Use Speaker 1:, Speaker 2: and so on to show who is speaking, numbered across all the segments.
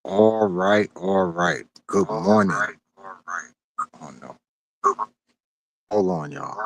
Speaker 1: All right, all right. Good
Speaker 2: All
Speaker 1: morning.
Speaker 2: right, all right.
Speaker 1: Oh no. Hold on, y'all.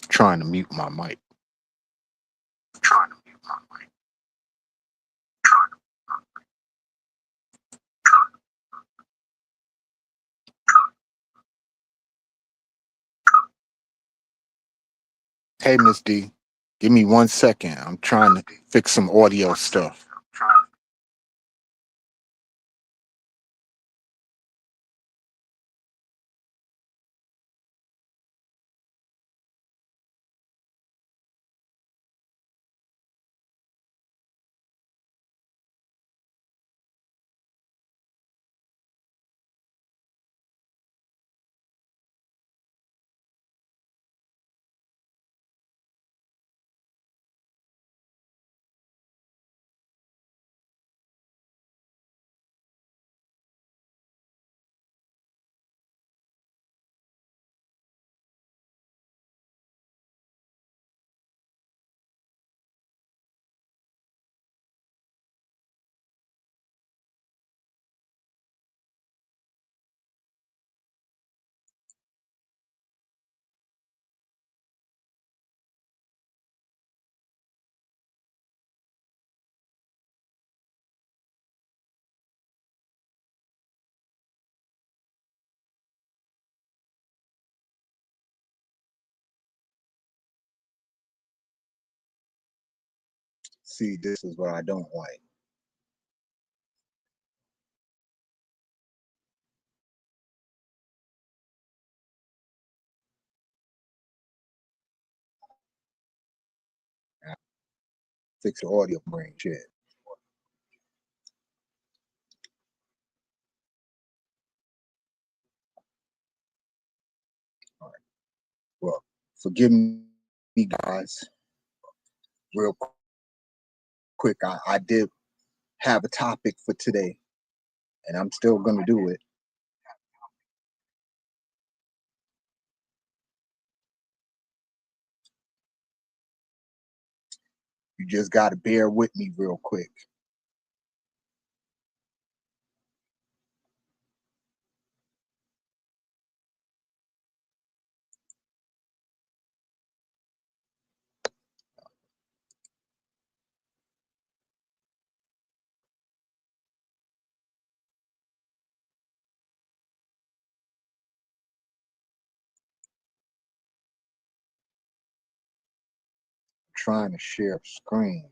Speaker 1: Trying to mute my mic.
Speaker 2: Trying to mute my mic.
Speaker 1: Hey, Miss D, give me 1 second. I'm trying to fix some audio
Speaker 2: One second.
Speaker 1: stuff.
Speaker 2: I'm trying.
Speaker 1: See, this is what I don't like. Fix the audio brain shit. All right. Well, forgive me, guys, real quick. I did have a topic for today, and I'm still going to do it. You just got to bear with me real quick. I'm trying to share screen.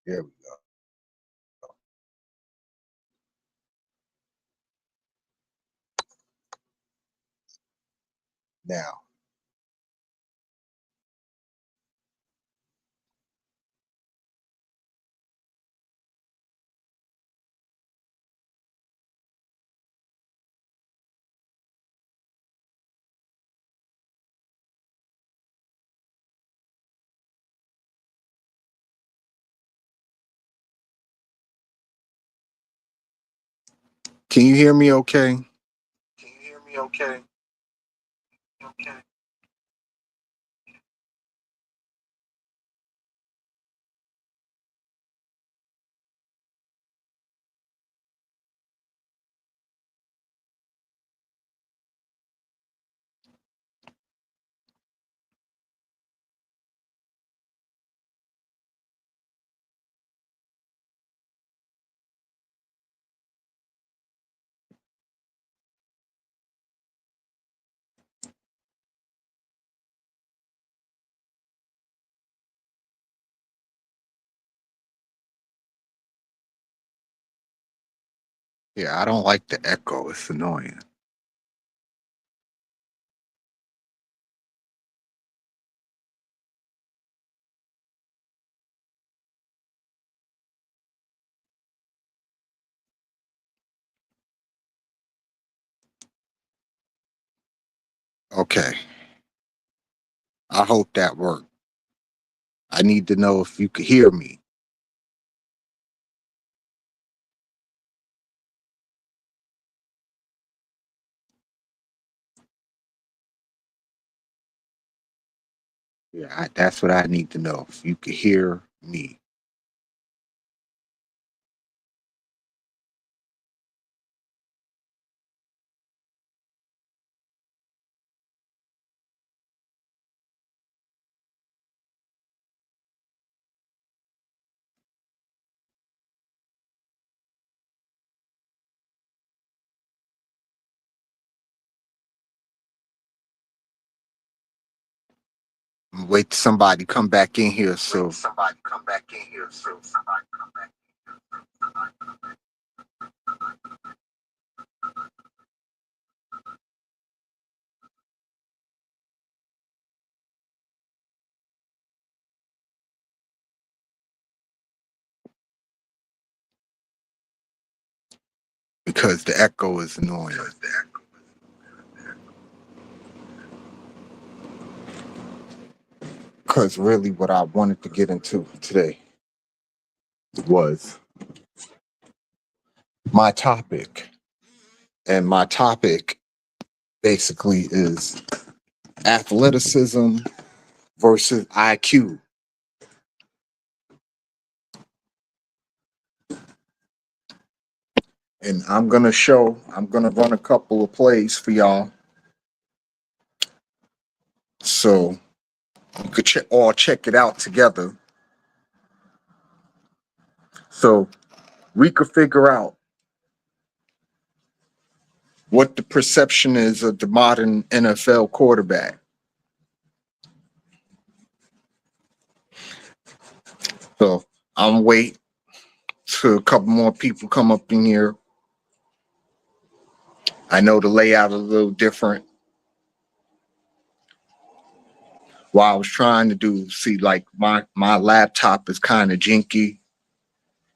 Speaker 1: There we go. Now, can you hear me okay?
Speaker 2: Can you hear me okay? Okay.
Speaker 1: Yeah, I don't like the echo. It's annoying. Okay. I hope that worked. I need to know if you could hear me. Yeah, that's what I need to know. If you could hear me. Wait till somebody come back in here. So somebody come back in here. So somebody come back because the echo is annoying. Because really, what I wanted to get into today was my topic. And my topic basically is athleticism versus IQ. And I'm going to run a couple of plays for y'all. So you could all check it out together. So we could figure out what the perception is of the modern NFL quarterback. So I'm waiting till a couple more people come up in here. I know the layout is a little different. What I was trying to do, see, like my laptop is kind of jinky.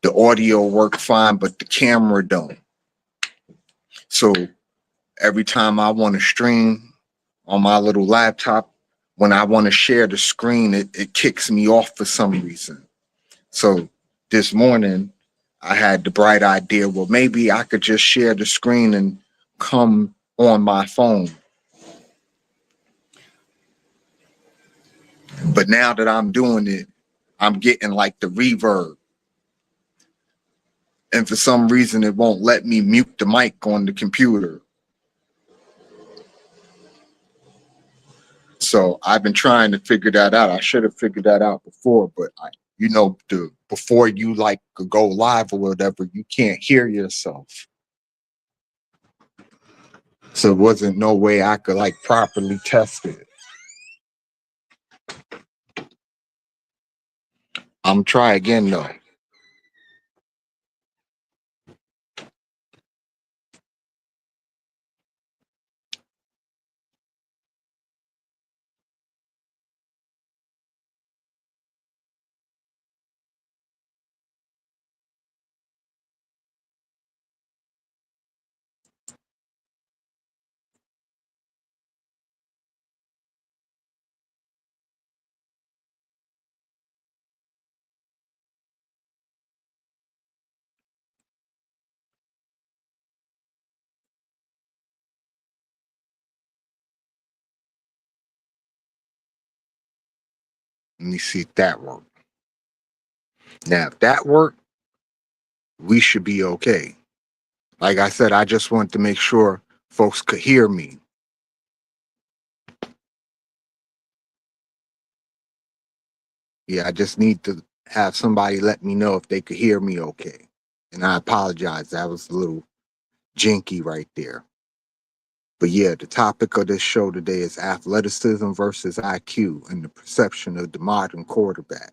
Speaker 1: The audio work fine, but the camera don't. So every time I want to stream on my little laptop, when I want to share the screen, it kicks me off for some reason. So this morning, I had the bright idea, well, maybe I could just share the screen and come on my phone. But now that I'm doing it, I'm getting like the reverb. And for some reason, it won't let me mute the mic on the computer. So I've been trying to figure that out. I should have figured that out before, but before you like go live or whatever, you can't hear yourself. So there wasn't no way I could like properly test it. I'm try again though. Let me see if that worked. Now, if that worked, we should be okay. Like I said, I just want to make sure folks could hear me. Yeah, I just need to have somebody let me know if they could hear me okay. And I apologize. That was a little jinky right there. But yeah, the topic of this show today is athleticism versus IQ and the perception of the modern quarterback.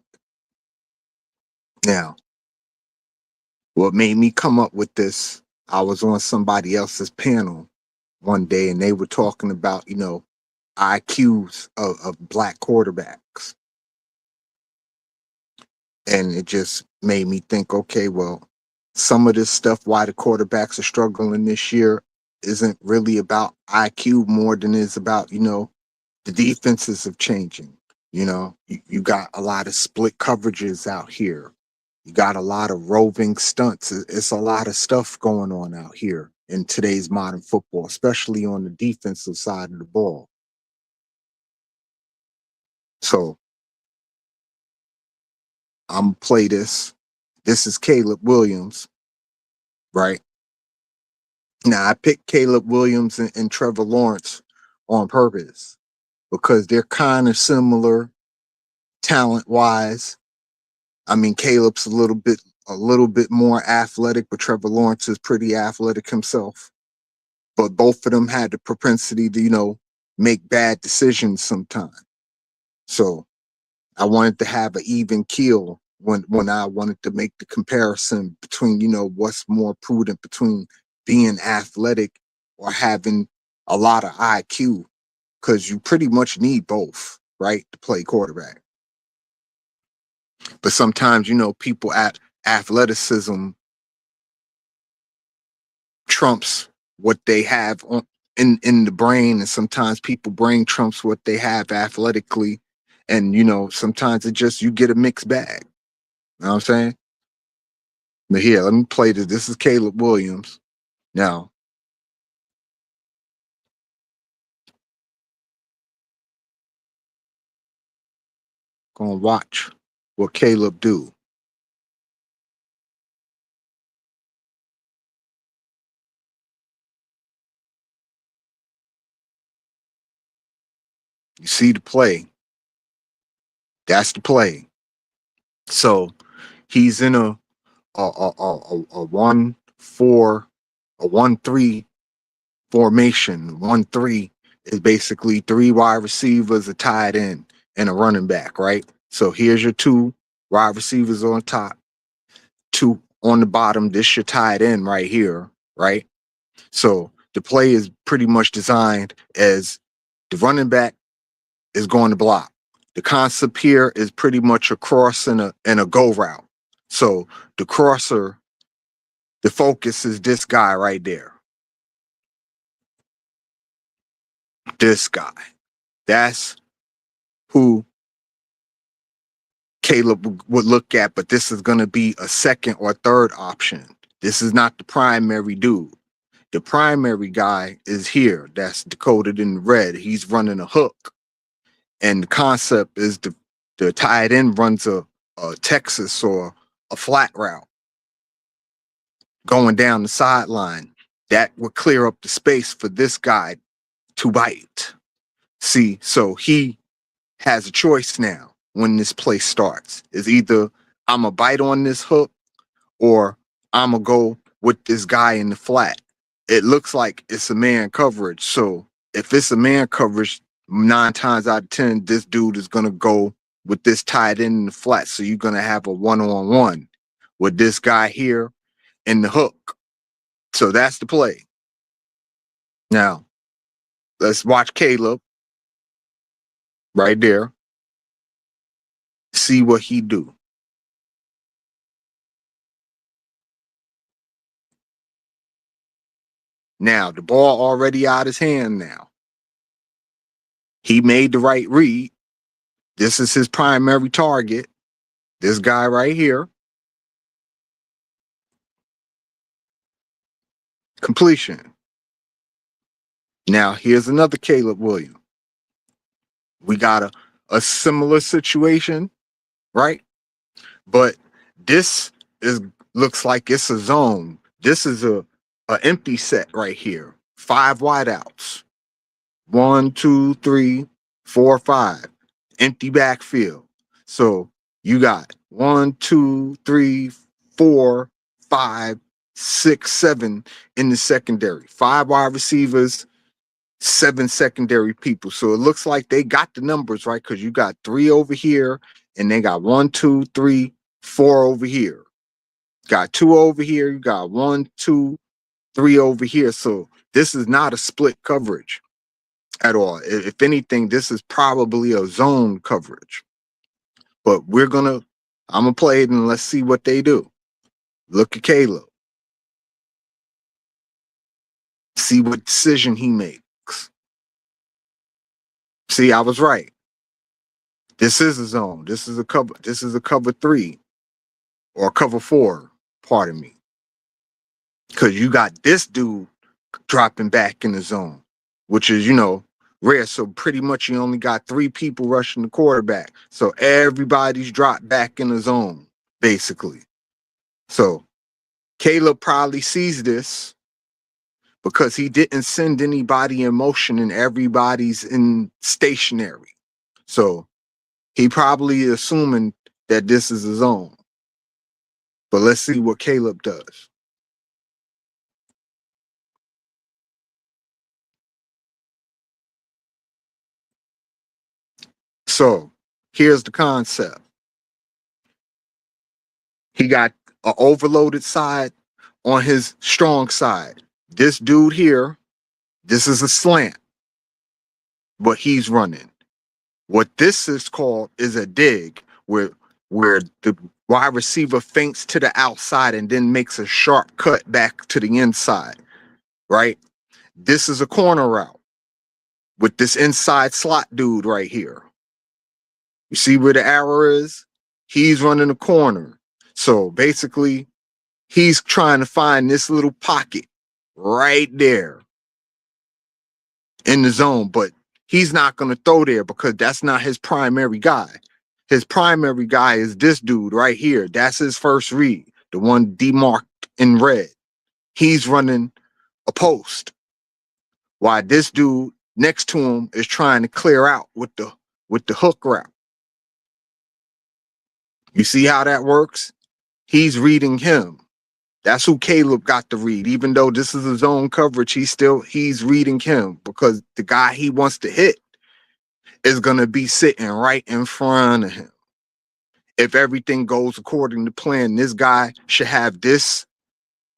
Speaker 1: Now, what made me come up with this I was on somebody else's panel one day and they were talking about, IQs of black quarterbacks. And it just made me think, okay, well, some of this stuff, why the quarterbacks are struggling this year, isn't really about IQ more than it's about, the defenses of changing. You got a lot of split coverages out here. You got a lot of roving stunts. It's a lot of stuff going on out here in today's modern football, especially on the defensive side of the ball. So I'm play this. This is Caleb Williams, right? Now I picked Caleb Williams and Trevor Lawrence on purpose because they're kind of similar talent wise. I mean, Caleb's a little bit more athletic, but Trevor Lawrence is pretty athletic himself. But both of them had the propensity to, make bad decisions sometimes. So I wanted to have an even keel when I wanted to make the comparison between, what's more prudent between being athletic or having a lot of IQ, because you pretty much need both, right, to play quarterback. But sometimes, people at athleticism trumps what they have in the brain, and sometimes people brain trumps what they have athletically, and sometimes it just you get a mixed bag. You know what I'm saying? But here, let me play this. This is Caleb Williams. Now, gonna watch what Caleb do. You see the play. That's the play. So he's in a 1-4, a 1-3 formation. 1-3 is basically 3 wide receivers, a tight end, and a running back, right? So here's your 2 wide receivers on top, 2 on the bottom. This your tight end right here, right? So the play is pretty much designed as the running back is going to block. The concept here is pretty much a cross and a go route. So the crosser, the focus is this guy right there. This guy. That's who Caleb would look at, but this is going to be a second or third option. This is not the primary dude. The primary guy is here. That's decoded in red. He's running a hook. And the concept is the tight end runs a Texas or a flat route going down the sideline. That would clear up the space for this guy to bite. See, so he has a choice now when this play starts. Is either I'm going to bite on this hook or I'm going to go with this guy in the flat. It looks like it's a man coverage. So if it's a man coverage, 9 times out of 10, this dude is going to go with this tight end in the flat. So you're going to have a one-on-one with this guy here in the hook. So that's the play. Now, let's watch Caleb right there. See what he do. Now, the ball already out his hand now. He made the right read. This is his primary target. This guy right here. Completion. Now, here's another Caleb Williams. We got a similar situation, right? But this looks like it's a zone. This is a empty set right here. 5 wideouts. 1, 2, 3, 4, 5. Empty backfield. So you got 1, 2, 3, 4, 5, 6, 7 in the secondary. 5 wide receivers, 7 secondary people. So it looks like they got the numbers right because you got 3 over here and they got 1, 2, 3, 4 over here. Got 2 over here. You got 1, 2, three over here. So this is not a split coverage at all. If anything, this is probably a zone coverage. But I'm gonna play it and let's see what they do. Look at Caleb. See what decision he makes. See, I was right. This is a zone. This is a cover. This is a cover 3 or cover 4. Pardon me. Because you got this dude dropping back in the zone, which is, rare. So pretty much you only got 3 people rushing the quarterback. So everybody's dropped back in the zone, basically. So Caleb probably sees this because he didn't send anybody in motion and everybody's in stationary. So he probably is assuming that this is a zone. But let's see what Caleb does. So here's the concept. He got an overloaded side on his strong side. This dude here, this is a slant, but he's running. What this is called is a dig, where the wide receiver feints to the outside and then makes a sharp cut back to the inside, right? This is a corner route with this inside slot dude right here. You see where the arrow is? He's running a corner. So basically, he's trying to find this little pocket right there in the zone, but he's not going to throw there because that's not his primary guy. His primary guy is this dude right here. That's his first read, the one demarked in red. He's running a post, while this dude next to him is trying to clear out with the hook route. You see how that works? He's reading him. That's who Caleb got to read. Even though this is a zone coverage, he's reading him because the guy he wants to hit is going to be sitting right in front of him. If everything goes according to plan, this guy should have this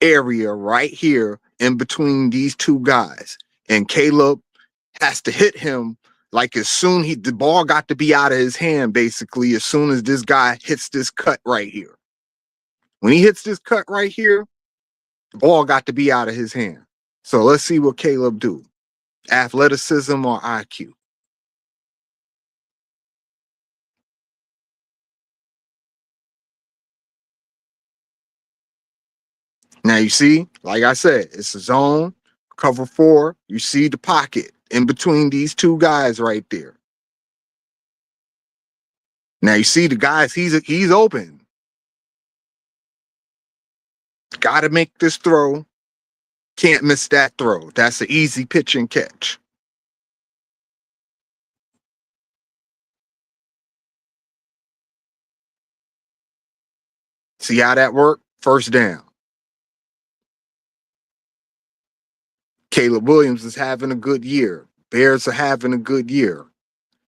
Speaker 1: area right here in between these two guys. And Caleb has to hit him like the ball got to be out of his hand, basically, as soon as this guy hits this cut right here. When he hits this cut right here, the ball got to be out of his hand. So let's see what Caleb do. Athleticism or IQ? Now you see, like I said, it's a zone, cover 4. You see the pocket in between these two guys right there. Now you see the guys, he's open. Got to make this throw. Can't miss that throw. That's an easy pitch and catch. See how that worked? First down. Caleb Williams is having a good year. Bears are having a good year.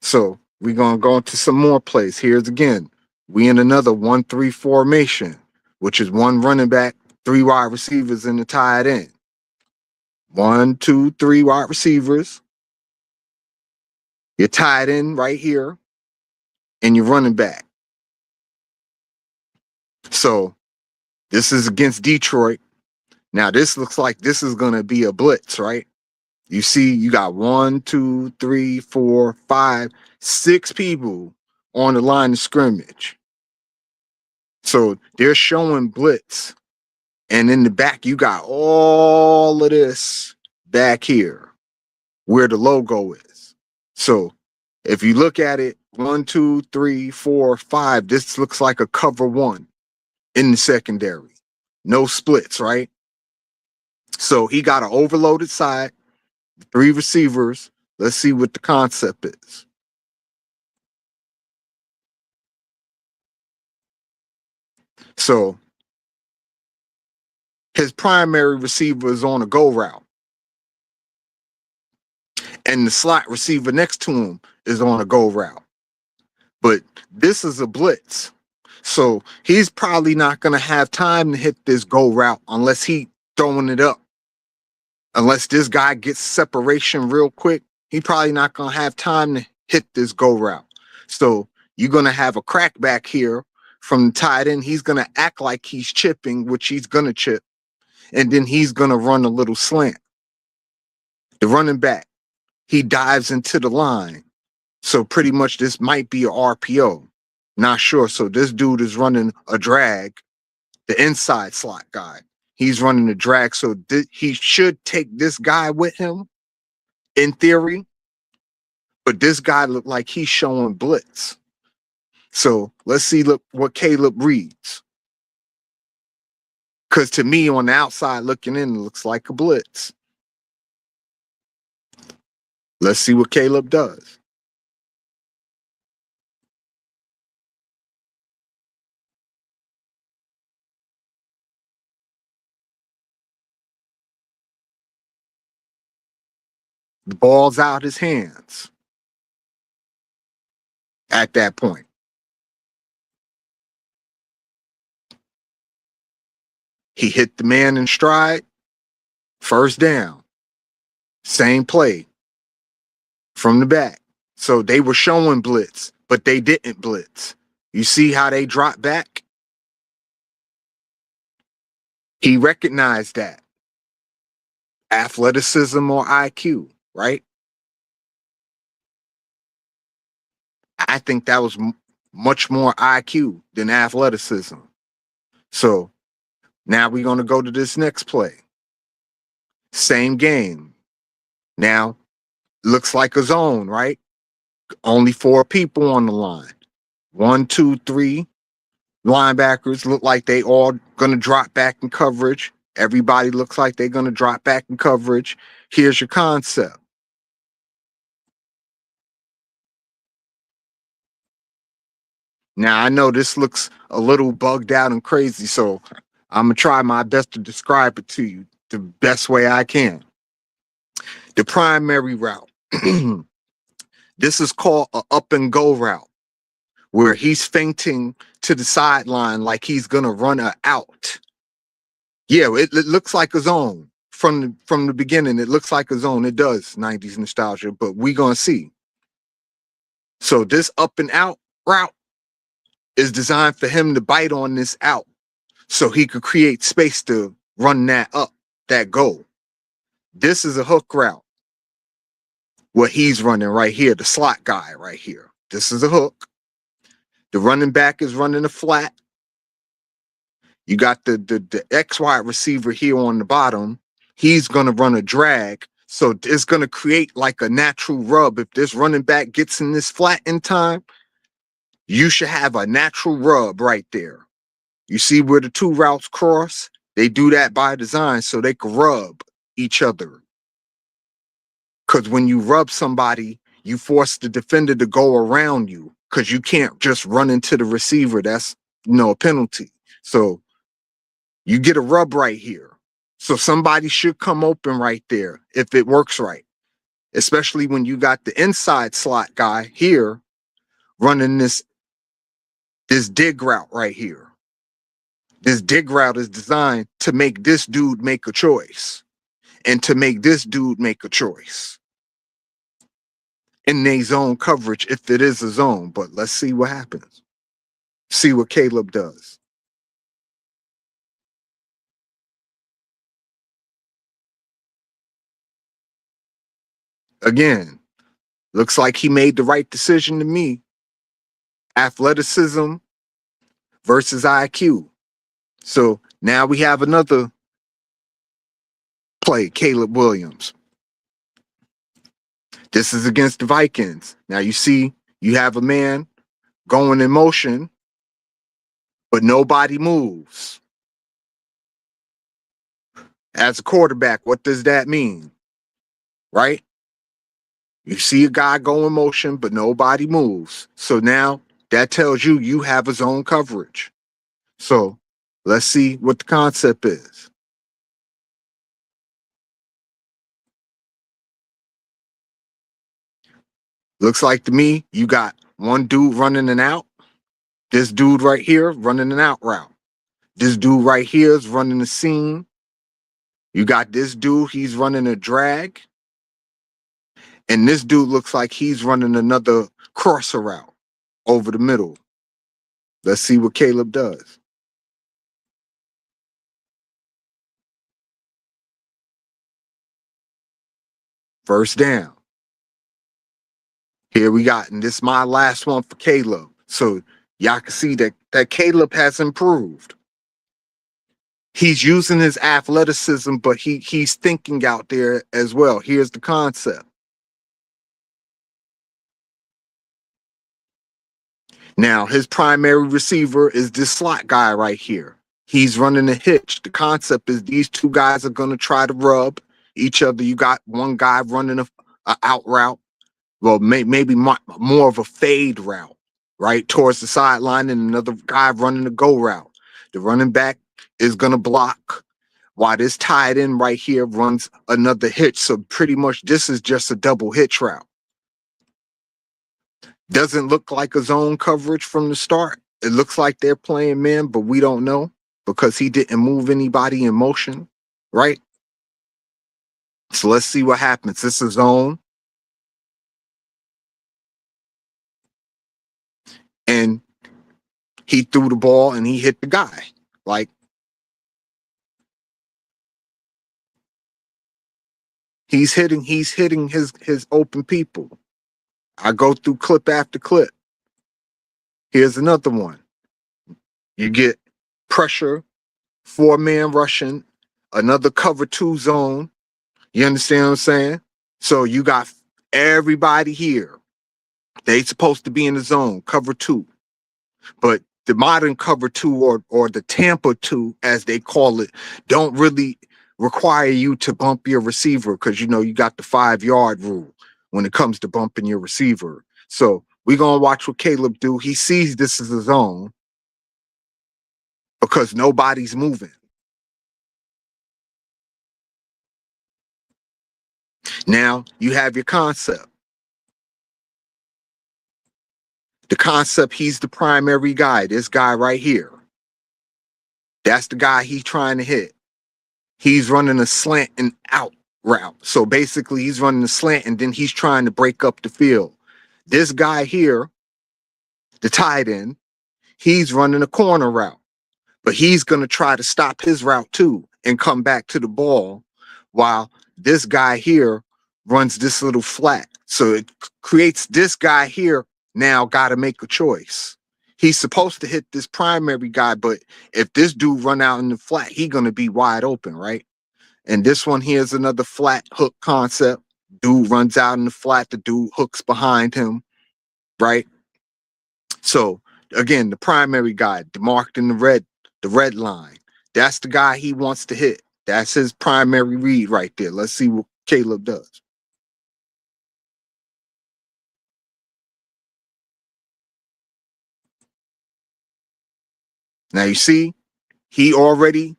Speaker 1: So we're going to go into some more plays. Here's again. We in another 1-3 formation, which is 1 running back, 3 wide receivers, and the tight end. 1, 2, 3 wide receivers. Your tight end right here, and your running back. So this is against Detroit. Now this looks like this is going to be a blitz, right? You see, you got 1, 2, 3, 4, 5, 6 people on the line of scrimmage. So they're showing blitz. And in the back, you got all of this back here where the logo is. So if you look at it, 1, 2, 3, 4, 5, this looks like a cover 1 in the secondary. No splits, right? So he got an overloaded side, 3 receivers. Let's see what the concept is. So his primary receiver is on a go route. And the slot receiver next to him is on a go route. But this is a blitz. So he's probably not going to have time to hit this go route unless he throwing it up Unless this guy gets separation real quick, he probably not gonna have time to hit this go route. So you're gonna have a crackback here from the tight end. He's gonna act like he's chipping, which he's gonna chip, and then he's gonna run a little slant. The running back, he dives into the line. So pretty much this might be a RPO. Not sure. So this dude is running a drag, the inside slot guy. He's running a drag. So he should take this guy with him in theory. But this guy looked like he's showing blitz. So let's see what Caleb reads. Because to me, on the outside looking in, it looks like a blitz. Let's see what Caleb does. The ball's out his hands at that point. He hit the man in stride. First down. Same play from the back. So they were showing blitz, but they didn't blitz. You see how they dropped back? He recognized that. Athleticism or IQ, right? I think that was much more IQ than athleticism. So now we're going to go to this next play. Same game. Now, looks like a zone, right? Only 4 people on the line. 1, 2, 3 linebackers look like they all going to drop back in coverage. Everybody looks like they're going to drop back in coverage. Here's your concept. Now, I know this looks a little bugged out and crazy, so I'm going to try my best to describe it to you the best way I can. The primary route. This is called an up and go route, where he's feinting to the sideline like he's going to run a out. Yeah, it looks like a zone. From the beginning, it looks like a zone. It does, 90s nostalgia, but we're going to see. So this up and out route is designed for him to bite on this out so he could create space to run that up, that goal. This is a hook route. What he's running right here, the slot guy right here. This is a hook. The running back is running a flat. You got the X wide receiver here on the bottom. He's going to run a drag. So it's going to create like a natural rub. If this running back gets in this flat in time, you should have a natural rub right there. You see where the 2 routes cross? They do that by design so they can rub each other. Because when you rub somebody, you force the defender to go around you because you can't just run into the receiver. That's, a penalty. So you get a rub right here. So somebody should come open right there if it works right, especially when you got the inside slot guy here running this dig route right here. This dig route is designed to make this dude make a choice and to make this dude make a choice in their zone coverage if it is a zone. But let's see what happens. See what Caleb does. Again, looks like he made the right decision to me. Athleticism versus IQ. So now we have another play, Caleb Williams. This is against the Vikings. Now you see, you have a man going in motion, but nobody moves. As a quarterback, what does that mean? Right? You see a guy go in motion, but nobody moves. So now that tells you you have a zone coverage. So let's see what the concept is. Looks like to me, you got one dude running an out. This dude right here running an out route. This dude right here is running the seam. You got this dude, he's running a drag, and this dude looks like he's running another crosser route over the middle. Let's see what Caleb does. First down. Here we got, and this is my last one for Caleb. So y'all can see that Caleb has improved. He's using his athleticism, but he's thinking out there as well. Here's the concept. Now, his primary receiver is this slot guy right here. He's running a hitch. The concept is these two guys are going to try to rub each other. You got one guy running a out route. Well, maybe more of a fade route, right, towards the sideline, and another guy running a go route. The running back is going to block while this tight end right here runs another hitch. So pretty much this is just a double hitch route. Doesn't look like a zone coverage from the start. It looks like they're playing man, but we don't know because he didn't move anybody in motion, right? So let's see what happens. This is zone. And he threw the ball and he hit the guy. Like, he's hitting his open people. I go through clip after clip. Here's another one. You get pressure, 4-man rushing, another cover 2 zone. You understand what I'm saying? So you got everybody here. They supposed to be in the zone, cover 2. But the modern cover 2 or the Tampa 2, as they call it, don't really require you to bump your receiver because you know you got the 5-yard rule when it comes to bumping your receiver. So we're gonna watch what Caleb do. He sees this as a zone because nobody's moving. Now you have your concept. The concept, he's the primary guy. This guy right here. That's the guy he's trying to hit. He's running a slant and out route. So basically he's running a slant and then he's trying to break up the field. This guy here, the tight end, he's running a corner route, but he's going to try to stop his route too and come back to the ball while this guy here runs this little flat. So it creates this guy here now got to make a choice. He's supposed to hit this primary guy, but if this dude run out in the flat, he going to be wide open, right? And this one here is another flat hook concept. Dude runs out in the flat, the dude hooks behind him, right? So again, the primary guy, marked in the red line, that's the guy he wants to hit. That's his primary read right there. Let's see what Caleb does. Now you see, he already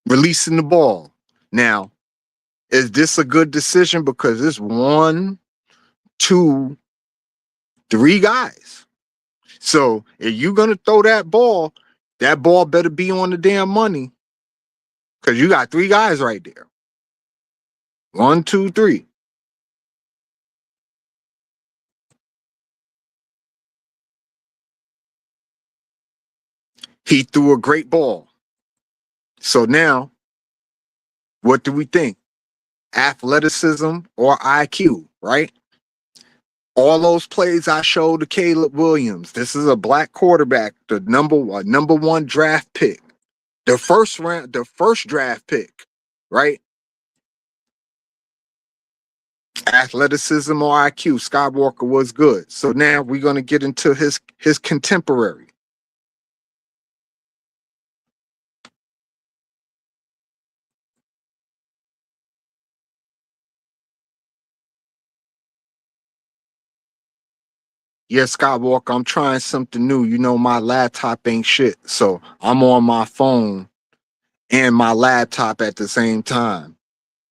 Speaker 1: releasing the ball. Now, is this a good decision? Because it's 1, 2, 3 guys. So if you're gonna throw that ball better be on the damn money. Because you got 3 guys right there. 1, 2, 3. He threw a great ball. So now, what do we think? Athleticism or IQ, right? All those plays I showed to Caleb Williams. This is a black quarterback, the number 1 draft pick. The first draft pick, right? Athleticism or IQ, Skywalker was good. So now we're gonna get into his contemporary. Yeah, Skywalker, I'm trying something new. You know, my laptop ain't shit. So I'm on my phone and my laptop at the same time.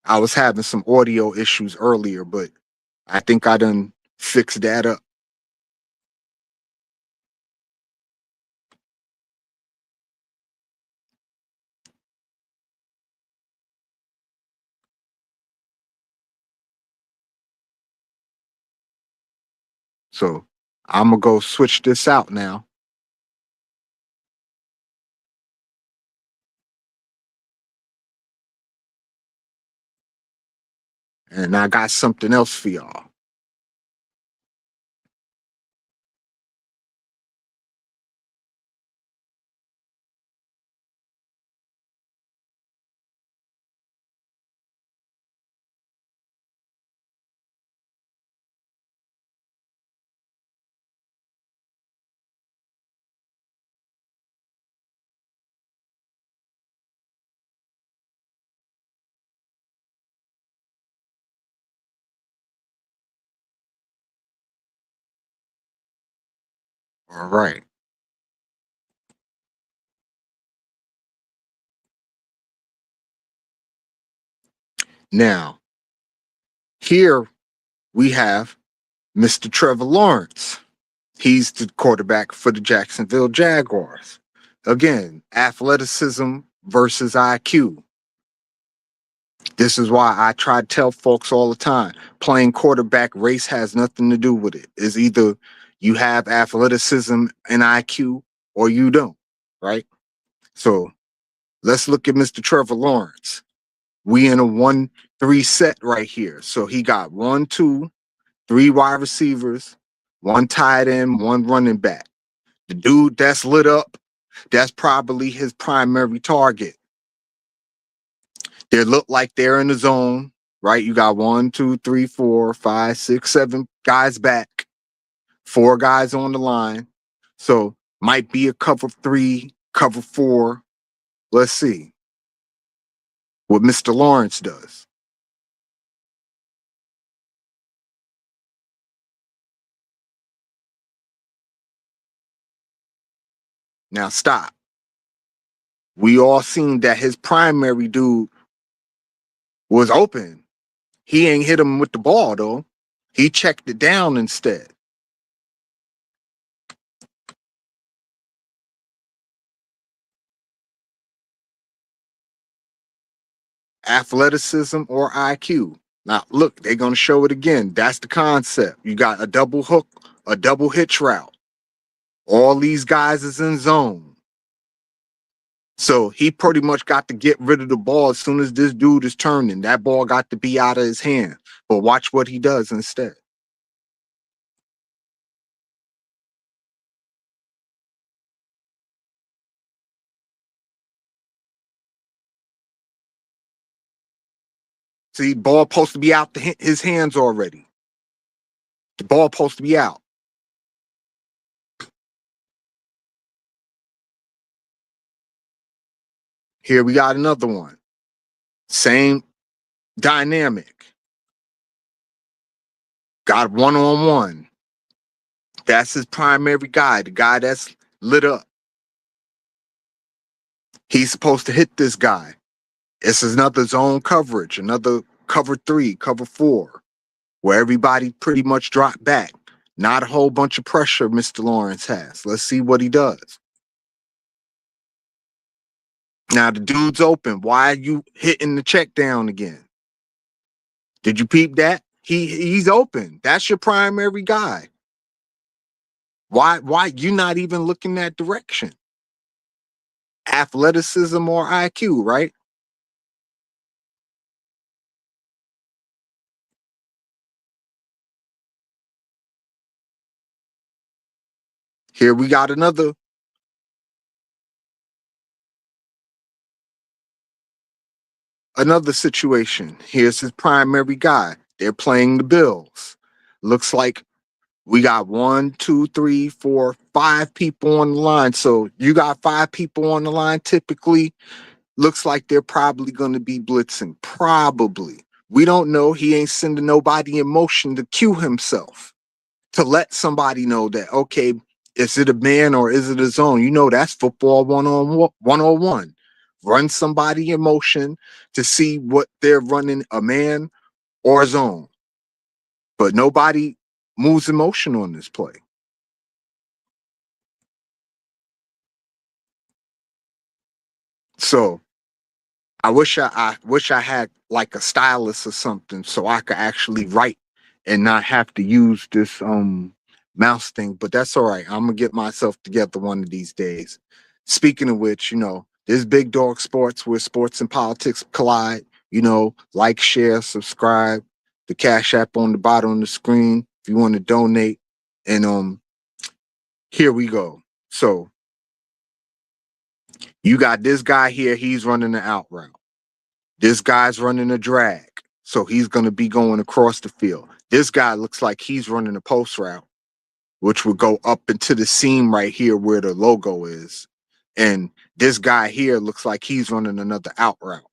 Speaker 1: I was having some audio issues earlier, but I think I done fixed that up. So I'm gonna go switch this out now. And I got something else for y'all. All right. Now, here we have Mr. Trevor Lawrence. He's the quarterback for the Jacksonville Jaguars. Again, athleticism versus IQ. This is why I try to tell folks all the time, playing quarterback, race has nothing to do with it. It's either you have athleticism and IQ or you don't, right? So let's look at Mr. Trevor Lawrence. We in a 1-3 set right here. So he got 1, 2, 3 wide receivers, 1 tight end, 1 running back. The dude that's lit up, that's probably his primary target. They look like they're in the zone, right? You got 1, 2, 3, 4, 5, 6, 7 guys back, 4 guys on the line. So might be a cover 3, cover 4. Let's see what Mr. Lawrence does. Now stop. We all seen that his primary dude was open. He ain't hit him with the ball though. He checked it down instead. Athleticism or IQ. Now look, they're gonna show it again. That's the concept. You got a double hook, a double hitch route. All these guys is in zone. So he pretty much got to get rid of the ball as soon as this dude is turning. That ball got to be out of his hand. But watch what he does instead. See, ball supposed to be out his hands already. The ball supposed to be out. Here we got another one. Same dynamic. Got 1-on-1. That's his primary guy, the guy that's lit up. He's supposed to hit this guy. It's another zone coverage, another cover 3, cover 4, where everybody pretty much dropped back. Not a whole bunch of pressure Mr. Lawrence has. Let's see what he does. Now the dude's open. Why are you hitting the check down again? Did you peep that? He's open. That's your primary guy. Why you not even looking that direction? Athleticism or IQ, right? Here we got another situation. Here's his primary guy. They're playing the Bills. Looks like we got 1, 2, 3, 4, 5 people on the line. So you got 5 people on the line. Typically, looks like they're probably going to be blitzing. Probably. We don't know. He ain't sending nobody in motion to cue himself, to let somebody know that, okay, is it a man or is it a zone? You know, that's football 1-on-1. Run somebody in motion to see what they're running, a man or a zone. But nobody moves in motion on this play. So I wish I had like a stylus or something so I could actually write and not have to use this mouse thing, but that's all right. I'm gonna get myself together one of these days. Speaking of which, this Big Dog Sports, where sports and politics collide. Like, share, subscribe. The Cash App on the bottom of the screen if you want to donate. And here we go. So you got this guy here. He's running the out route. This guy's running a drag, so he's gonna be going across the field. This guy looks like he's running a post route, which would go up into the seam right here where the logo is. And this guy here looks like he's running another out route.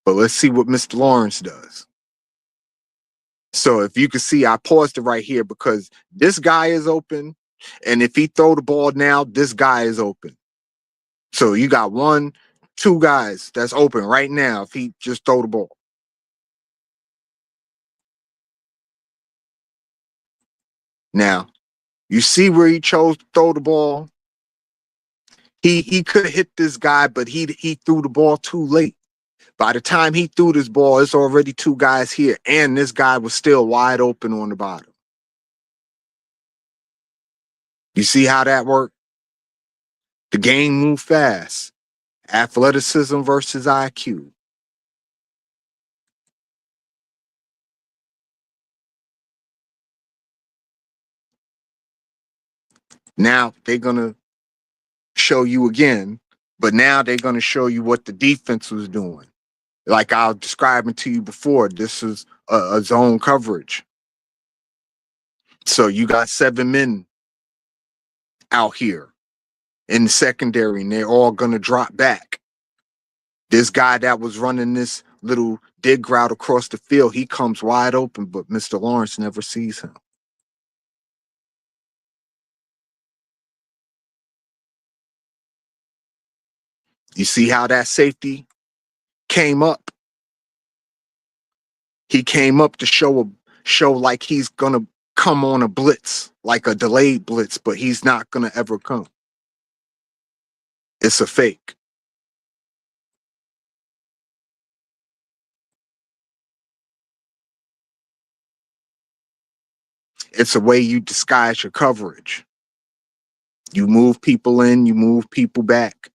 Speaker 1: But let's see what Mr. Lawrence does. So if you can see, I paused it right here because this guy is open. And if he throw the ball now, this guy is open. So you got 1, 2 guys that's open right now if he just throw the ball. Now, you see where he chose to throw the ball? He could have hit this guy, but he threw the ball too late. By the time he threw this ball, it's already 2 guys here, and this guy was still wide open on the bottom. You see how that worked? The game moved fast. Athleticism versus IQ. Now they're going to show you again, but now they're going to show you what the defense was doing. Like I was describing to you before, this is a zone coverage. So you got 7 men out here in the secondary, and they're all going to drop back. This guy that was running this little dig route across the field, he comes wide open, but Mr. Lawrence never sees him. You see how that safety came up? He came up to show like he's going to come on a blitz, like a delayed blitz, but he's not going to ever come. It's a fake. It's a way you disguise your coverage. You move people in, you move people back.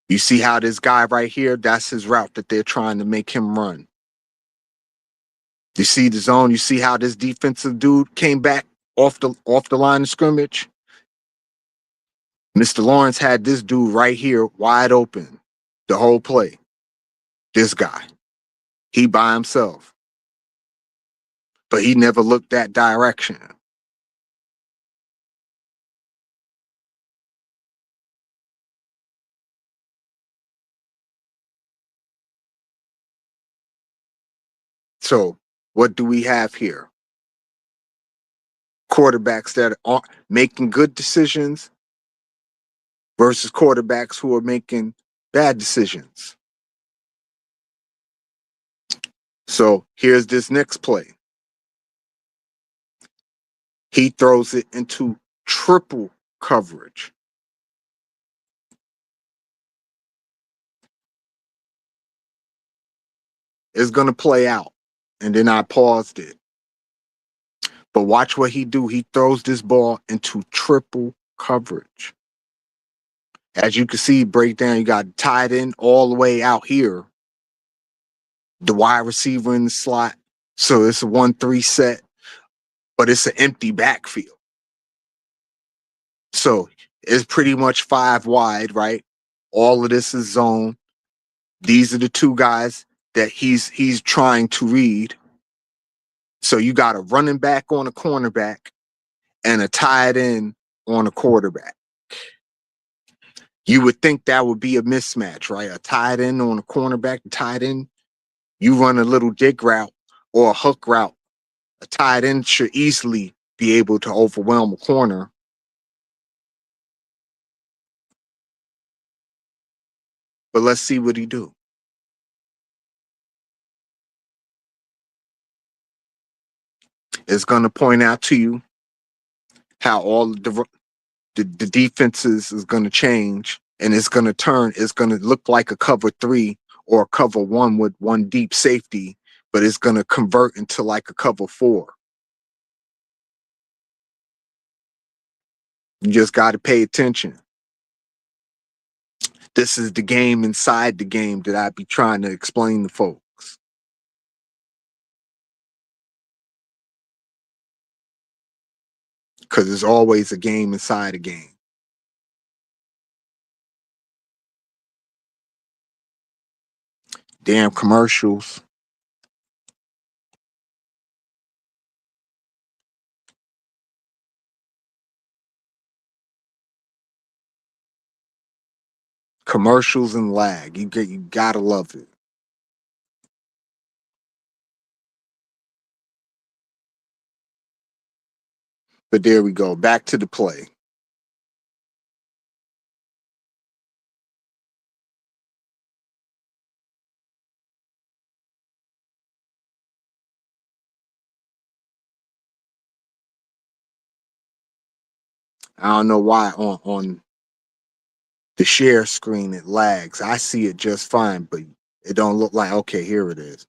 Speaker 1: You see how this guy right here, that's his route that they're trying to make him run. You see the zone, you see how this defensive dude came back off the line of scrimmage? Mr. Lawrence had this dude right here wide open the whole play. This guy. He by himself. But he never looked that direction. So what do we have here? Quarterbacks that are making good decisions versus quarterbacks who are making bad decisions. So here's this next play. He throws it into triple coverage. It's going to play out. And then I paused it. But watch what he do. He throws this ball into triple coverage. As you can see, breakdown, you got tied in all the way out here. The wide receiver in the slot. So it's a 1-3 set, but it's an empty backfield. So it's pretty much 5 wide, right? All of this is zone. These are the 2 guys that he's trying to read. So you got a running back on a cornerback and a tight end on a quarterback. You would think that would be a mismatch, right? A tight end on a cornerback, a tight end. You run a little dig route or a hook route. A tight end should easily be able to overwhelm a corner. But let's see what he do. It's going to point out to you how all the defenses is going to change, and it's going to turn. It's going to look like a cover 3 or a cover 1 with 1 deep safety, but it's going to convert into like a cover 4. You just got to pay attention. This is the game inside the game that I be trying to explain to folks. Because there's always a game inside a game. Damn commercials. Commercials and lag. You gotta love it. But there we go. Back to the play. I don't know why on the share screen it lags. I see it just fine, but it don't look like, okay, here it is.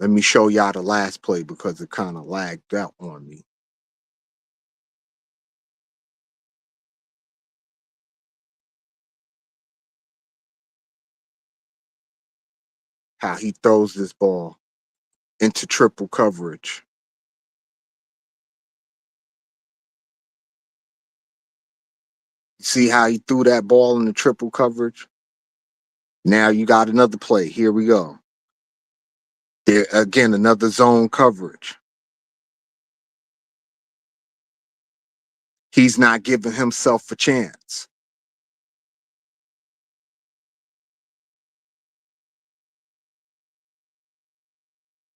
Speaker 1: Let me show y'all the last play because it kind of lagged out on me. How he throws this ball into triple coverage. See how he threw that ball in the triple coverage? Now you got another play. Here we go. There again, another zone coverage. He's not giving himself a chance.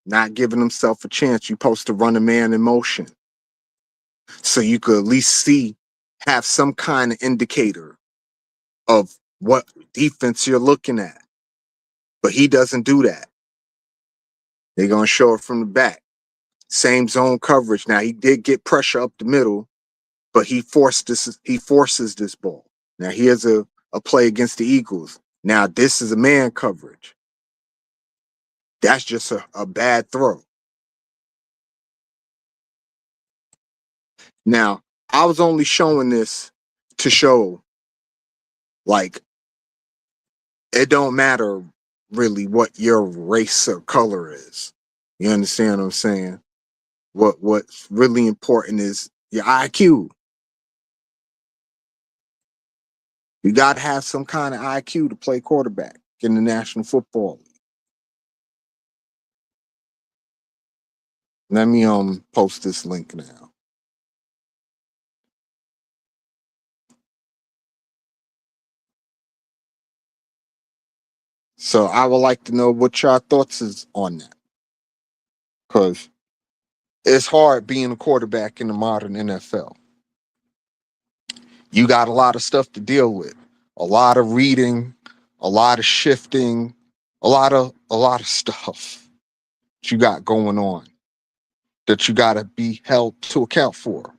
Speaker 1: Not giving himself a chance. You're supposed to run a man in motion. So you could at least have some kind of indicator of what defense you're looking at. But he doesn't do that. They're going to show it from the back. Same zone coverage. Now, he did get pressure up the middle, but he forces this ball. Now, here's a play against the Eagles. Now, this is a man coverage. That's just a bad throw. Now, I was only showing this to show, like, it don't matter really what your race or color is. You understand what I'm saying? What's really important is your IQ. You got to have some kind of IQ to play quarterback in the National Football League. Let me post this link now. So I would like to know what your thoughts is on that. Because it's hard being a quarterback in the modern NFL. You got a lot of stuff to deal with. A lot of reading, a lot of shifting, a lot of stuff that you got going on that you got to be held to account for.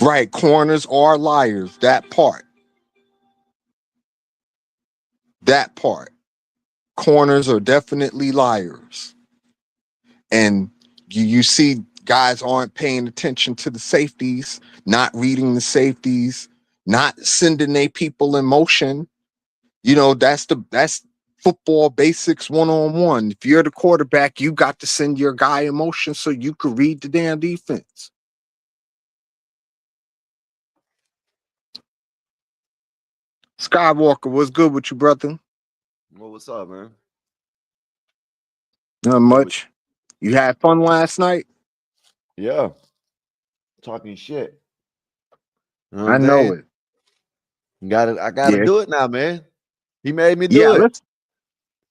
Speaker 1: Right, corners are liars. That part. Corners are definitely liars. And you see guys aren't paying attention to the safeties, not reading the safeties, not sending their people in motion. You know, that's football basics 1-on-1. If you're the quarterback, you got to send your guy in motion so you could read the damn defense. Skywalker, what's good with you, brother?
Speaker 3: Well, what's up, man?
Speaker 1: Not much. You had fun last night?
Speaker 3: Yeah. Talking shit. You know what
Speaker 1: I
Speaker 3: I'm
Speaker 1: know
Speaker 3: saying?
Speaker 1: it.
Speaker 3: I gotta
Speaker 1: Yeah.
Speaker 3: do it now, man. He made me do
Speaker 1: Yeah,
Speaker 3: it.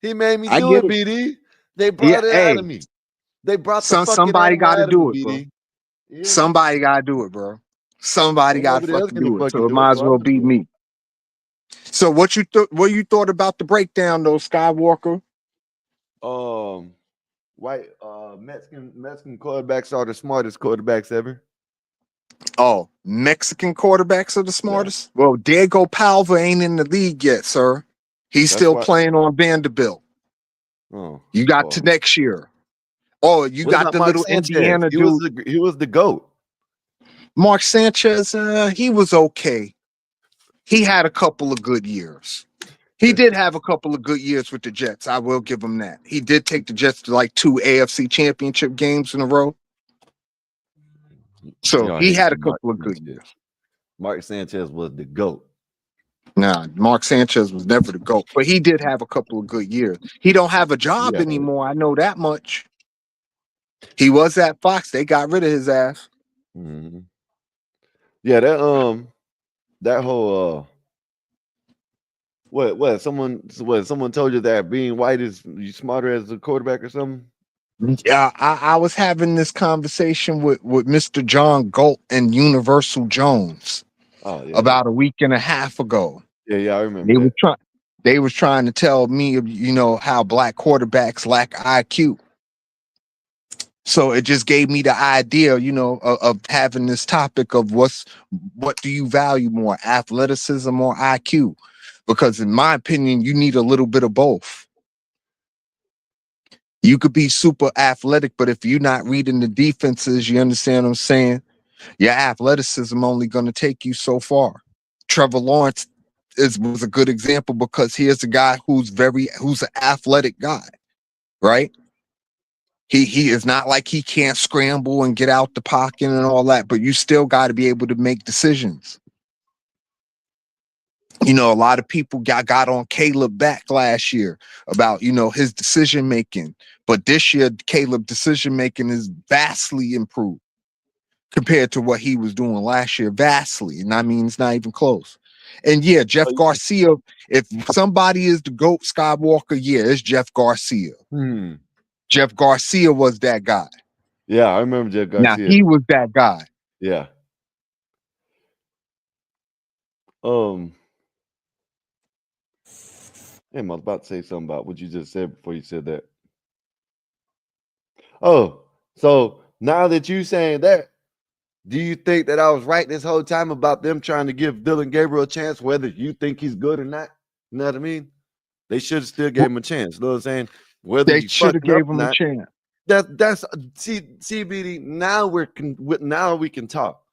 Speaker 3: He made me
Speaker 1: I
Speaker 3: do
Speaker 1: get
Speaker 3: it,
Speaker 1: it.
Speaker 3: BD. They
Speaker 1: Yeah,
Speaker 3: brought it out
Speaker 1: hey,
Speaker 3: of me. They brought the fucking
Speaker 1: somebody
Speaker 3: animal
Speaker 1: got to
Speaker 3: out of me,
Speaker 1: do it, bro.
Speaker 3: BD. Yeah.
Speaker 1: Somebody got to do it, bro. Somebody
Speaker 3: Ain't
Speaker 1: got to
Speaker 3: nobody else
Speaker 1: fucking
Speaker 3: gonna
Speaker 1: do it. So
Speaker 3: fucking
Speaker 1: it
Speaker 3: do it,
Speaker 1: might as
Speaker 3: so I'm
Speaker 1: well
Speaker 3: gonna
Speaker 1: be
Speaker 3: do it.
Speaker 1: me. So what you thought about the breakdown, though, Skywalker?
Speaker 3: White Mexican quarterbacks are the smartest quarterbacks ever.
Speaker 1: Oh, Mexican quarterbacks are the
Speaker 3: Yeah.
Speaker 1: smartest? Well, Diego Palva ain't in the league yet, sir. He's
Speaker 3: That's
Speaker 1: still
Speaker 3: why.
Speaker 1: playing on Vanderbilt.
Speaker 3: Oh,
Speaker 1: You got to
Speaker 3: well.
Speaker 1: next year. Oh, you
Speaker 3: What
Speaker 1: got
Speaker 3: about
Speaker 1: the
Speaker 3: Mark
Speaker 1: little
Speaker 3: Sanchez?
Speaker 1: Indiana
Speaker 3: He was
Speaker 1: dude,
Speaker 3: the GOAT.
Speaker 1: Mark Sanchez. He was okay. He had a couple of good years. He did have a couple of good years with the Jets. I will give him that. He did take the Jets to like 2 AFC championship games in a row. So
Speaker 3: Y'all
Speaker 1: he
Speaker 3: hate
Speaker 1: had a
Speaker 3: Mark
Speaker 1: couple of good
Speaker 3: Sanchez.
Speaker 1: years.
Speaker 3: Mark Sanchez was the GOAT.
Speaker 1: Nah, Mark Sanchez was never the GOAT, but he did have a couple of good years. He don't have a job
Speaker 3: Yeah.
Speaker 1: anymore. I know that much. He was at Fox. They got rid of his ass.
Speaker 3: Mhm. Yeah, that whole someone told you that being white is you smarter as a quarterback or something?
Speaker 1: Yeah, I was having this conversation with Mr. John Galt and Universal Jones
Speaker 3: Oh yeah,
Speaker 1: about a week and a half ago.
Speaker 3: yeah, I remember
Speaker 1: They were
Speaker 3: that.
Speaker 1: trying they was trying to tell me, how black quarterbacks lack IQ. So it just gave me the idea, of having this topic of what do you value more, athleticism or IQ? Because in my opinion, you need a little bit of both. You could be super athletic, but if you're not reading the defenses, you understand what I'm saying? Your athleticism only going to take you so far. Trevor Lawrence was a good example because here's a guy who's an athletic guy, right? He is not like he can't scramble and get out the pocket and all that, but you still got to be able to make decisions. A lot of people got on Caleb back last year about, his decision making. But this year, Caleb decision making is vastly improved compared to what he was doing last year. Vastly. And I mean, it's not even close. And yeah, Jeff Garcia, if somebody is the GOAT Skywalker, yeah, it's Jeff Garcia. Jeff Garcia was that guy.
Speaker 3: Yeah, I remember Jeff
Speaker 1: Now,
Speaker 3: Garcia.
Speaker 1: he was that guy.
Speaker 3: Yeah. Damn, I was about to say something about what you just said before you said that. Oh, so now that you saying that, do you think that I was right this whole time about them trying to give Dylan Gabriel a chance, whether you think he's good or not? You know what I mean? They should have still gave him a chance. You know what I'm saying? Whether
Speaker 1: They
Speaker 3: you
Speaker 1: should have
Speaker 3: fucking up
Speaker 1: gave
Speaker 3: or
Speaker 1: him a
Speaker 3: not,
Speaker 1: chance.
Speaker 3: that's CBD. Now now we can talk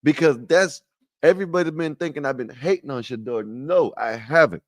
Speaker 3: because that's everybody been thinking I've been hating on Shedeur. No, I haven't.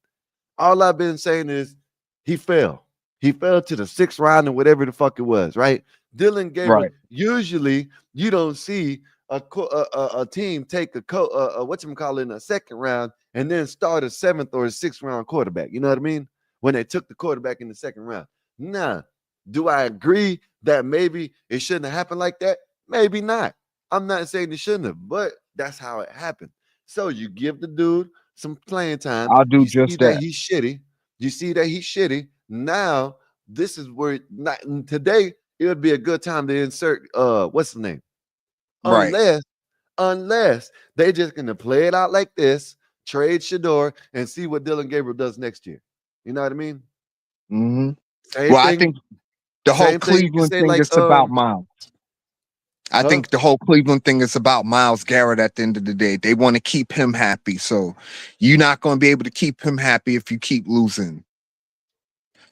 Speaker 3: All I've been saying is he fell. He fell to the 6th round or whatever the fuck it was, right? Dylan Gabriel.
Speaker 1: Right.
Speaker 3: Usually, you don't see a team take a whatchamacallit in a 2nd round and then start a 7th or a 6th round quarterback. You know what I mean? When they took the quarterback in the 2nd round. Nah. Do I agree that maybe it shouldn't have happened like that? Maybe not. I'm not saying it shouldn't have, but that's how it happened. So you give the dude some playing time.
Speaker 1: I'll do
Speaker 3: You see
Speaker 1: just
Speaker 3: that
Speaker 1: that.
Speaker 3: he's shitty. You see that he's shitty. Now, this is where not today it would be a good time to insert what's the name?
Speaker 1: Right.
Speaker 3: Unless they just gonna play it out like this, trade Shedeur, and see what Dylan Gabriel does next year. You know what I mean?
Speaker 1: Mm-hmm.
Speaker 3: Same
Speaker 1: Well,
Speaker 3: thing.
Speaker 1: I think the whole
Speaker 3: Same thing you can
Speaker 1: Cleveland
Speaker 3: say
Speaker 1: thing
Speaker 3: like
Speaker 1: is about Miles. I
Speaker 3: Huh?
Speaker 1: think the whole Cleveland thing is about Myles Garrett at the end of the day. They want to keep him happy. So you're not going to be able to keep him happy if you keep losing.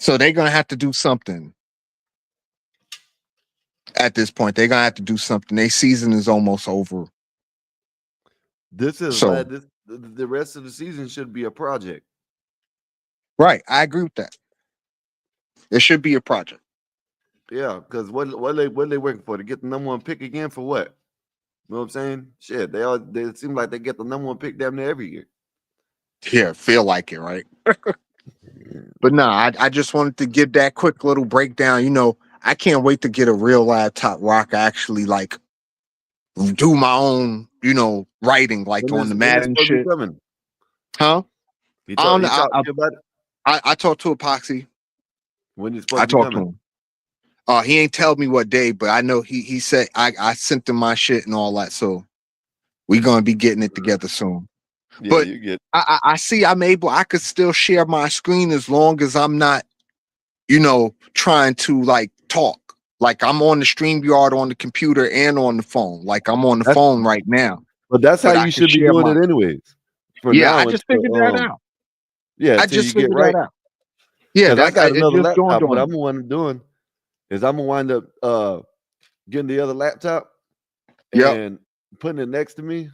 Speaker 1: So they're going to have to do something. At this point, they're going to have to do something. Their season is almost over.
Speaker 3: This is
Speaker 1: So,
Speaker 3: the rest of the season should be a project.
Speaker 1: right. I agree with that. It should be a project.
Speaker 3: Yeah, because what are they working for? To get the number 1 pick again for what? You know what I'm saying? Shit, they seem like they get the number 1 pick damn near every year.
Speaker 1: Yeah, feel like it, right? But no, I just wanted to give that quick little breakdown. I can't wait to get a real laptop where I can actually like do my own, writing like on the
Speaker 3: When is
Speaker 1: Madden
Speaker 3: supposed to be
Speaker 1: shit.
Speaker 3: coming?
Speaker 1: Huh?
Speaker 3: He
Speaker 1: I don't know.
Speaker 3: talked to you about it?
Speaker 1: I talked to Epoxy.
Speaker 3: When he's supposed
Speaker 1: I
Speaker 3: to be
Speaker 1: talked to
Speaker 3: coming?
Speaker 1: him. He ain't tell me what day, but I know he said I sent him my shit and all that. So we gonna be getting it together soon.
Speaker 3: Yeah,
Speaker 1: But
Speaker 3: you get
Speaker 1: I see I could still share my screen as long as I'm not, trying to like talk. Like I'm on the StreamYard on the computer and on the phone. Like I'm on the
Speaker 3: That's
Speaker 1: phone right now.
Speaker 3: but that's how
Speaker 1: But I
Speaker 3: you
Speaker 1: can
Speaker 3: should be
Speaker 1: share
Speaker 3: doing
Speaker 1: my
Speaker 3: it anyways. For
Speaker 1: yeah, I
Speaker 3: now
Speaker 1: just figured that
Speaker 3: until
Speaker 1: out.
Speaker 3: yeah,
Speaker 1: I
Speaker 3: until
Speaker 1: just
Speaker 3: you get
Speaker 1: figured that
Speaker 3: right.
Speaker 1: out. Yeah,
Speaker 3: Because I got
Speaker 1: it
Speaker 3: another
Speaker 1: just dawned
Speaker 3: laptop. What
Speaker 1: on
Speaker 3: I'm
Speaker 1: me.
Speaker 3: gonna wind up doing is I'm gonna wind up getting the other laptop
Speaker 1: Yep.
Speaker 3: and putting it next to me.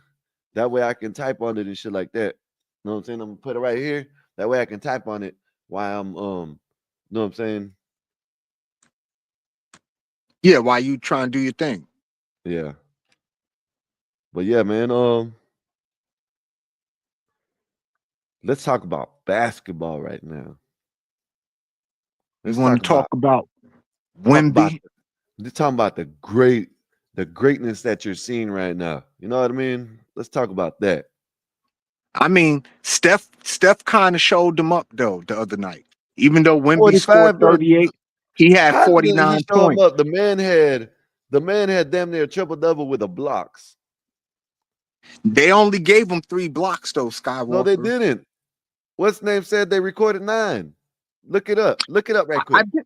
Speaker 3: That way I can type on it and shit like that. You know what I'm saying? I'm gonna put it right here. That way I can type on it while I'm you know what I'm saying?
Speaker 1: Yeah, why you trying to do your thing?
Speaker 3: Yeah. But yeah, man, let's talk about basketball right now.
Speaker 1: You
Speaker 3: Let's
Speaker 1: want
Speaker 3: talk
Speaker 1: to talk
Speaker 3: about
Speaker 1: about Wemby?
Speaker 3: let's talk about the greatness that you're seeing right now. You know what I mean? Let's talk about that.
Speaker 1: I mean, Steph kind of showed them up though the other night. Even though Wemby
Speaker 3: 45
Speaker 1: scored 38, he had
Speaker 3: how did he
Speaker 1: 49
Speaker 3: show him
Speaker 1: points.
Speaker 3: up? The man had damn near triple double with the blocks.
Speaker 1: They only gave him 3 blocks though, Skywalker.
Speaker 3: No, they didn't. What's name said they recorded 9. Look it up. Look it up right
Speaker 1: I
Speaker 3: quick.
Speaker 1: did.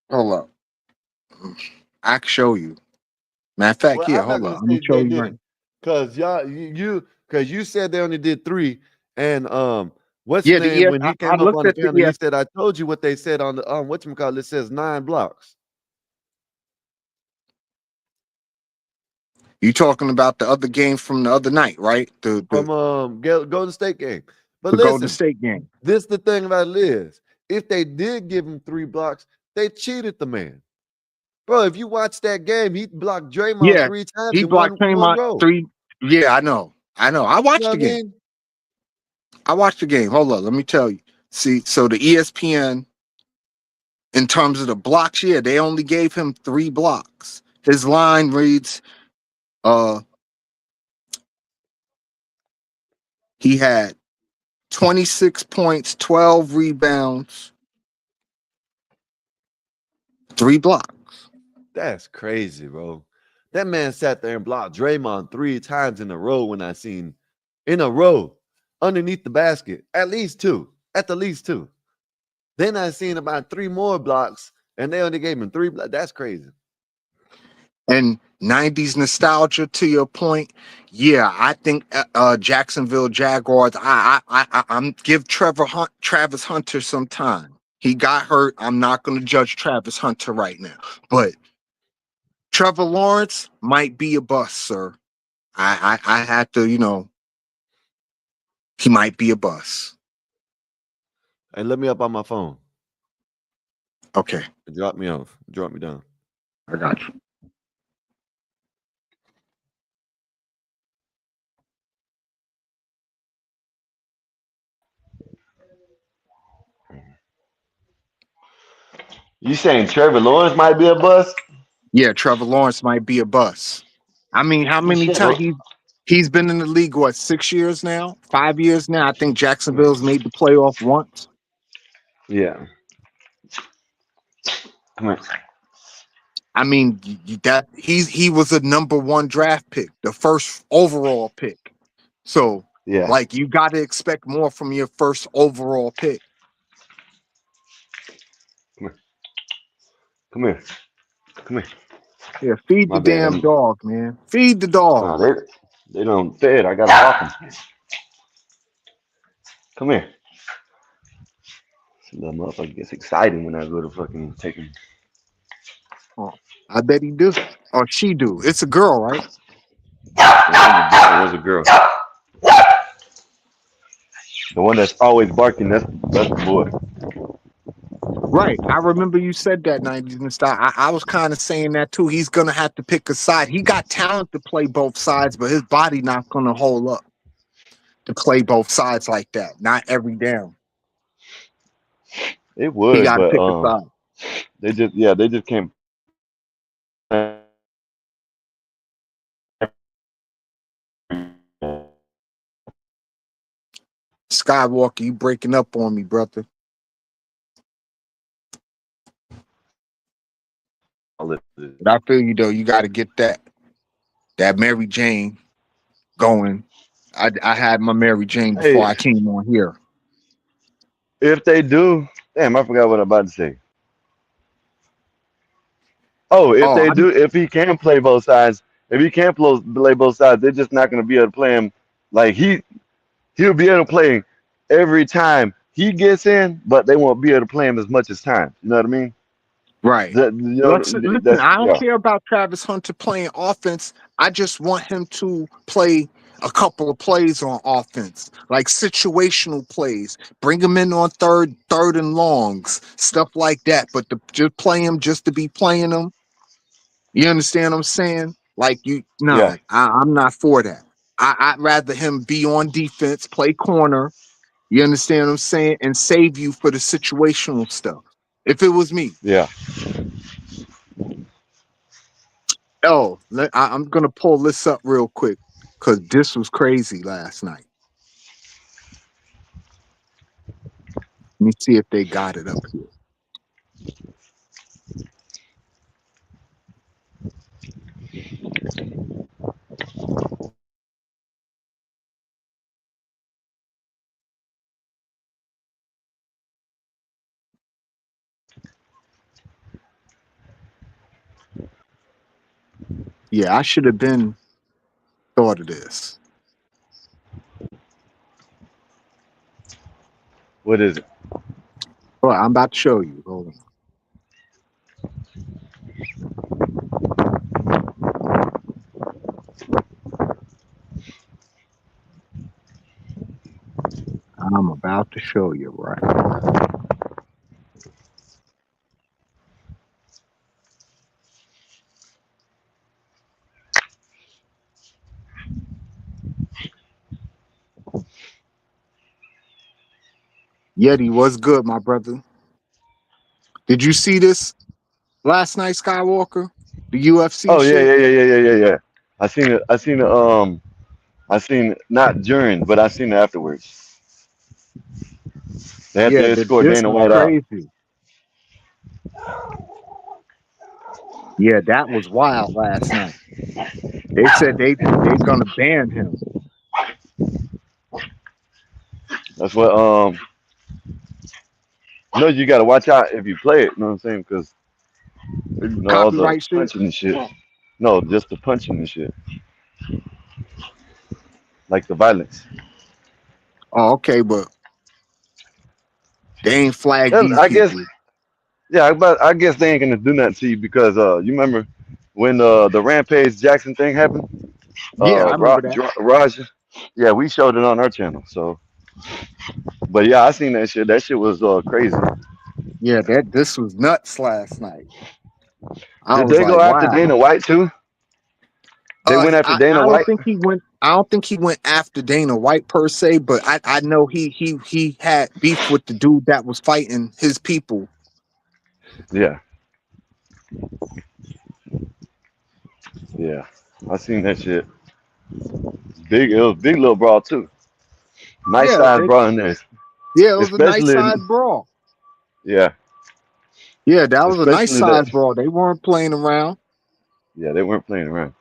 Speaker 1: Hold up. I can show you. Matter of fact,
Speaker 3: Well,
Speaker 1: yeah,
Speaker 3: I'm not
Speaker 1: hold
Speaker 3: gonna
Speaker 1: up. I'm gonna
Speaker 3: say
Speaker 1: show
Speaker 3: they
Speaker 1: you right.
Speaker 3: didn't, cause y'all because you said they only did 3, and what's
Speaker 1: Yeah,
Speaker 3: his name when
Speaker 1: I
Speaker 3: he came up
Speaker 1: looked
Speaker 3: on the
Speaker 1: at the
Speaker 3: panel, he said, "I told you what they said on the whatchamacallit, it says 9 blocks."
Speaker 1: You talking about the other game from the other night, right? The
Speaker 3: From Golden State game. But
Speaker 1: Golden
Speaker 3: listen,
Speaker 1: State game.
Speaker 3: this the thing about it is, if they did give him 3 blocks, they cheated the man. Bro, if you watch that game, he blocked Draymond
Speaker 1: Yeah,
Speaker 3: 3 times
Speaker 1: he
Speaker 3: in
Speaker 1: blocked
Speaker 3: one
Speaker 1: Draymond
Speaker 3: row.
Speaker 1: 3. Yeah, I know. I
Speaker 3: You
Speaker 1: watched
Speaker 3: know
Speaker 1: the
Speaker 3: what I
Speaker 1: game.
Speaker 3: mean?
Speaker 1: I watched the game. Hold up, let me tell you. See, so the ESPN, in terms of the blocks, yeah, they only gave him 3 blocks. His line reads, he had 26 points, 12 rebounds, 3 blocks.
Speaker 3: That's crazy, bro. That man sat there and blocked Draymond 3 times in a row when I seen in a row underneath the basket. At least 2. At the least 2. Then I seen about 3 more blocks and they only gave him 3 blocks. That's crazy.
Speaker 1: And 90s nostalgia, to your point, yeah, I think Jacksonville Jaguars. I'm give Travis Hunter some time. He got hurt. I'm not going to judge Travis Hunter right now, but Trevor Lawrence might be a bust, sir. I had to, he might be a bust.
Speaker 3: Hey, let me up on my phone.
Speaker 1: Okay,
Speaker 3: Drop me off. Drop me down.
Speaker 1: I got you.
Speaker 3: You saying Trevor Lawrence might be a bust?
Speaker 1: Yeah, Trevor Lawrence might be a bust. I mean, how many
Speaker 3: Shit.
Speaker 1: times he's been in the league? What, 6 years now? 5 years now? I think Jacksonville's made the playoff once.
Speaker 3: Yeah. Come on.
Speaker 1: I mean, that he was a number 1 draft pick, the first overall pick. So,
Speaker 3: Yeah.
Speaker 1: like, you got to expect more from your first overall pick.
Speaker 3: Come here. Come here.
Speaker 1: Yeah, feed
Speaker 3: My
Speaker 1: the
Speaker 3: bad.
Speaker 1: damn dog, man. Feed the dog.
Speaker 3: No, they don't fed. I gotta walk them. Come here. That motherfucker gets excited when I go to fucking take him.
Speaker 1: Oh, I bet he do. Or she do. It's a girl, right?
Speaker 3: It was a girl. The one that's always barking, that's the boy.
Speaker 1: Right. I remember you said that 90s and stuff. I was kind of saying that too. He's gonna have to pick a side. He got talent to play both sides, but his body not gonna hold up to play both sides like that. Not every down.
Speaker 3: It
Speaker 1: He
Speaker 3: would,
Speaker 1: got to
Speaker 3: but
Speaker 1: pick a side.
Speaker 3: they just can't.
Speaker 1: Skywalker, you breaking up on me, brother. But I feel you though. You got to get that Mary Jane going. I had my Mary Jane before
Speaker 3: Hey,
Speaker 1: I came on here.
Speaker 3: if they do, damn, I forgot what I'm about to say. Oh, if
Speaker 1: Oh,
Speaker 3: they
Speaker 1: I'm
Speaker 3: do, if he can play both sides, if he can play both sides, they're just not going to be able to play him like he'll be able to play every time he gets in, but they won't be able to play him as much as time. You know what I mean?
Speaker 1: right.
Speaker 3: That, you know,
Speaker 1: Listen,
Speaker 3: that's
Speaker 1: I don't
Speaker 3: yeah,
Speaker 1: care about Travis Hunter playing offense. I just want him to play a couple of plays on offense, like situational plays. Bring him in on third and longs, stuff like that. But to just play him just to be playing him, you understand what I'm saying? Like
Speaker 3: yeah,
Speaker 1: I'm not for that. I'd rather him be on defense, play corner. You understand what I'm saying, and save you for the situational stuff. If it was me.
Speaker 3: yeah.
Speaker 1: Oh, I'm gonna pull this up real quick because this was crazy last night. Let me see if they got it up here. Yeah, I should have been thought of this.
Speaker 3: What is it?
Speaker 1: Well, I'm about to show you. Hold on. I'm about to show you right now. Yeti, what's good, my brother? Did you see this last night, Skywalker? The UFC
Speaker 3: Oh yeah,
Speaker 1: shit?
Speaker 3: yeah, yeah, yeah, yeah, yeah, yeah. I seen it. I seen it. I seen it not during, but I seen it afterwards. They had
Speaker 1: Yeah,
Speaker 3: to escort
Speaker 1: this
Speaker 3: Dana
Speaker 1: was
Speaker 3: White out.
Speaker 1: crazy. Yeah, that was wild last night. They said they gonna ban him.
Speaker 3: That's what no, you got to watch out if you play it. You know what I'm saying? Because all the
Speaker 1: Copyright shit.
Speaker 3: punching and shit. No, just the punching and shit, like the violence.
Speaker 1: Oh, okay, but they ain't flagged
Speaker 3: And
Speaker 1: these
Speaker 3: I guess,
Speaker 1: people.
Speaker 3: yeah, but I guess they ain't gonna do nothing to you because you remember when the Rampage Jackson thing happened?
Speaker 1: Yeah, I remember that.
Speaker 3: Raja, yeah, we showed it on our channel. So, but yeah, I seen that shit. That shit was crazy.
Speaker 1: Yeah, this was nuts last night. I
Speaker 3: Did
Speaker 1: was
Speaker 3: they
Speaker 1: like,
Speaker 3: go after
Speaker 1: wow.
Speaker 3: Dana White too? They went after Dana
Speaker 1: I don't
Speaker 3: White.
Speaker 1: think he went. I don't think he went after Dana White per se, but I know he had beef with the dude that was fighting his people.
Speaker 3: Yeah, yeah, I seen that shit. Big, it was big little brawl too. Nice
Speaker 1: Yeah,
Speaker 3: size brawl in there,
Speaker 1: yeah, it was a nice
Speaker 3: especially
Speaker 1: size brawl.
Speaker 3: yeah,
Speaker 1: Yeah, that was a nice
Speaker 3: especially
Speaker 1: size
Speaker 3: that.
Speaker 1: brawl. They weren't playing around.
Speaker 3: Yeah, they weren't playing around.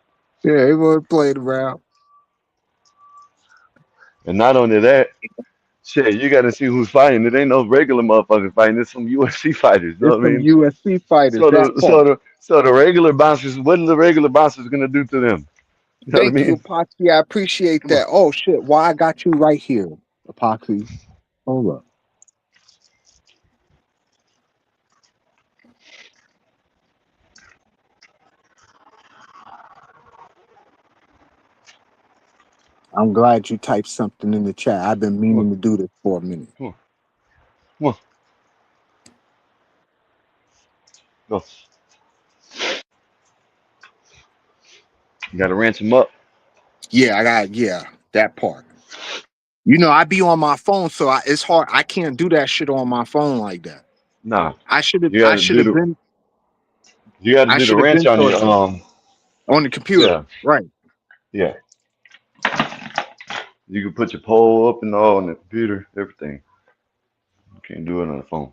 Speaker 1: Yeah, they weren't playing around.
Speaker 3: And not only that, shit, you got to see who's fighting. It ain't no regular motherfuckers fighting. It's some UFC fighters. You know
Speaker 1: It's
Speaker 3: what I
Speaker 1: some
Speaker 3: mean?
Speaker 1: UFC fighters. That part.
Speaker 3: So the regular bouncers, what are the regular bouncers gonna do to them? You know what I
Speaker 1: Thank you,
Speaker 3: mean?
Speaker 1: Epoxy. I appreciate
Speaker 3: Come on.
Speaker 1: that. Oh shit, why I got you right here, Epoxy. Hold up. I'm glad you typed something in the chat. I've been
Speaker 3: Come on.
Speaker 1: meaning to do this for a minute.
Speaker 3: Come on. Come on. Go. You gotta ranch them up.
Speaker 1: Yeah, that part. You know, I be on my phone, so it's hard. I can't do that shit on my phone like that.
Speaker 3: Nah.
Speaker 1: I should have
Speaker 3: You
Speaker 1: I
Speaker 3: gotta
Speaker 1: should
Speaker 3: do
Speaker 1: have
Speaker 3: the
Speaker 1: been
Speaker 3: you gotta
Speaker 1: I
Speaker 3: do the
Speaker 1: should have
Speaker 3: ranch
Speaker 1: been
Speaker 3: on
Speaker 1: thought
Speaker 3: your
Speaker 1: of that on the computer.
Speaker 3: yeah,
Speaker 1: Right.
Speaker 3: yeah. You can put your pole up and all on the computer, everything. You can't do it on the phone.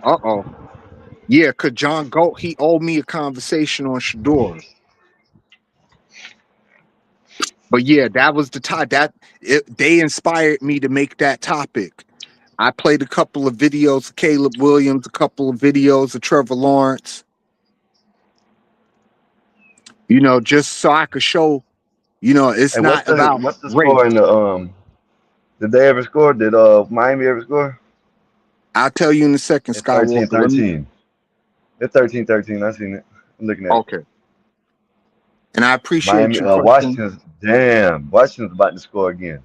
Speaker 1: Uh-oh. Yeah, cause John Galt, he owed me a conversation on Shador. But yeah, that was the time they inspired me to make that topic. I played a couple of videos of Caleb Williams, a couple of videos of Trevor Lawrence. You know, just so I could show, you know, it's
Speaker 4: Hey,
Speaker 1: not about
Speaker 4: what's the
Speaker 1: race.
Speaker 4: score in the did they ever score? Did Miami ever score?
Speaker 1: I'll tell you in a second,
Speaker 4: It's
Speaker 1: Skywalker. Let me,
Speaker 4: 13-13. It's 13-13. I seen it. I'm looking at it.
Speaker 1: okay. And I appreciate
Speaker 4: Miami,
Speaker 1: you, Preston.
Speaker 4: Washington's about to score again.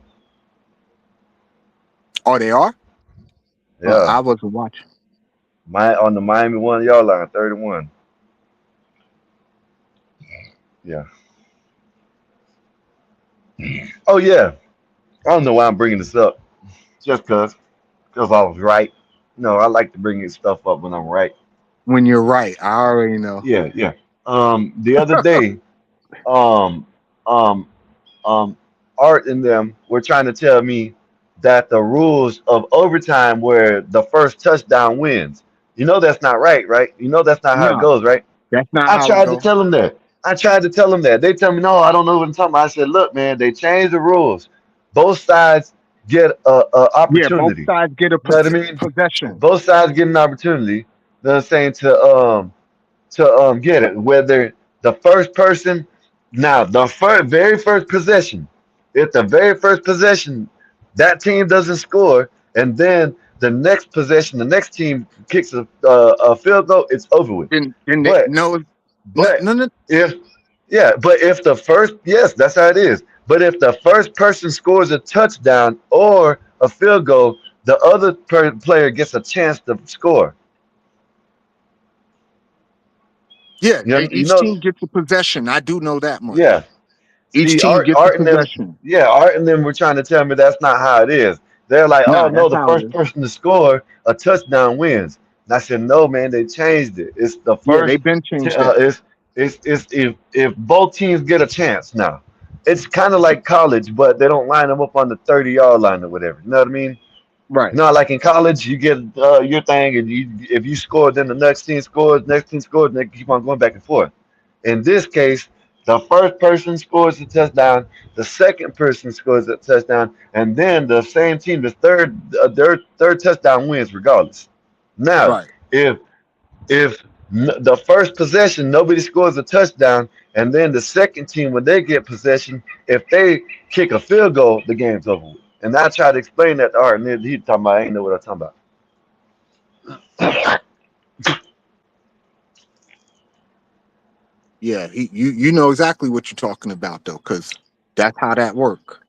Speaker 1: Oh, they are?
Speaker 4: Yeah,
Speaker 1: I wasn't watching.
Speaker 4: on the Miami 1 yard line, 31. Yeah. Oh yeah. I don't know why I'm bringing this up. Just cause I was right. No, I like to bring this stuff up when I'm right.
Speaker 1: When you're right, I already know.
Speaker 4: Yeah, yeah. The other day, um, um, Art and them were trying to tell me that the rules of overtime where the first touchdown wins. You know that's not right, right? You know that's not how it
Speaker 1: No,
Speaker 4: goes, right?
Speaker 1: that's not
Speaker 4: I
Speaker 1: how it
Speaker 4: tried to
Speaker 1: goes.
Speaker 4: tell them that. I tried to tell them that. They tell me, no, I don't know what I'm talking about. I said, look, man, they changed the rules. Both sides get a
Speaker 1: Yeah, both
Speaker 4: opportunity.
Speaker 1: sides get a
Speaker 4: You know what I mean?
Speaker 1: possession.
Speaker 4: Both sides get an opportunity. You know what I'm saying? To get it. Whether the first person, now the very first possession, if the very first possession that team doesn't score, and then the next possession, the next team kicks a field goal, it's over with.
Speaker 1: Then
Speaker 4: But
Speaker 1: no,
Speaker 4: but
Speaker 1: no.
Speaker 4: if but if the first, yes, that's how it is. But if the first person scores a touchdown or a field goal, the other player gets a chance to score.
Speaker 1: Yeah,
Speaker 4: You
Speaker 1: each
Speaker 4: know,
Speaker 1: team gets a possession. I do know that much.
Speaker 4: yeah.
Speaker 1: Each
Speaker 4: See,
Speaker 1: team gets a
Speaker 4: Art and them,
Speaker 1: possession.
Speaker 4: yeah, Art and them were trying to tell me that's not how it is. They're like, oh
Speaker 1: Nah,
Speaker 4: no,
Speaker 1: that's
Speaker 4: the
Speaker 1: how it
Speaker 4: first
Speaker 1: is.
Speaker 4: person to score a touchdown wins. And I said, no, man, they changed it. It's the
Speaker 1: Yeah,
Speaker 4: first.
Speaker 1: they've been changed that.
Speaker 4: It's if both teams get a chance now. It's kind of like college, but they don't line them up on the 30-yard line or whatever. You know what I mean?
Speaker 1: Right.
Speaker 4: Not like in college, you get your thing, and if you score, then the next team scores, and they keep on going back and forth. In this case, the first person scores a touchdown, the second person scores a touchdown, and then the same team, their third touchdown wins regardless. Now,
Speaker 1: Right.
Speaker 4: if the first possession nobody scores a touchdown, and then the second team when they get possession, if they kick a field goal, the game's over with. And I tried to explain that to Art, and he talking about I ain't know what I'm talking about.
Speaker 1: Yeah, you know exactly what you're talking about though, because that's how that work.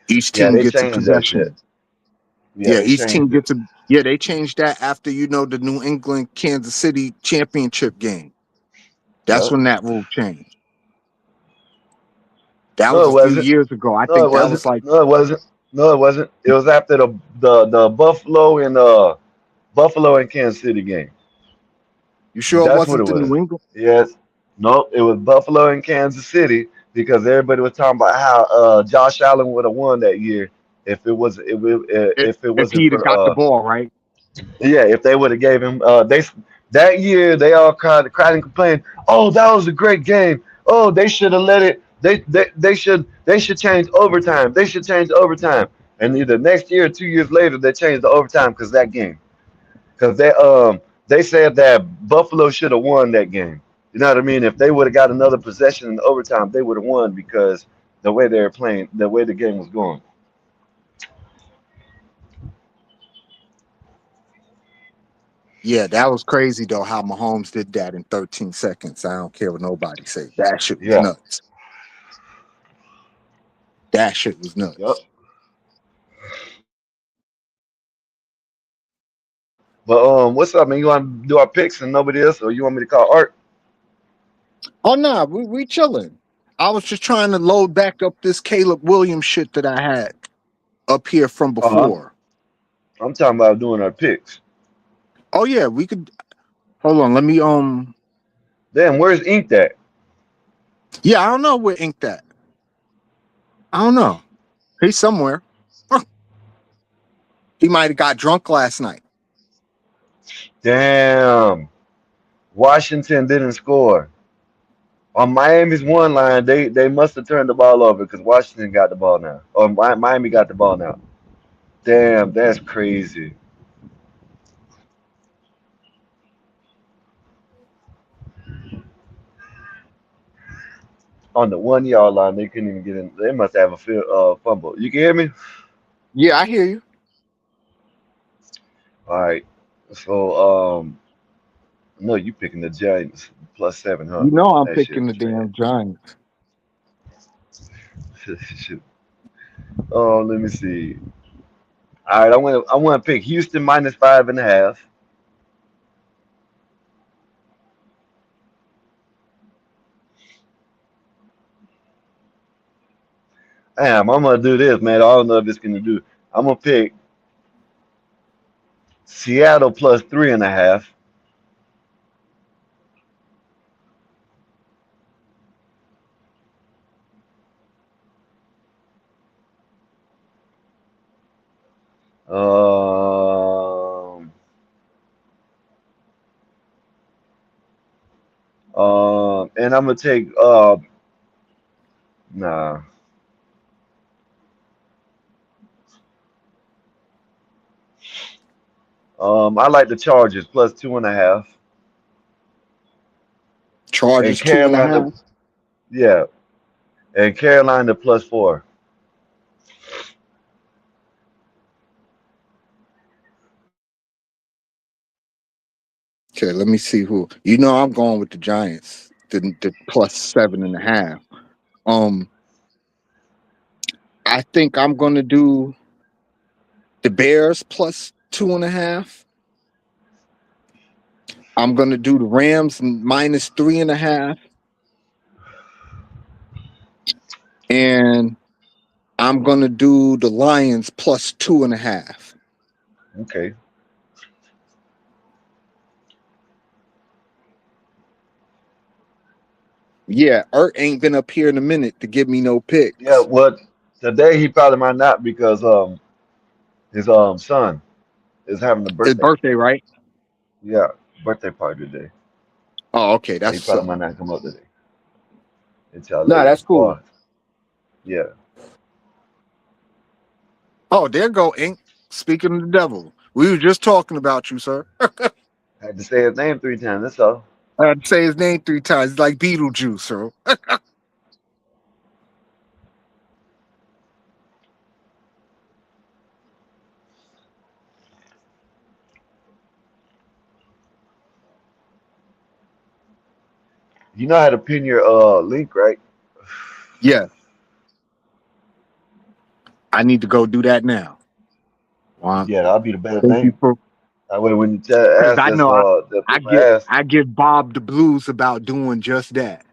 Speaker 1: Each
Speaker 4: Yeah,
Speaker 1: team
Speaker 4: they
Speaker 1: gets a
Speaker 4: changed that shit.
Speaker 1: possession.
Speaker 4: Yeah,
Speaker 1: Yeah,
Speaker 4: they
Speaker 1: each team
Speaker 4: changed it.
Speaker 1: gets a. Yeah, they changed that after the New England Kansas City championship game. That's
Speaker 4: Yep.
Speaker 1: when that rule changed. That
Speaker 4: No,
Speaker 1: was
Speaker 4: it
Speaker 1: a few
Speaker 4: wasn't.
Speaker 1: years ago. I
Speaker 4: No, it
Speaker 1: think that
Speaker 4: wasn't.
Speaker 1: was like,
Speaker 4: No, it wasn't. No, it wasn't. It was after the Buffalo and Kansas City game.
Speaker 1: you sure it
Speaker 4: That's what
Speaker 1: wasn't
Speaker 4: it
Speaker 1: the
Speaker 4: was.
Speaker 1: New England?
Speaker 4: Yes. Nope. It was Buffalo and Kansas City because everybody was talking about how Josh Allen would have won that year if it
Speaker 1: If
Speaker 4: wasn't
Speaker 1: he'd have
Speaker 4: for
Speaker 1: got the ball right.
Speaker 4: yeah, if they would have gave him that year they all cried and complained, oh, that was a great game. Oh, they should have let it they should change overtime. They should change overtime. And either next year or 2 years later they changed the overtime because that game. Because they said that Buffalo should have won that game. You know what I mean? If they would have got another possession in overtime, they would have won because the way they were playing, the way the game was going.
Speaker 1: Yeah, that was crazy though. How Mahomes did that in 13 seconds. I don't care what nobody say. That shit was
Speaker 4: Yeah.
Speaker 1: nuts. That shit was
Speaker 4: Yep.
Speaker 1: nuts.
Speaker 4: But what's up, man? You want to do our picks and nobody else, or you want me to call Art?
Speaker 1: Oh no, we chilling. I was just trying to load back up this Caleb Williams shit that I had up here from
Speaker 4: Uh-huh.
Speaker 1: before.
Speaker 4: I'm talking about doing our picks.
Speaker 1: Oh yeah, we could hold on. Let me
Speaker 4: Damn, where's Ink at?
Speaker 1: yeah, I don't know where Ink that. I don't know. He's somewhere. He might have got drunk last night.
Speaker 4: Damn. Washington didn't score. On Miami's one line, they must have turned the ball over because Washington got the ball now. Or Miami got the ball now. Damn, that's crazy. On the 1 yard line, they couldn't even get in. They must have a fumble. You can hear me?
Speaker 1: Yeah, I hear you.
Speaker 4: All right. So, no, you picking the Giants +7, huh?
Speaker 1: You know I'm
Speaker 4: That shit
Speaker 1: picking the
Speaker 4: was trash.
Speaker 1: damn Giants.
Speaker 4: Shit. Oh, let me see. All right, I want to pick Houston -5.5. Damn, I'm gonna do this, man. I don't know if it's gonna do. I'm gonna pick Seattle +3.5. Um, and I'm gonna take nah. I like the Chargers +2.5. And
Speaker 1: Chargers 2.5.
Speaker 4: Carolina, yeah, and Carolina +4.
Speaker 1: Okay, let me see who. You know I'm going with the Giants. The +7.5. Um, I think I'm gonna do the Bears +2.5. I'm gonna do the Rams -3.5, and I'm gonna do the Lions +2.5.
Speaker 4: Okay.
Speaker 1: Yeah, Ert ain't been up here in a minute to give me no
Speaker 4: Yeah.
Speaker 1: picks.
Speaker 4: What today he probably might not because his son is having a
Speaker 1: His
Speaker 4: birthday.
Speaker 1: birthday, right?
Speaker 4: Yeah, birthday party today.
Speaker 1: Oh, okay,
Speaker 4: So he
Speaker 1: that's
Speaker 4: probably
Speaker 1: so.
Speaker 4: might not come up today until
Speaker 1: No,
Speaker 4: later.
Speaker 1: that's cool.
Speaker 4: Or yeah.
Speaker 1: Oh, there go Ink. Speaking of the devil, we were just talking about you, sir.
Speaker 4: I had to say his name 3 times. That's all.
Speaker 1: I had to say his name 3 times. It's like Beetlejuice, sir.
Speaker 4: You know how to pin your link, right?
Speaker 1: Yeah, I need to go do that now. Well,
Speaker 4: Yeah, that'll be the best
Speaker 1: thank you
Speaker 4: thing.
Speaker 1: for
Speaker 4: That way, when you
Speaker 1: because
Speaker 4: ask
Speaker 1: I
Speaker 4: this,
Speaker 1: know
Speaker 4: the people ask,
Speaker 1: I give Bob the blues about doing just that,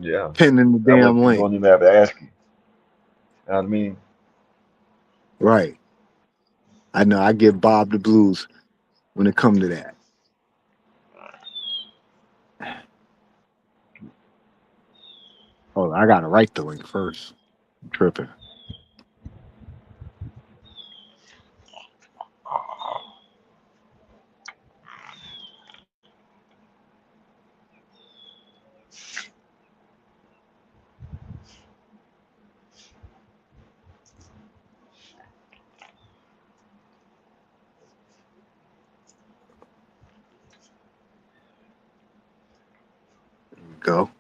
Speaker 4: yeah,
Speaker 1: pinning the
Speaker 4: that way
Speaker 1: damn
Speaker 4: people
Speaker 1: link.
Speaker 4: won't even have to ask you. You know what I mean?
Speaker 1: Right. I know I give Bob the blues when it come to that. Hold on, I gotta write the link first. I'm tripping. There we go.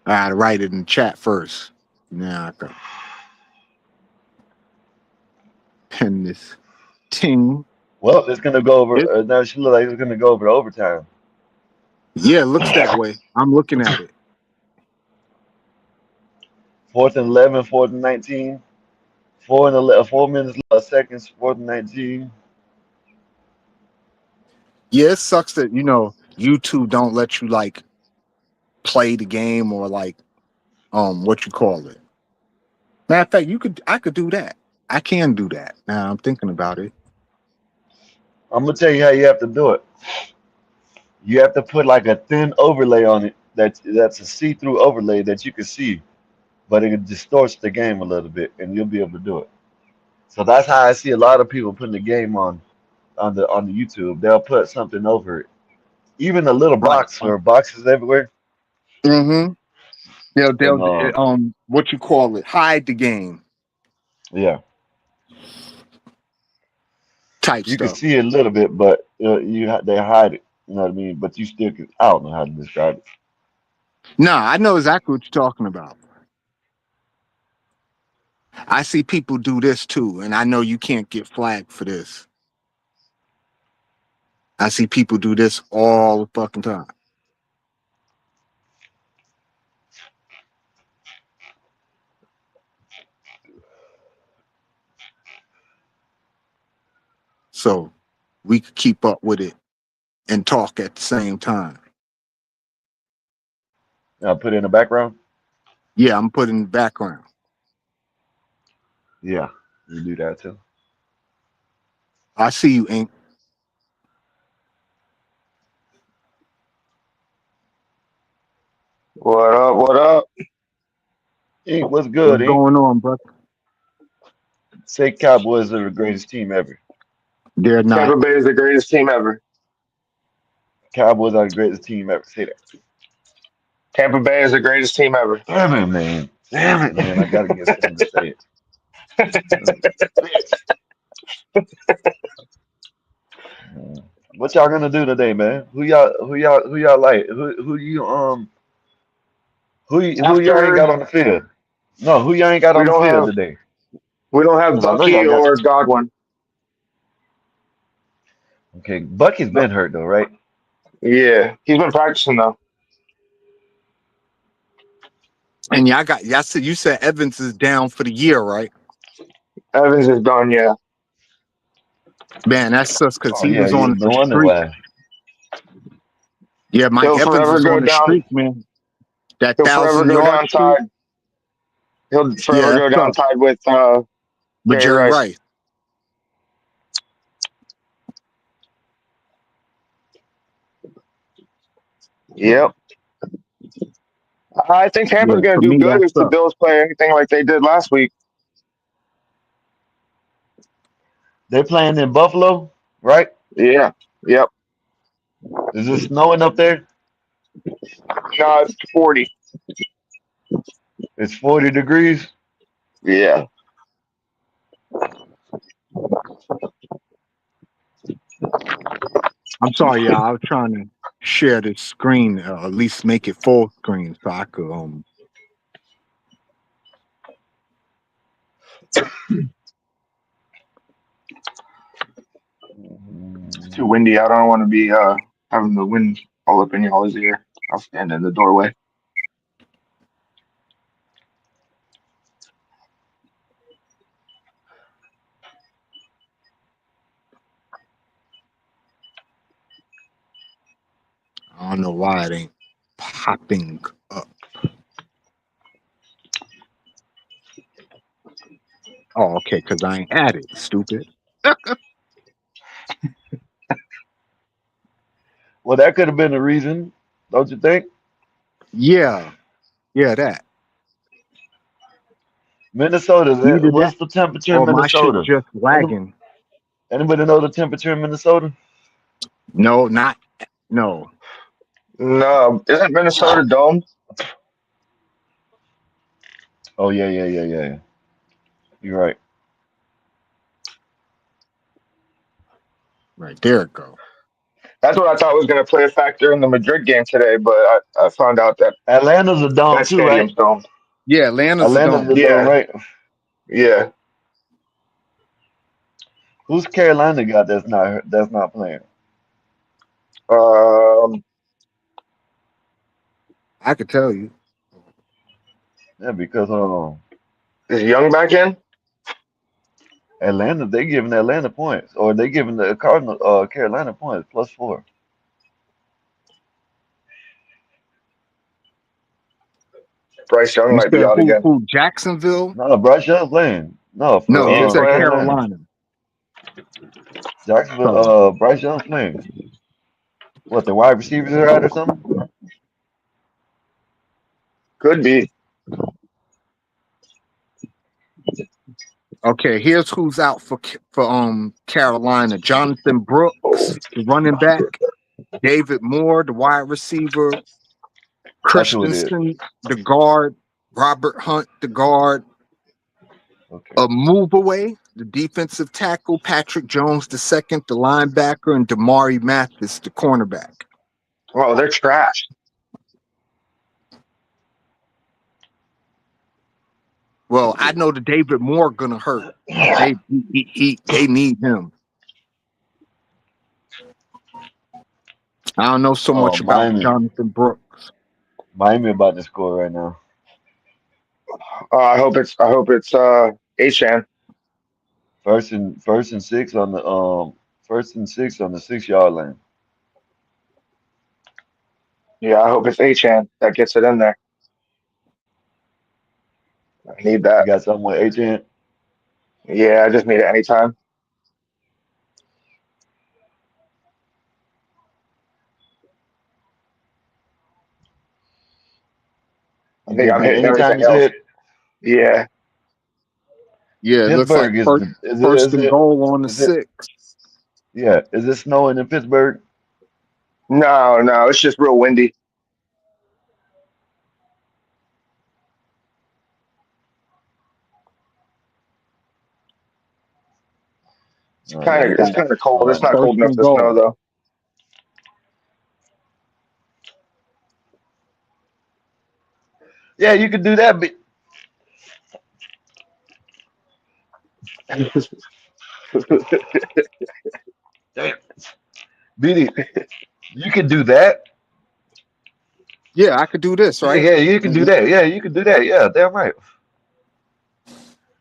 Speaker 1: I gotta write it in the chat first. Now I can pen this ting.
Speaker 4: Well, it's gonna go over.
Speaker 1: It,
Speaker 4: Now she look like it's gonna go over to overtime.
Speaker 1: yeah, it looks that way. I'm looking at it.
Speaker 4: 4th and 11, 4th and 19, 4 minutes seconds, 4th and 19.
Speaker 1: Yeah, it sucks that YouTube don't let you like play the game or like what you call it. Matter of fact, I could do that. I can do that. Now I'm thinking about it.
Speaker 4: I'm gonna tell you how you have to do it. You have to put like a thin overlay on it. That's a see-through overlay that you can see, but it distorts the game a little bit, and you'll be able to do it. So that's how I see a lot of people putting the game on the YouTube. They'll put something over it, even a little
Speaker 1: Right.
Speaker 4: box or boxes everywhere.
Speaker 1: Mm-hmm. They'll
Speaker 4: And
Speaker 1: what you call it, hide the game
Speaker 4: yeah,
Speaker 1: type
Speaker 4: you can
Speaker 1: stuff.
Speaker 4: see it a little bit, but they hide it. You know what I mean? But you still can. I don't know how to describe it.
Speaker 1: Nah, I know exactly what you're talking about. I see people do this too, and I know you can't get flagged for this. I see people do this all the fucking time. So we could keep up with it and talk at the same time.
Speaker 4: Put it in the background.
Speaker 1: Yeah, I'm putting the background.
Speaker 4: Yeah, you do that too.
Speaker 1: I see you, Ink.
Speaker 5: What up? What up?
Speaker 4: Ink, what's good,
Speaker 1: What's
Speaker 4: Ink?
Speaker 1: going on, brother?
Speaker 4: Say Cowboys are the greatest team ever.
Speaker 1: They're not.
Speaker 5: Tampa Bay is the greatest team ever.
Speaker 4: Cowboys are the greatest team ever. Say that.
Speaker 5: Tampa Bay is the greatest team ever.
Speaker 4: Damn it, man. Damn it, man. I gotta get someone to say it. What y'all gonna do today, man? Who y'all like? Who y'all ain't got
Speaker 5: After
Speaker 4: on the field? No, who y'all ain't got
Speaker 5: we
Speaker 4: on the
Speaker 5: don't
Speaker 4: field
Speaker 5: have
Speaker 4: today?
Speaker 5: we don't have
Speaker 4: Because I know y'all
Speaker 5: Bucky
Speaker 4: got.
Speaker 5: or Godwin.
Speaker 4: Okay, Bucky's
Speaker 5: No,
Speaker 4: been hurt though, right?
Speaker 5: yeah, he's been practicing though.
Speaker 1: And y'all said you said Evans is down for the year, right?
Speaker 5: Evans is done. Yeah,
Speaker 1: Man, that's just because
Speaker 4: Oh
Speaker 1: he
Speaker 4: yeah,
Speaker 1: was
Speaker 4: yeah.
Speaker 1: on
Speaker 4: No
Speaker 1: a
Speaker 4: wonder
Speaker 1: streak.
Speaker 4: why.
Speaker 1: Yeah, Mike
Speaker 5: he'll
Speaker 1: Evans
Speaker 5: forever
Speaker 1: was
Speaker 5: go
Speaker 1: on a
Speaker 5: down.
Speaker 1: streak, man. That
Speaker 5: He'll forever
Speaker 1: 1,000
Speaker 5: go
Speaker 1: yard
Speaker 5: down
Speaker 1: streak.
Speaker 5: tied. He'll
Speaker 1: Yeah,
Speaker 5: forever
Speaker 1: that's
Speaker 5: go down
Speaker 1: tough.
Speaker 5: tied with
Speaker 1: But
Speaker 5: Jerry
Speaker 1: Jerry
Speaker 5: Rice.
Speaker 1: Rice.
Speaker 5: Yep. I think
Speaker 1: Yeah,
Speaker 5: Tampa's going
Speaker 1: for
Speaker 5: to do
Speaker 1: me,
Speaker 5: good
Speaker 1: that's
Speaker 5: if the
Speaker 1: tough.
Speaker 5: Bills play anything like they did last week.
Speaker 4: They're playing in Buffalo, right?
Speaker 5: Yeah. Yep.
Speaker 4: Is it snowing up there?
Speaker 5: No, it's 40.
Speaker 4: It's 40 degrees.
Speaker 5: Yeah.
Speaker 1: I'm sorry, y'all. I was trying to share the screen, at least make it full screen, so I could
Speaker 5: It's too windy. I don't want to be having the wind all up in y'all's ear. I'll stand in the doorway.
Speaker 1: I don't know why it ain't popping up. Oh, okay, because I ain't at it, stupid.
Speaker 4: Well, that could have been the reason, don't you think?
Speaker 1: Yeah, that.
Speaker 4: Minnesota.
Speaker 1: Either that
Speaker 4: What's the temperature in
Speaker 1: or my shit
Speaker 4: Minnesota?
Speaker 1: just
Speaker 4: Any-
Speaker 1: lagging.
Speaker 4: Anybody know the temperature in Minnesota?
Speaker 1: No, no.
Speaker 5: No, isn't Minnesota domed?
Speaker 4: Oh yeah. You're right.
Speaker 1: Right, there it go.
Speaker 5: That's what I thought was going to play a factor in the Madrid game today, but I found out that
Speaker 4: Atlanta's a dome
Speaker 5: that
Speaker 4: too, right?
Speaker 5: stadium's domed.
Speaker 1: Yeah, Atlanta's a
Speaker 4: Atlanta's
Speaker 1: dome.
Speaker 4: a dome,
Speaker 5: Yeah,
Speaker 4: right?
Speaker 5: yeah.
Speaker 4: Who's Carolina got that's not playing?
Speaker 5: Um,
Speaker 1: I could tell you.
Speaker 4: Yeah, because
Speaker 5: is Young back in?
Speaker 4: Atlanta, they giving Atlanta points, or they giving the Cardinal Carolina points +4.
Speaker 5: Bryce Young
Speaker 1: You
Speaker 5: might be
Speaker 1: said
Speaker 5: out
Speaker 1: who?
Speaker 5: again.
Speaker 1: Who? Jacksonville?
Speaker 4: No, Bryce Young playing. No,
Speaker 1: No,
Speaker 5: He
Speaker 1: you
Speaker 5: ain't
Speaker 4: for
Speaker 1: said
Speaker 5: playing.
Speaker 4: Carolina.
Speaker 1: Carolina.
Speaker 4: Jacksonville,
Speaker 1: Oh,
Speaker 4: Bryce Young playing. What, the wide receivers are out or something?
Speaker 5: Could be.
Speaker 1: okay. Here's who's out for Carolina: Jonathan Brooks, the running back; David Moore, the wide receiver;
Speaker 4: That's who it is.
Speaker 1: Christensen, the guard. Robert Hunt, the guard.
Speaker 4: Okay.
Speaker 1: A move away, the defensive tackle. Patrick Jones, the second, the linebacker, and Damari Mathis, the cornerback.
Speaker 5: Oh, they're trash.
Speaker 1: Well, I know the David Moore gonna hurt. They need him. I don't know so much about
Speaker 4: Miami.
Speaker 1: Jonathan Brooks.
Speaker 4: Miami about to score right now.
Speaker 5: I hope it's Achan.
Speaker 4: First and 6 on the 6-yard line.
Speaker 5: Yeah, I hope it's Achan that gets it in there. I need
Speaker 4: You
Speaker 5: that.
Speaker 4: got something with H-N?
Speaker 5: Yeah, I just need it anytime. I
Speaker 4: You
Speaker 5: think
Speaker 4: just
Speaker 5: I'm
Speaker 4: need
Speaker 5: hitting
Speaker 4: anytime
Speaker 5: everything
Speaker 4: you
Speaker 5: else.
Speaker 4: said
Speaker 5: Yeah.
Speaker 1: Yeah, it looks like
Speaker 4: Pittsburgh
Speaker 1: first and goal on the
Speaker 4: is it
Speaker 1: 6.
Speaker 4: yeah, is it snowing in Pittsburgh?
Speaker 5: No, it's just real windy. It's
Speaker 4: Oh
Speaker 5: kind
Speaker 4: yeah,
Speaker 5: of it's kind of cold. It's not
Speaker 1: First
Speaker 5: cold enough
Speaker 1: and
Speaker 5: to snow
Speaker 1: goal.
Speaker 5: though.
Speaker 4: yeah, you can do that. But damn, BD, you can do that.
Speaker 1: Yeah, I could do this, right?
Speaker 4: Yeah, you can do that. Yeah, you can do that. Yeah, damn right.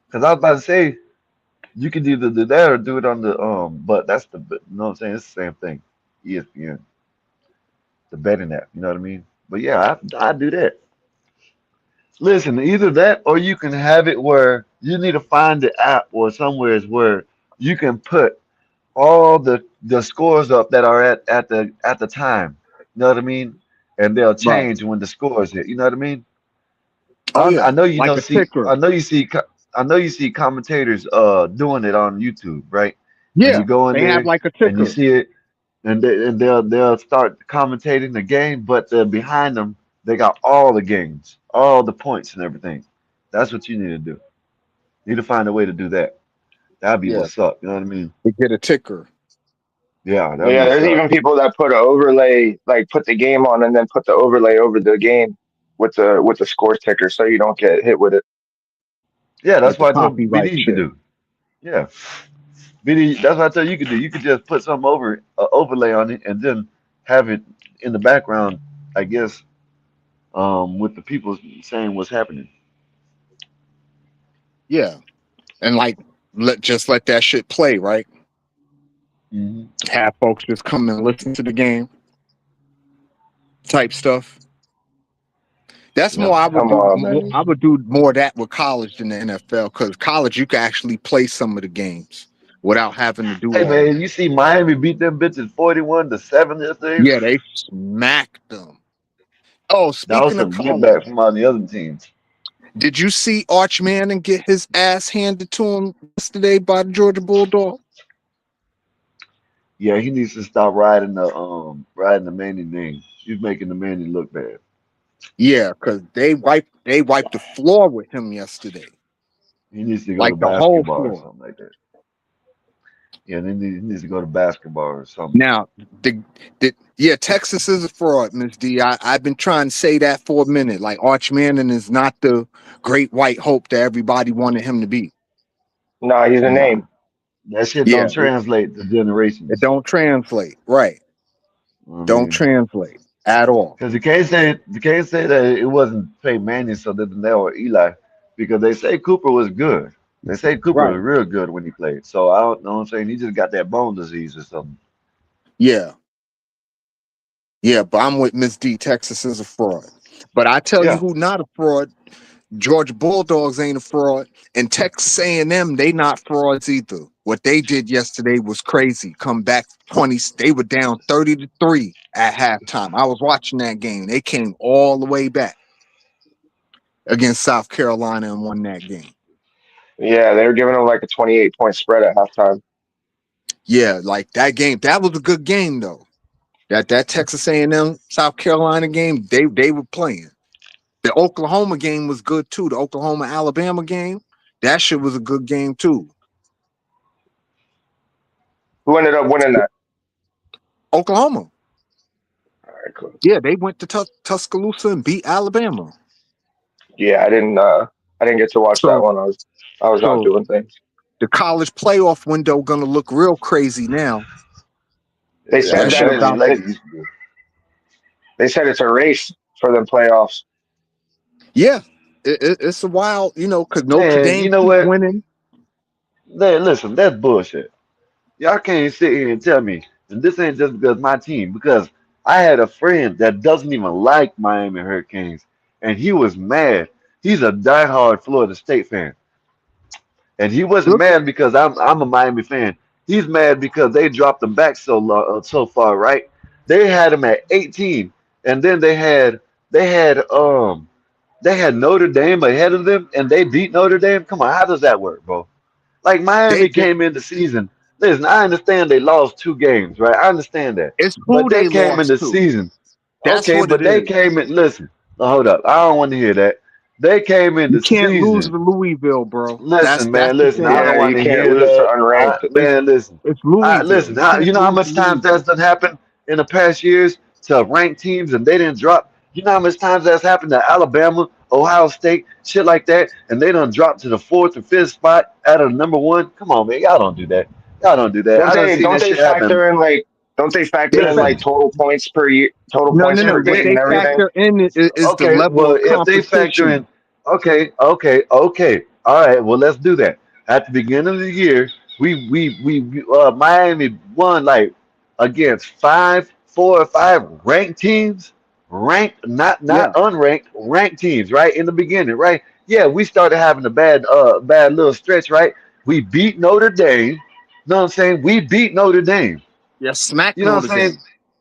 Speaker 4: Because I was about to say you can either do that or do it on the but that's you know what I'm saying? It's the same thing. ESPN, the betting app. You know what I mean? But yeah, I do that. Listen, either that or you can have it where you need to find the app or somewhere where you can put all the scores up that are at the time. You know what I mean? And they'll
Speaker 1: Right.
Speaker 4: change when the scores hit. You know what I mean?
Speaker 1: Oh
Speaker 4: I
Speaker 1: yeah,
Speaker 4: know you
Speaker 1: like
Speaker 4: know
Speaker 1: a
Speaker 4: see
Speaker 1: ticker.
Speaker 4: I know you see I know you see commentators doing it on YouTube, right? And
Speaker 1: Yeah,
Speaker 4: you go in
Speaker 1: they have
Speaker 4: there
Speaker 1: like a
Speaker 4: and you
Speaker 1: ticker.
Speaker 4: see it and they'll start commentating the game, but behind them they got all the games, all the points and everything. That's what you need to do. You need to find a way to do that. That'd be
Speaker 1: Yeah,
Speaker 4: what's up. You know what I mean?
Speaker 1: they get a ticker.
Speaker 4: Yeah, that'd be
Speaker 5: Yeah,
Speaker 4: what's
Speaker 5: there's
Speaker 4: up.
Speaker 5: even people that put an overlay, like put the game on and then put the overlay over the game with the score ticker, so you don't get hit with it.
Speaker 4: Yeah, that's
Speaker 1: Like the
Speaker 4: what I told
Speaker 1: copyright
Speaker 4: BD you could
Speaker 1: shit.
Speaker 4: do. Yeah, BD, that's what I tell you could do. You could just put something over overlay on it and then have it in the background, I guess, with the people saying what's happening.
Speaker 1: Yeah, and like let that shit play, right?
Speaker 4: Hmm.
Speaker 1: Have folks just come and listen to the game, type stuff. That's
Speaker 4: Yeah.
Speaker 1: more I would
Speaker 5: Come
Speaker 1: do.
Speaker 5: on, man.
Speaker 1: I would do more of that with college than the NFL because college you can actually play some of the games without having to do
Speaker 4: Hey
Speaker 1: all
Speaker 4: man,
Speaker 1: that.
Speaker 4: you see Miami beat them bitches 41-7 yesterday.
Speaker 1: Yeah, they smacked them. Oh,
Speaker 4: That was
Speaker 1: speaking of
Speaker 4: some get
Speaker 1: college,
Speaker 4: back from all the other teams.
Speaker 1: did you see Arch Manning get his ass handed to him yesterday by the Georgia Bulldogs?
Speaker 4: Yeah, he needs to stop riding the Manning name. He's making the Manning look bad.
Speaker 1: Yeah, because they wiped the floor with him yesterday,
Speaker 4: He needs to go to
Speaker 1: like the whole
Speaker 4: basketball or
Speaker 1: floor.
Speaker 4: something like that. Yeah, he needs to go to basketball or something.
Speaker 1: Now, Texas is a fraud, Miss D. I've been trying to say that for a minute. Like Arch Manning is not the great white hope that everybody wanted him to be.
Speaker 5: Nah, he's a
Speaker 4: Nah,
Speaker 5: name.
Speaker 4: that shit
Speaker 1: Yeah,
Speaker 4: don't translate to
Speaker 1: it
Speaker 4: generations.
Speaker 1: don't translate, right?
Speaker 4: I
Speaker 1: Don't
Speaker 4: mean,
Speaker 1: translate at all.
Speaker 4: because you can't say that it wasn't Peyton Manning so that they were Eli, because they say Cooper was good. They say Cooper was
Speaker 1: Right.
Speaker 4: real good when he played. So I don't know what I'm saying. He just got that bone disease or something.
Speaker 1: Yeah, yeah. But I'm with Miss D. Texas is a fraud. But I tell you
Speaker 4: Yeah.
Speaker 1: who not a fraud. Georgia Bulldogs ain't a fraud, and Texas A&M they not frauds either. What they did yesterday was crazy. Come back 20. They were down 30-3 at halftime. I was watching that game. They came all the way back against South Carolina and won that game.
Speaker 5: Yeah, they were giving him like a 28-point spread at halftime.
Speaker 1: Yeah, like that game. That was a good game though. That Texas A&M South Carolina game, they were playing. The Oklahoma game was good too. The Oklahoma Alabama game, that shit was a good game too.
Speaker 5: Who ended up winning that?
Speaker 1: Oklahoma.
Speaker 5: All right, cool.
Speaker 1: Yeah, they went to Tuscaloosa and beat Alabama.
Speaker 5: Yeah, I didn't get to watch that one. I was out doing things.
Speaker 1: The college playoff window gonna look real crazy now.
Speaker 5: They said
Speaker 1: That shit
Speaker 5: that
Speaker 1: about
Speaker 5: they said it's a race for them playoffs.
Speaker 1: Yeah, it's a wild, because Notre
Speaker 4: Man,
Speaker 1: Dame
Speaker 4: you know
Speaker 1: keep
Speaker 4: what?
Speaker 1: winning.
Speaker 4: Man, listen, that's bullshit. Y'all can't sit here and tell me, and this ain't just because my team, because I had a friend that doesn't even like Miami Hurricanes, and he was mad. He's a diehard Florida State fan. And he wasn't
Speaker 1: Look,
Speaker 4: mad because I'm a Miami fan. He's mad because they dropped him back so far, right? They had him at 18, and then they had Notre Dame ahead of them, and they beat Notre Dame. Come on, how does that work, bro? Like Miami
Speaker 1: they
Speaker 4: came in the season. Listen, I understand they lost 2 games, right? I understand that,
Speaker 1: it's
Speaker 4: but
Speaker 1: who
Speaker 4: they
Speaker 1: they
Speaker 4: came in
Speaker 1: lost
Speaker 4: the
Speaker 1: to.
Speaker 4: season.
Speaker 1: That's
Speaker 4: Okay,
Speaker 1: what
Speaker 4: but
Speaker 1: it
Speaker 4: they
Speaker 1: is.
Speaker 4: came in. Listen, hold up. I don't want to hear that. They came in
Speaker 1: You
Speaker 4: the
Speaker 1: can't lose
Speaker 4: season.
Speaker 1: to Louisville, bro. That's
Speaker 4: Listen, man,
Speaker 1: the
Speaker 4: listen. I
Speaker 1: thing.
Speaker 4: don't
Speaker 5: Yeah,
Speaker 4: want
Speaker 5: you
Speaker 4: to
Speaker 5: can't
Speaker 4: hear
Speaker 5: lose to
Speaker 4: that.
Speaker 5: unranked.
Speaker 4: Man, listen.
Speaker 1: It's Louisville.
Speaker 4: Listen.
Speaker 1: You can't
Speaker 4: You know how
Speaker 1: lose
Speaker 4: much
Speaker 1: to
Speaker 4: times
Speaker 1: Louisville.
Speaker 4: that's done happened in the past years to ranked teams and they didn't drop. You know how much times that's happened to Alabama, Ohio State, shit like that, and they done dropped to the 4th or 5th spot out of number 1. Come on, man, y'all don't do that. Y'all don't do that.
Speaker 5: Don't
Speaker 4: I done
Speaker 5: they
Speaker 4: seen
Speaker 5: don't
Speaker 4: that
Speaker 5: they
Speaker 4: shit happen.
Speaker 5: factor in don't they factor in
Speaker 4: Listen,
Speaker 5: like total points per year, total
Speaker 1: No,
Speaker 5: points
Speaker 1: no, no.
Speaker 5: per
Speaker 4: if
Speaker 1: What
Speaker 5: game
Speaker 4: they
Speaker 1: they
Speaker 5: and everything?
Speaker 1: factor in is the
Speaker 4: okay,
Speaker 1: level
Speaker 4: well,
Speaker 1: of
Speaker 4: if they factor in,
Speaker 1: competition.
Speaker 4: okay, all right, well, let's do that. At the beginning of the year, Miami won like against 4 or 5 ranked teams, ranked, not
Speaker 1: Yeah.
Speaker 4: unranked, ranked teams, right? In the beginning, right? Yeah, we started having a bad little stretch, right? We beat Notre Dame. You know what I'm saying? We beat Notre Dame.
Speaker 1: Yeah. Smack
Speaker 4: You know what
Speaker 1: Notre
Speaker 4: I'm saying?
Speaker 1: Dame.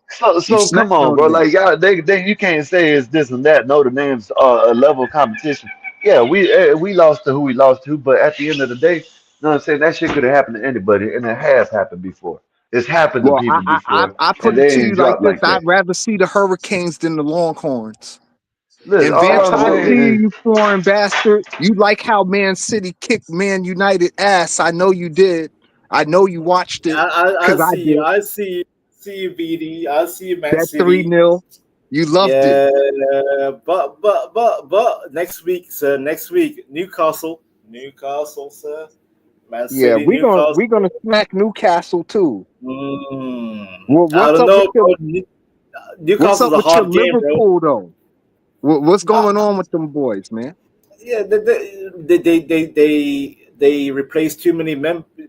Speaker 4: So
Speaker 1: You
Speaker 4: so
Speaker 1: smack
Speaker 4: come on,
Speaker 1: Notre
Speaker 4: bro.
Speaker 1: Dame.
Speaker 4: Like y'all, they you can't say it's this and that. Notre Dame's a level of competition. Yeah, we lost to who we lost to, but at the end of the day, you know what I'm saying? That shit could have happened to anybody, and it has happened before. It's happened to
Speaker 1: Well, I,
Speaker 4: people
Speaker 1: I I
Speaker 4: before,
Speaker 1: I
Speaker 4: and
Speaker 1: put it
Speaker 4: they
Speaker 1: to you
Speaker 4: ain't
Speaker 1: like
Speaker 4: dropped
Speaker 1: this.
Speaker 4: like
Speaker 1: I'd
Speaker 4: that.
Speaker 1: rather see the Hurricanes than the Longhorns.
Speaker 4: Listen,
Speaker 1: And
Speaker 4: all
Speaker 1: Vance,
Speaker 4: I'm
Speaker 1: I see
Speaker 4: saying
Speaker 5: Absolutely.
Speaker 1: you,
Speaker 4: is,
Speaker 1: you foreign bastard. You like how Man City kicked Man United ass. I know you did. I know you watched it
Speaker 6: I
Speaker 1: because I
Speaker 6: see you.
Speaker 1: did.
Speaker 6: See you, BD. I see you, Man
Speaker 1: That
Speaker 6: City.
Speaker 1: 3-0. You loved it.
Speaker 6: Yeah, but next week, sir. Next week, Newcastle, sir. Man
Speaker 1: Yeah,
Speaker 6: City,
Speaker 1: we're
Speaker 6: Newcastle.
Speaker 1: gonna smack Newcastle too.
Speaker 6: I
Speaker 1: What's
Speaker 6: don't
Speaker 1: up with
Speaker 6: know,
Speaker 1: your
Speaker 6: bro.
Speaker 1: What's
Speaker 6: Newcastle's
Speaker 1: up
Speaker 6: a
Speaker 1: with your
Speaker 6: hard game, bro.
Speaker 1: Liverpool though? What's
Speaker 6: Uh,
Speaker 1: going on with them boys, man?
Speaker 6: yeah, they replaced too many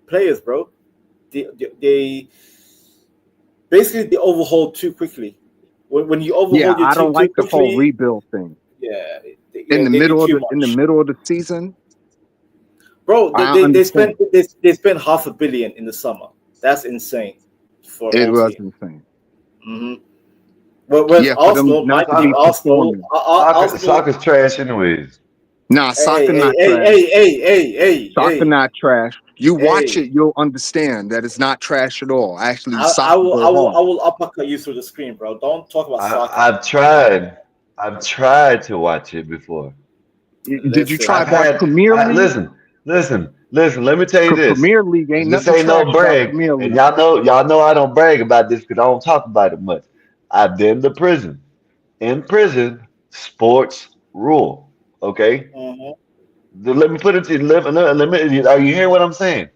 Speaker 6: players, bro. They basically they overhauled too quickly. When you
Speaker 1: Yeah,
Speaker 6: overhaul your
Speaker 1: I
Speaker 6: team
Speaker 1: don't
Speaker 6: too
Speaker 1: like the whole
Speaker 6: quickly,
Speaker 1: rebuild thing.
Speaker 6: yeah,
Speaker 1: In the
Speaker 6: they did
Speaker 1: middle of
Speaker 6: too
Speaker 1: the
Speaker 6: much.
Speaker 1: season,
Speaker 6: Bro,
Speaker 1: I
Speaker 6: they
Speaker 1: understand.
Speaker 6: spent $500 million in the summer. That's insane for a
Speaker 1: It
Speaker 6: whole
Speaker 1: was
Speaker 6: team.
Speaker 1: insane.
Speaker 6: hmm Whereas
Speaker 1: Yeah, for them
Speaker 6: Arsenal,
Speaker 1: not
Speaker 6: mind
Speaker 1: to
Speaker 6: you,
Speaker 1: be
Speaker 6: Arsenal,
Speaker 1: performing.
Speaker 6: Arsenal.
Speaker 4: soccer's trash anyways.
Speaker 1: Nah, soccer
Speaker 6: Hey,
Speaker 1: not
Speaker 6: hey,
Speaker 1: trash.
Speaker 6: hey, hey, hey, hey,
Speaker 1: Soccer
Speaker 6: hey,
Speaker 1: not trash. You watch
Speaker 6: hey.
Speaker 1: it, you'll understand that it's not trash at all. Actually,
Speaker 6: I
Speaker 1: soccer
Speaker 6: will,
Speaker 1: go
Speaker 6: I
Speaker 1: hard.
Speaker 6: will uppercut you through the screen, bro. Don't talk about
Speaker 4: I,
Speaker 6: soccer.
Speaker 4: I've tried, I've tried to watch it before.
Speaker 1: Did you
Speaker 6: Listen,
Speaker 1: try
Speaker 4: I've
Speaker 1: to watch
Speaker 4: had,
Speaker 1: Premier League?
Speaker 4: listen. Let me tell you
Speaker 1: 'Cause
Speaker 4: this.
Speaker 1: Premier League ain't
Speaker 4: And this
Speaker 1: nothing
Speaker 4: ain't no
Speaker 1: trash about
Speaker 4: brag.
Speaker 1: Premier
Speaker 4: And
Speaker 1: League.
Speaker 4: y'all know I don't brag about this because I don't talk about it much. I've been to prison. In prison, sports rule. Okay?
Speaker 6: hmm
Speaker 4: Let me put it to you. Are you hearing what I'm saying?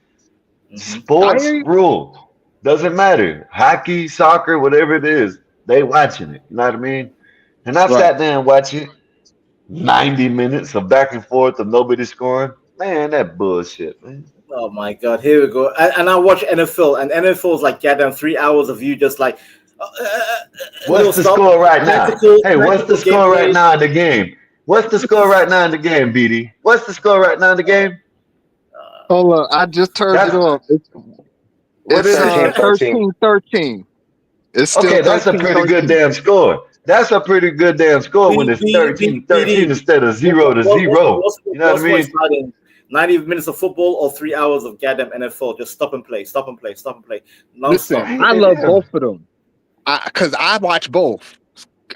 Speaker 6: hmm
Speaker 1: I
Speaker 4: Sports
Speaker 1: hear you.
Speaker 4: rule. Doesn't matter. Hockey, soccer, whatever it is, they watching it. You know what I mean? And I've
Speaker 1: Right.
Speaker 4: sat there and watched it. 90 minutes of back and forth of nobody scoring. Man, that bullshit, man.
Speaker 6: Oh my God, here we go. And I watch NFL, and NFL is like goddamn 3 hours of you just like no
Speaker 4: What's the
Speaker 6: stop,
Speaker 4: score right now?
Speaker 6: tactical,
Speaker 4: Hey, what's the
Speaker 6: tactical
Speaker 4: score right
Speaker 6: gameplay.
Speaker 4: now in the game? What's the score right now in the game, BD? What's the score right now in the game?
Speaker 1: Hold on, I just turned it
Speaker 4: That's
Speaker 1: off.
Speaker 4: what
Speaker 1: It's
Speaker 4: is it?
Speaker 5: 13-13.
Speaker 1: 13-13. It's still
Speaker 4: Okay, that's a pretty good
Speaker 1: 13-13.
Speaker 4: damn score. That's a pretty good damn score when
Speaker 6: B,
Speaker 4: it's
Speaker 6: B, B,
Speaker 4: 13-13
Speaker 6: BD.
Speaker 4: instead of 0-0. You know what I
Speaker 6: What's more
Speaker 4: mean?
Speaker 6: exciting? 90 minutes of football or 3 hours of goddamn NFL? Just stop and play, stop and play, stop and play,
Speaker 1: Listen,
Speaker 6: non-stop.
Speaker 1: I love
Speaker 4: Damn.
Speaker 1: both of them. Because I watch both.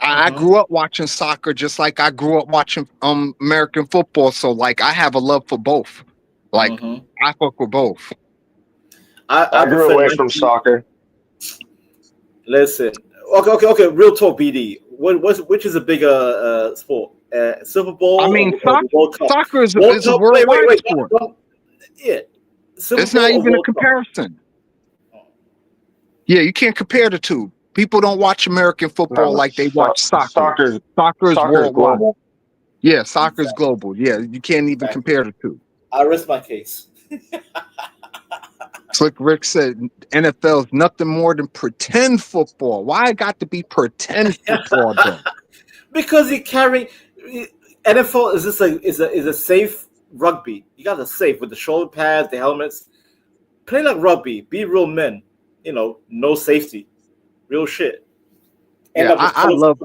Speaker 1: I
Speaker 6: Mhm.
Speaker 1: grew up watching soccer just like I grew up watching American football. So like I have a love for both. Like
Speaker 6: Mhm.
Speaker 1: I fuck with both.
Speaker 6: I
Speaker 5: I grew
Speaker 6: prefer
Speaker 5: away from
Speaker 6: 90.
Speaker 5: soccer.
Speaker 6: Listen. Okay. Real talk, BD. Which is a bigger sport? Super Bowl
Speaker 1: I mean,
Speaker 6: or the World Cup?
Speaker 1: soccer is
Speaker 6: World
Speaker 1: a
Speaker 6: Cup.
Speaker 1: worldwide
Speaker 6: Wait.
Speaker 1: sport.
Speaker 6: Yeah. Super
Speaker 1: It's
Speaker 6: Bowl
Speaker 1: not
Speaker 6: or
Speaker 1: even a
Speaker 6: World Cup?
Speaker 1: comparison. Yeah, you can't compare the two. People don't watch American football
Speaker 5: No,
Speaker 1: like they watch soccer.
Speaker 5: soccer's
Speaker 1: Soccer is worldwide.
Speaker 5: global.
Speaker 1: Yeah, soccer is global. Yeah, you can't even
Speaker 6: Exactly.
Speaker 1: compare the two.
Speaker 6: I rest my case.
Speaker 1: Slick Rick said NFL is nothing more than pretend football. Why it got to be pretend football though?
Speaker 6: Because you carry NFL is just is a safe rugby. You got to safe with the shoulder pads, the helmets. Play like rugby. Be real men. No safety. Real shit. End
Speaker 1: Yeah,
Speaker 6: up with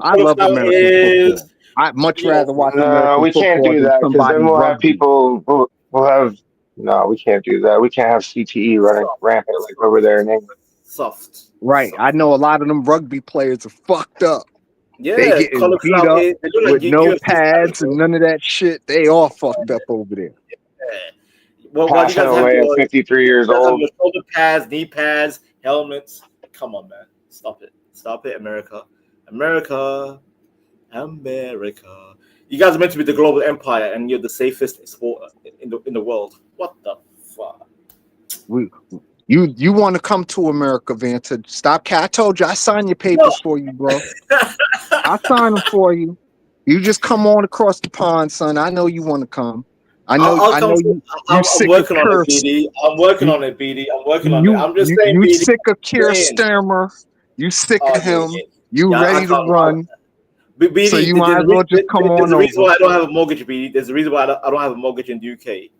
Speaker 1: I love American
Speaker 6: is
Speaker 1: football. I'd much rather watch
Speaker 5: No,
Speaker 1: American
Speaker 5: we can't
Speaker 1: football
Speaker 5: do
Speaker 1: than
Speaker 5: that because
Speaker 1: somebody
Speaker 5: then we'll have
Speaker 1: rugby.
Speaker 5: people we'll have. No, we can't do that. We can't have CTE running rampant like over there in England.
Speaker 6: soft.
Speaker 1: Right. I know a lot of them rugby players are fucked up. They
Speaker 6: Yeah,
Speaker 1: getting beat up
Speaker 6: they look like
Speaker 1: with no
Speaker 6: UFC fighters,
Speaker 1: pads and
Speaker 6: bro.
Speaker 1: none of that shit. They all fucked up over there.
Speaker 6: Yeah. Well, you
Speaker 5: Passing
Speaker 6: guys have
Speaker 5: away at
Speaker 6: your
Speaker 5: 53 years old.
Speaker 6: shoulder pads, knee pads, helmets. Come on, man. Stop it, America. America. You guys are meant to be the global empire, and you're the safest sport in the world. What the fuck?
Speaker 1: You want to come to America, Vanta? Stop. I told you I signed your papers for you, bro. I signed them for you. You just come on across the pond, son. I know you want to come. I know you.
Speaker 6: I'm
Speaker 1: Sick
Speaker 6: working
Speaker 1: of
Speaker 6: on it,
Speaker 1: Keir.
Speaker 6: BD. I'm working on it, BD. I'm working on it.
Speaker 1: You
Speaker 6: I'm just saying,
Speaker 1: you
Speaker 6: BD.
Speaker 1: sick of Keir
Speaker 6: saying.
Speaker 1: Starmer. You sick
Speaker 6: Oh,
Speaker 1: of him.
Speaker 6: yeah.
Speaker 1: You
Speaker 6: Yeah,
Speaker 1: ready to run.
Speaker 6: BD,
Speaker 1: So you might as well just come on
Speaker 6: There's a reason
Speaker 1: over.
Speaker 6: why I don't have a mortgage, BD. There's a reason why I don't have a mortgage in the UK.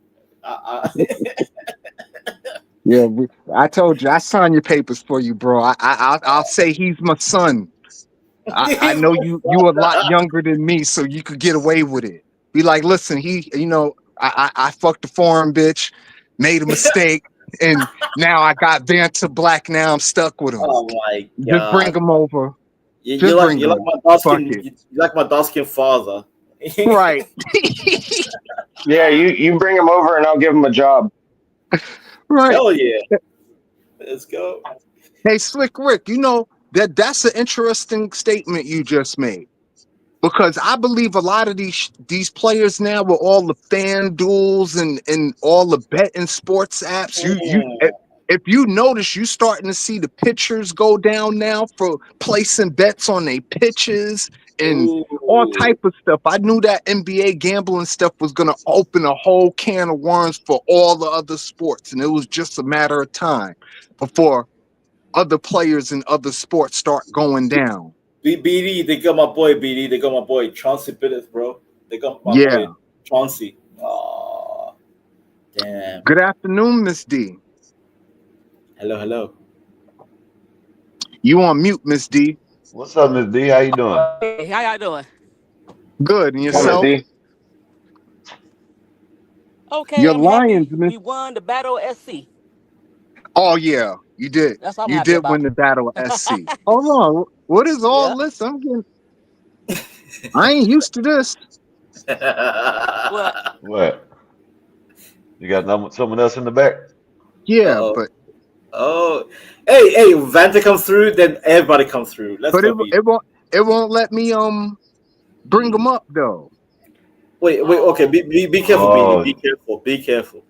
Speaker 1: Yeah, I told you I signed your papers for you, bro. I'll say he's my son. I know you a lot younger than me, so you could get away with it. Be like, listen, I fucked a foreign bitch, made a mistake, and now I got Vanta Black. Now I'm stuck with him.
Speaker 6: Oh my god!
Speaker 1: Just bring him over.
Speaker 6: You like my dark skin. You like my dark skin father,
Speaker 1: right?
Speaker 5: Yeah, you bring him over and I'll give him a job.
Speaker 1: Right.
Speaker 6: Hell yeah! Let's go.
Speaker 1: Hey, Slick Rick, that's an interesting statement you just made. Because I believe a lot of these players now with all the fan duels and all the betting sports apps, if you notice, you starting to see the pitchers go down now for placing bets on their pitches and all type of stuff. I knew that NBA gambling stuff was going to open a whole can of worms for all the other sports, and it was just a matter of time before other players in other sports start going down.
Speaker 6: BD, they got my boy BD. They got my boy Chauncey Billups, bro. They got my boy Chauncey. Oh, damn.
Speaker 1: Good afternoon, Miss D.
Speaker 6: Hello.
Speaker 1: You on mute, Miss D.
Speaker 4: What's up, Miss D? How you doing?
Speaker 7: Hey, how y'all doing?
Speaker 1: Good, and yourself?
Speaker 7: Okay,
Speaker 1: Your
Speaker 7: I'm
Speaker 1: Lions,
Speaker 7: happy.
Speaker 1: Miss.
Speaker 7: We won the battle SC.
Speaker 1: Oh yeah, you did.
Speaker 7: That's what I'm
Speaker 1: you
Speaker 7: happy
Speaker 1: did
Speaker 7: about.
Speaker 1: win the battle of SC. Hold on, what is all this? I'm getting. I ain't used to this.
Speaker 4: What? You got someone else in the back?
Speaker 1: Yeah,
Speaker 6: Uh-oh.
Speaker 1: but
Speaker 6: hey, Vanta comes through, then everybody comes through. Let's go.
Speaker 1: It won't let me bring them up though.
Speaker 6: Wait, okay, be careful, BD. Be careful.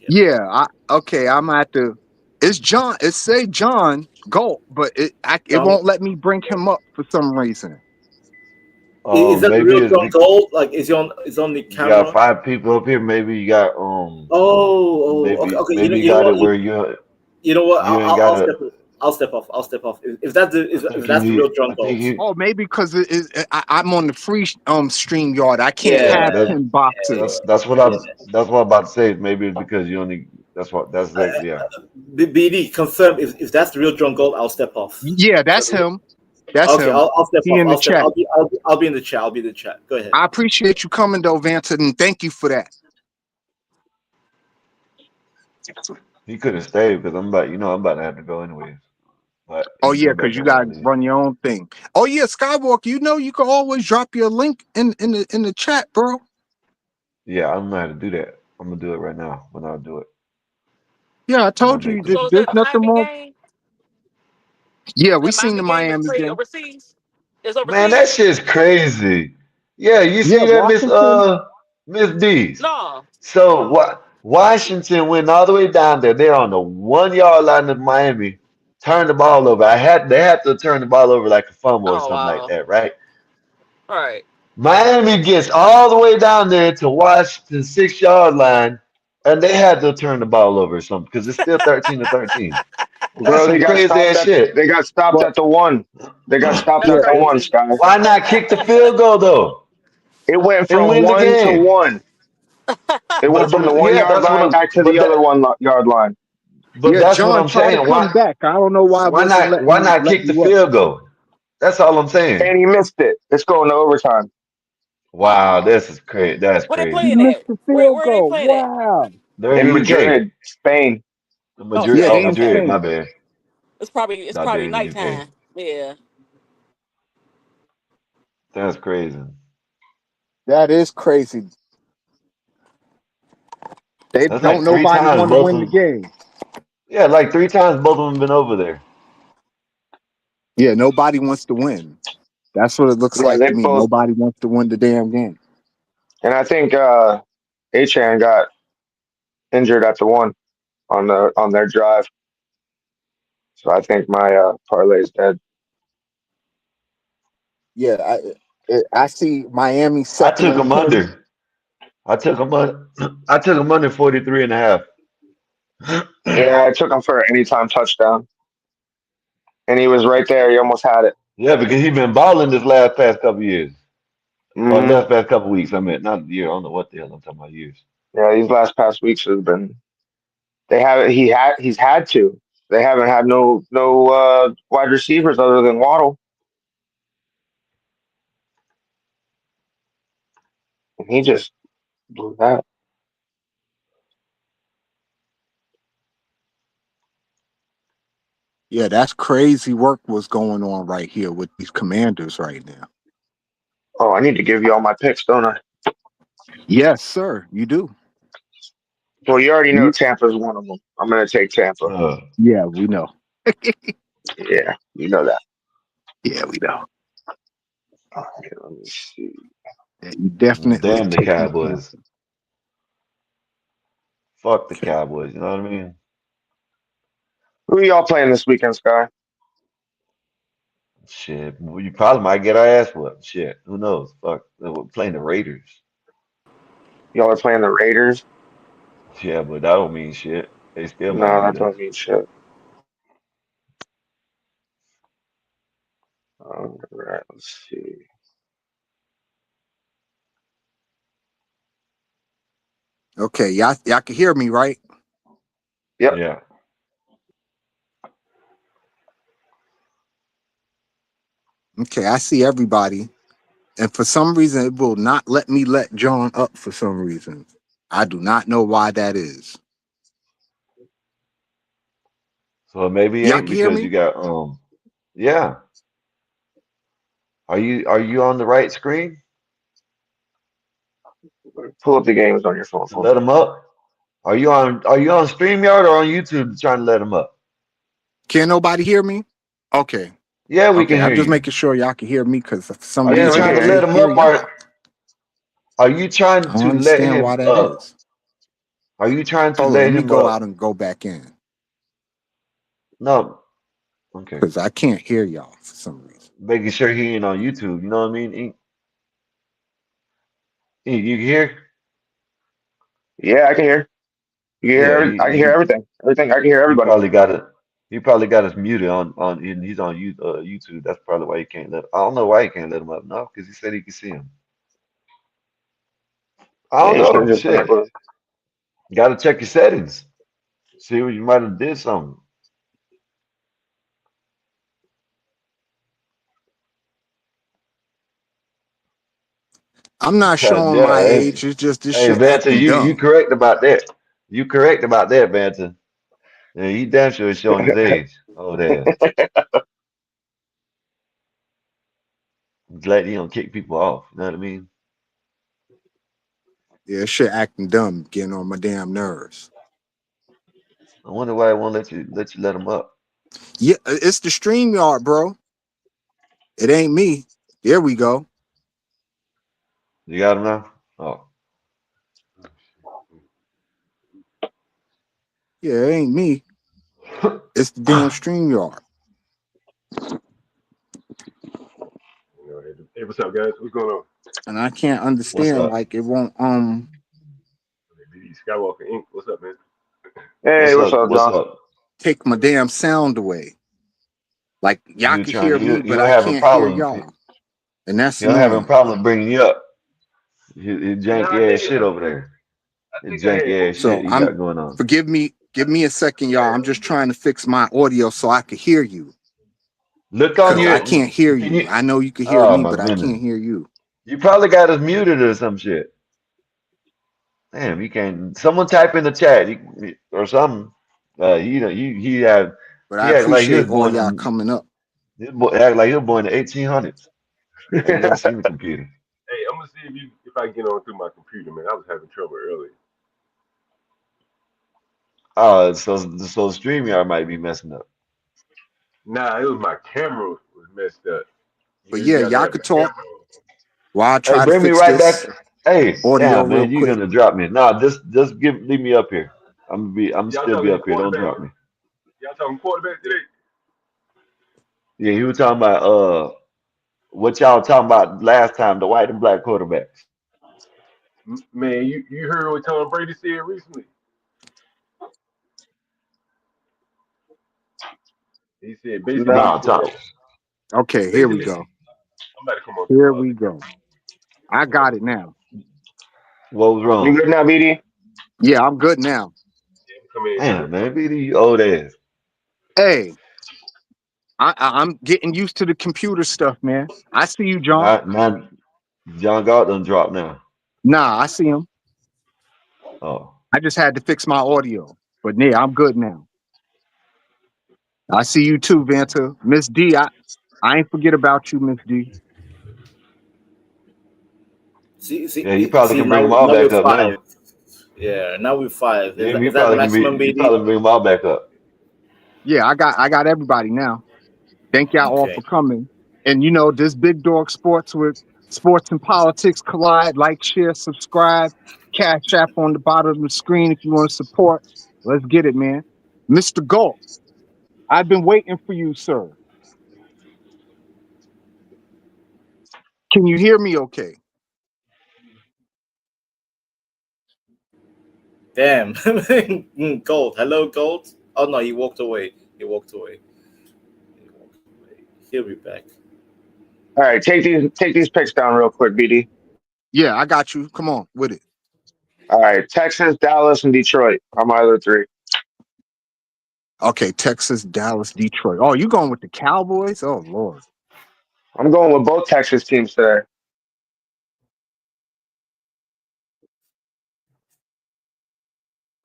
Speaker 1: Yeah, I'm at the. It's John. It say John Galt, but it won't let me bring him up for some reason.
Speaker 6: Is that the real John Gold? Like, is he on the camera?
Speaker 4: You got 5 people up here. Maybe you got
Speaker 6: okay.
Speaker 4: Maybe you got it where you.
Speaker 6: You know what? I'll step off. If that's the real John Gold.
Speaker 1: Maybe because I'm on the free stream yard. I can't have him boxes.
Speaker 4: That's what I'm about to say. Maybe it's because you only. Yeah.
Speaker 6: BD, confirm if that's the real John Gold. I'll step off.
Speaker 1: Yeah, that's him. That's
Speaker 6: okay,
Speaker 1: him.
Speaker 6: I'll step
Speaker 1: off.
Speaker 6: In the chat. I'll be in the chat. I'll be in the chat. Go ahead.
Speaker 1: I appreciate you coming though, Vanta, and thank you for that.
Speaker 4: He couldn't stay because I'm about to have to go anyways. But
Speaker 1: Oh
Speaker 4: he
Speaker 1: yeah,
Speaker 4: go
Speaker 1: because
Speaker 4: back
Speaker 1: you
Speaker 4: in
Speaker 1: gotta
Speaker 4: early.
Speaker 1: run your own thing. Oh yeah, Skywalker, you know you can always drop your link in the chat, bro.
Speaker 4: Yeah, I don't know how to do that. I'm gonna do it right now when I do it.
Speaker 1: Yeah, I
Speaker 4: When I
Speaker 1: told you
Speaker 4: make this.
Speaker 7: So is
Speaker 1: there's
Speaker 7: that the
Speaker 1: nothing
Speaker 7: Miami
Speaker 1: wrong.
Speaker 7: game?
Speaker 1: Yeah, we
Speaker 7: That
Speaker 1: seen the
Speaker 7: Miami game is
Speaker 1: Miami
Speaker 7: played
Speaker 1: game.
Speaker 7: overseas? It's
Speaker 4: Man, that
Speaker 7: overseas?
Speaker 4: shit's crazy. Yeah, you
Speaker 1: Yeah,
Speaker 4: see that,
Speaker 1: Washington.
Speaker 4: Miss D's.
Speaker 7: No.
Speaker 4: So what? Washington went all the way down there. They're on the 1 yard line of Miami. Turned the ball over. They had to turn the ball over like a fumble or
Speaker 7: Oh
Speaker 4: something like
Speaker 7: wow.
Speaker 4: that, right?
Speaker 7: All right.
Speaker 4: Miami gets all the way down there to Washington 6 yard line, and they had to turn the ball over or something because it's still 13-13. That's
Speaker 5: Bro,
Speaker 4: some
Speaker 5: they got
Speaker 4: crazy
Speaker 5: stopped
Speaker 4: ass
Speaker 5: at
Speaker 4: shit.
Speaker 5: they got stopped
Speaker 1: But
Speaker 5: at the one. They got stopped
Speaker 7: That's
Speaker 1: yeah,
Speaker 5: at the one,
Speaker 7: crazy.
Speaker 5: Sky.
Speaker 4: Why not kick the field goal though
Speaker 5: It went
Speaker 4: and
Speaker 5: from
Speaker 4: win the
Speaker 5: one to
Speaker 4: game?
Speaker 5: one. It went from the one
Speaker 4: Yeah,
Speaker 5: yard
Speaker 4: that's what
Speaker 5: line
Speaker 4: I'm.
Speaker 5: back to the other yard line.
Speaker 4: But
Speaker 1: yeah,
Speaker 4: that's what
Speaker 1: John
Speaker 4: I'm
Speaker 1: tried to
Speaker 4: saying.
Speaker 1: come back. I don't know why it wasn't
Speaker 4: Why not
Speaker 1: letting
Speaker 4: kick the
Speaker 1: you up.
Speaker 4: field goal? That's all I'm saying.
Speaker 5: And he missed it. It's going to overtime.
Speaker 4: Wow, this is crazy. That's
Speaker 7: Where they
Speaker 1: He
Speaker 4: crazy.
Speaker 7: playing
Speaker 1: missed
Speaker 7: at?
Speaker 1: the
Speaker 7: Where
Speaker 1: field
Speaker 7: where they
Speaker 1: goal.
Speaker 7: playing at?
Speaker 1: Wow.
Speaker 4: They're in
Speaker 5: In
Speaker 4: the UK.
Speaker 5: Madrid, Spain.
Speaker 7: Oh,
Speaker 4: Madrid.
Speaker 1: Yeah,
Speaker 4: Oh,
Speaker 1: they
Speaker 7: Spain.
Speaker 1: in
Speaker 7: Okay.
Speaker 4: Madrid. My
Speaker 1: Spain.
Speaker 4: bad.
Speaker 7: It's
Speaker 4: Not there
Speaker 7: probably
Speaker 4: in the UK.
Speaker 7: nighttime. Yeah.
Speaker 4: That's crazy.
Speaker 1: That is crazy. They
Speaker 4: That's
Speaker 1: don't
Speaker 4: like three
Speaker 1: nobody
Speaker 4: times
Speaker 1: want to
Speaker 4: both
Speaker 1: win
Speaker 4: of
Speaker 1: the
Speaker 4: them.
Speaker 1: game.
Speaker 4: Yeah, like 3 times both of them been over there.
Speaker 1: Yeah, nobody wants to win. That's what it looks
Speaker 5: Yeah,
Speaker 1: like
Speaker 5: they
Speaker 1: to me.
Speaker 5: both.
Speaker 1: Nobody wants to win the damn game.
Speaker 5: And I think Achan got injured at the one on their drive. So I think my parlay is dead.
Speaker 1: Yeah, I see Miami
Speaker 4: I
Speaker 1: second
Speaker 4: took
Speaker 1: and
Speaker 4: them
Speaker 1: 10.
Speaker 4: under. I took them under. I took them under 43.5.
Speaker 5: Yeah, I took him for an anytime touchdown, and he was right there. He almost had it.
Speaker 4: Yeah, because he been balling this last past couple years. Or
Speaker 5: Hmm.
Speaker 4: last past couple weeks. I mean, not a year. I don't know what the hell I'm talking about years.
Speaker 5: Yeah, these last past weeks has been. They haven't. He's had to. They haven't had no wide receivers other than Waddle, and he just blew that.
Speaker 1: Yeah, that's crazy work was going on right here with these Commanders right now.
Speaker 5: Oh, I need to give you all my picks, don't I?
Speaker 1: Yes, sir. You do.
Speaker 5: Well, you already know
Speaker 1: You,
Speaker 5: Tampa's one of them. I'm gonna take Tampa.
Speaker 1: yeah, we know.
Speaker 5: Yeah, you know that.
Speaker 1: Yeah, we know.
Speaker 5: All right, let me see.
Speaker 1: Yeah, you definitely
Speaker 4: Damn the
Speaker 1: taking
Speaker 4: Cowboys.
Speaker 1: chances.
Speaker 4: Fuck the
Speaker 1: Okay.
Speaker 4: Cowboys. You know what I mean?
Speaker 5: Who are y'all playing this weekend, Sky?
Speaker 4: Shit. You probably might get our ass whooped. Shit. Who knows? Fuck. We're playing the Raiders.
Speaker 5: Y'all are playing the Raiders.
Speaker 4: Yeah, but that don't mean shit. They still
Speaker 5: No,
Speaker 4: might
Speaker 5: that
Speaker 4: beat us.
Speaker 5: don't mean shit. All right, let's see.
Speaker 1: Okay, y'all can hear me, right?
Speaker 5: Yep.
Speaker 4: Yeah.
Speaker 1: Okay, I see everybody. And for some reason, it will not let me let John up for some reason. I do not know why that is.
Speaker 4: So maybe it
Speaker 1: Y'all
Speaker 4: ain't
Speaker 1: can hear
Speaker 4: because
Speaker 1: me?
Speaker 4: you got yeah. Are you on the right screen
Speaker 5: Pull up the games on your phone
Speaker 4: to
Speaker 5: for
Speaker 4: let
Speaker 5: me.
Speaker 4: them up? Are you on StreamYard or on YouTube trying to let them up?
Speaker 1: Can nobody hear me? Okay.
Speaker 4: Yeah, we
Speaker 1: Okay,
Speaker 4: can
Speaker 1: I'm
Speaker 4: hear
Speaker 1: just
Speaker 4: you.
Speaker 1: making sure y'all can hear me because for some
Speaker 4: Are you
Speaker 5: Yeah, we
Speaker 1: reason
Speaker 4: trying
Speaker 1: I
Speaker 4: to
Speaker 5: can hear
Speaker 4: let
Speaker 5: you.
Speaker 1: can't
Speaker 4: him
Speaker 1: hear
Speaker 4: up
Speaker 1: y'all.
Speaker 4: or are you
Speaker 1: I
Speaker 4: trying
Speaker 1: don't
Speaker 4: to let
Speaker 1: understand why
Speaker 4: him
Speaker 1: that
Speaker 4: up?
Speaker 1: is.
Speaker 4: Are you trying to
Speaker 1: Hold on, let
Speaker 4: let
Speaker 1: me
Speaker 4: him
Speaker 1: go
Speaker 4: up?
Speaker 1: out and go back in
Speaker 4: No. Okay.
Speaker 1: because I can't hear y'all for some reason.
Speaker 4: Making sure he ain't on YouTube. You know what I mean? You can hear?
Speaker 5: Yeah, I can hear. You can
Speaker 4: Yeah,
Speaker 5: hear. I can hear everything. Everything. I can hear
Speaker 4: he
Speaker 5: everybody.
Speaker 4: probably got it. He probably got us muted on and he's on YouTube. That's probably why he can't let. I don't know why he can't let him up. No, because he said he could see him. I
Speaker 5: Yeah,
Speaker 4: don't
Speaker 5: you should have
Speaker 4: know.
Speaker 5: just been
Speaker 4: Shit,
Speaker 5: able to.
Speaker 4: got to check your settings. See what you might have did something.
Speaker 1: I'm not showing
Speaker 4: Yeah,
Speaker 1: my
Speaker 4: hey,
Speaker 1: age. It's just this
Speaker 4: hey,
Speaker 1: shit
Speaker 4: Vanta,
Speaker 1: acting
Speaker 4: you
Speaker 1: dumb.
Speaker 4: correct about that. You correct about that, Vanta. Yeah, he damn sure is showing his age. Oh, there. glad he don't kick people off. You know what I mean?
Speaker 1: Yeah, shit acting dumb, getting on my damn nerves.
Speaker 4: I wonder why I won't let you let him up.
Speaker 1: Yeah, it's the StreamYard, bro. It ain't me. There we go.
Speaker 4: You got him now? Oh.
Speaker 1: Yeah, it ain't me. It's the damn StreamYard.
Speaker 8: Hey, what's up, guys? What's going on?
Speaker 1: And I can't
Speaker 4: What's
Speaker 1: understand,
Speaker 4: up?
Speaker 1: like it won't
Speaker 8: Skywalker Inc. What's up, man?
Speaker 5: Hey, what's up,
Speaker 4: What's
Speaker 5: John?
Speaker 4: up?
Speaker 1: take my damn sound away. Like y'all
Speaker 4: You
Speaker 1: can
Speaker 4: trying
Speaker 1: hear me,
Speaker 4: you
Speaker 1: but I
Speaker 4: having
Speaker 1: can't hear
Speaker 4: problems.
Speaker 1: y'all. And that's
Speaker 4: You're having a
Speaker 1: annoying.
Speaker 4: problem bringing you up. You
Speaker 8: Nah,
Speaker 4: janky ass shit over there.
Speaker 8: I
Speaker 4: The
Speaker 8: think I had.
Speaker 4: janky ass
Speaker 1: So
Speaker 4: shit you
Speaker 1: I'm
Speaker 4: got going on.
Speaker 1: forgive me, give me a second, y'all. I'm just trying to fix my audio so I can hear you.
Speaker 4: Look on
Speaker 1: Cause I
Speaker 4: your
Speaker 1: can't hear
Speaker 4: can
Speaker 1: you.
Speaker 4: you
Speaker 1: I know you can hear
Speaker 4: oh
Speaker 1: me,
Speaker 4: my
Speaker 1: but I
Speaker 4: goodness.
Speaker 1: can't hear you.
Speaker 4: You probably got us muted or some shit. Damn, you can't someone type in the chat or something. You know,
Speaker 1: But
Speaker 4: he
Speaker 1: I
Speaker 4: act like he was
Speaker 1: appreciate all
Speaker 4: born
Speaker 1: y'all
Speaker 4: in
Speaker 1: coming up.
Speaker 4: act like he was born in the 1800s. Ain't never seen a computer.
Speaker 8: Hey, I'm gonna see if I get on through my computer, man. I was having trouble earlier.
Speaker 4: Oh, so StreamYard might be messing up.
Speaker 8: Nah, it was my camera was messed up.
Speaker 1: But
Speaker 8: You
Speaker 1: yeah,
Speaker 8: got to
Speaker 1: y'all
Speaker 8: have
Speaker 1: could
Speaker 8: the camera
Speaker 1: talk
Speaker 8: on.
Speaker 1: while I
Speaker 4: Hey,
Speaker 1: try to
Speaker 4: bring me
Speaker 1: fix
Speaker 4: right back.
Speaker 1: this
Speaker 4: Hey,
Speaker 1: audio
Speaker 4: damn
Speaker 1: real
Speaker 4: man, you
Speaker 1: quick.
Speaker 4: gonna drop me. Nah, just leave me up here. I'm
Speaker 8: Y'all
Speaker 4: still be
Speaker 8: talking
Speaker 4: up here. Don't
Speaker 8: quarterback?
Speaker 4: drop me.
Speaker 8: Y'all talking quarterback today?
Speaker 4: Yeah, he was talking about what y'all talking about last time, the white and black quarterbacks.
Speaker 8: Man, you heard what Tom Brady said recently? He said basically,
Speaker 5: No.
Speaker 4: No, Tom.
Speaker 1: Okay, here we
Speaker 8: basically,
Speaker 1: go.
Speaker 8: I'm about to come on through
Speaker 1: Here
Speaker 8: my
Speaker 1: we
Speaker 8: other
Speaker 1: go.
Speaker 8: camera.
Speaker 1: I
Speaker 8: Hold on.
Speaker 1: got it now.
Speaker 4: What was
Speaker 5: You
Speaker 4: wrong?
Speaker 5: good now, BD?
Speaker 1: Yeah, I'm good now.
Speaker 8: Yeah, I'm coming in
Speaker 4: Damn,
Speaker 8: here.
Speaker 4: man, BD, you old ass.
Speaker 1: Hey, I'm getting used to the computer stuff, man. I see you, John.
Speaker 4: Not John Galt done dropped now.
Speaker 1: Nah, I see him.
Speaker 4: Oh,
Speaker 1: I just had to fix my audio. But yeah, I'm good now. I see you too, Vanta. Miss D, I ain't forget about you, Miss D.
Speaker 4: yeah, you probably
Speaker 6: See
Speaker 4: can bring them
Speaker 6: now,
Speaker 4: all
Speaker 6: now we're
Speaker 4: back up
Speaker 6: five.
Speaker 4: now.
Speaker 6: Yeah, now we're five.
Speaker 4: Yeah,
Speaker 6: Is that the maximum,
Speaker 4: you
Speaker 6: BD?
Speaker 4: probably bring them all back up.
Speaker 1: Yeah, I got everybody now. Thank y'all all
Speaker 6: Okay.
Speaker 1: for coming. And you know, this Big Dog Sports with Sports and Politics Collide. Like, share, subscribe. Cash App on the bottom of the screen if you want to support. Let's get it, man. Mr. Galt, I've been waiting for you, sir. Can you hear me okay?
Speaker 6: Damn. Gold. Hello, Gold. Oh no, he walked away. He walked away. He walked away. He'll be back.
Speaker 5: All right, take these picks down real quick, BD.
Speaker 1: Yeah, I got you. Come on with it.
Speaker 5: All right, Texas, Dallas, and Detroit are my other three.
Speaker 1: Okay, Texas, Dallas, Detroit. Oh, you going with the Cowboys? Oh, Lord.
Speaker 5: I'm going with both Texas teams today.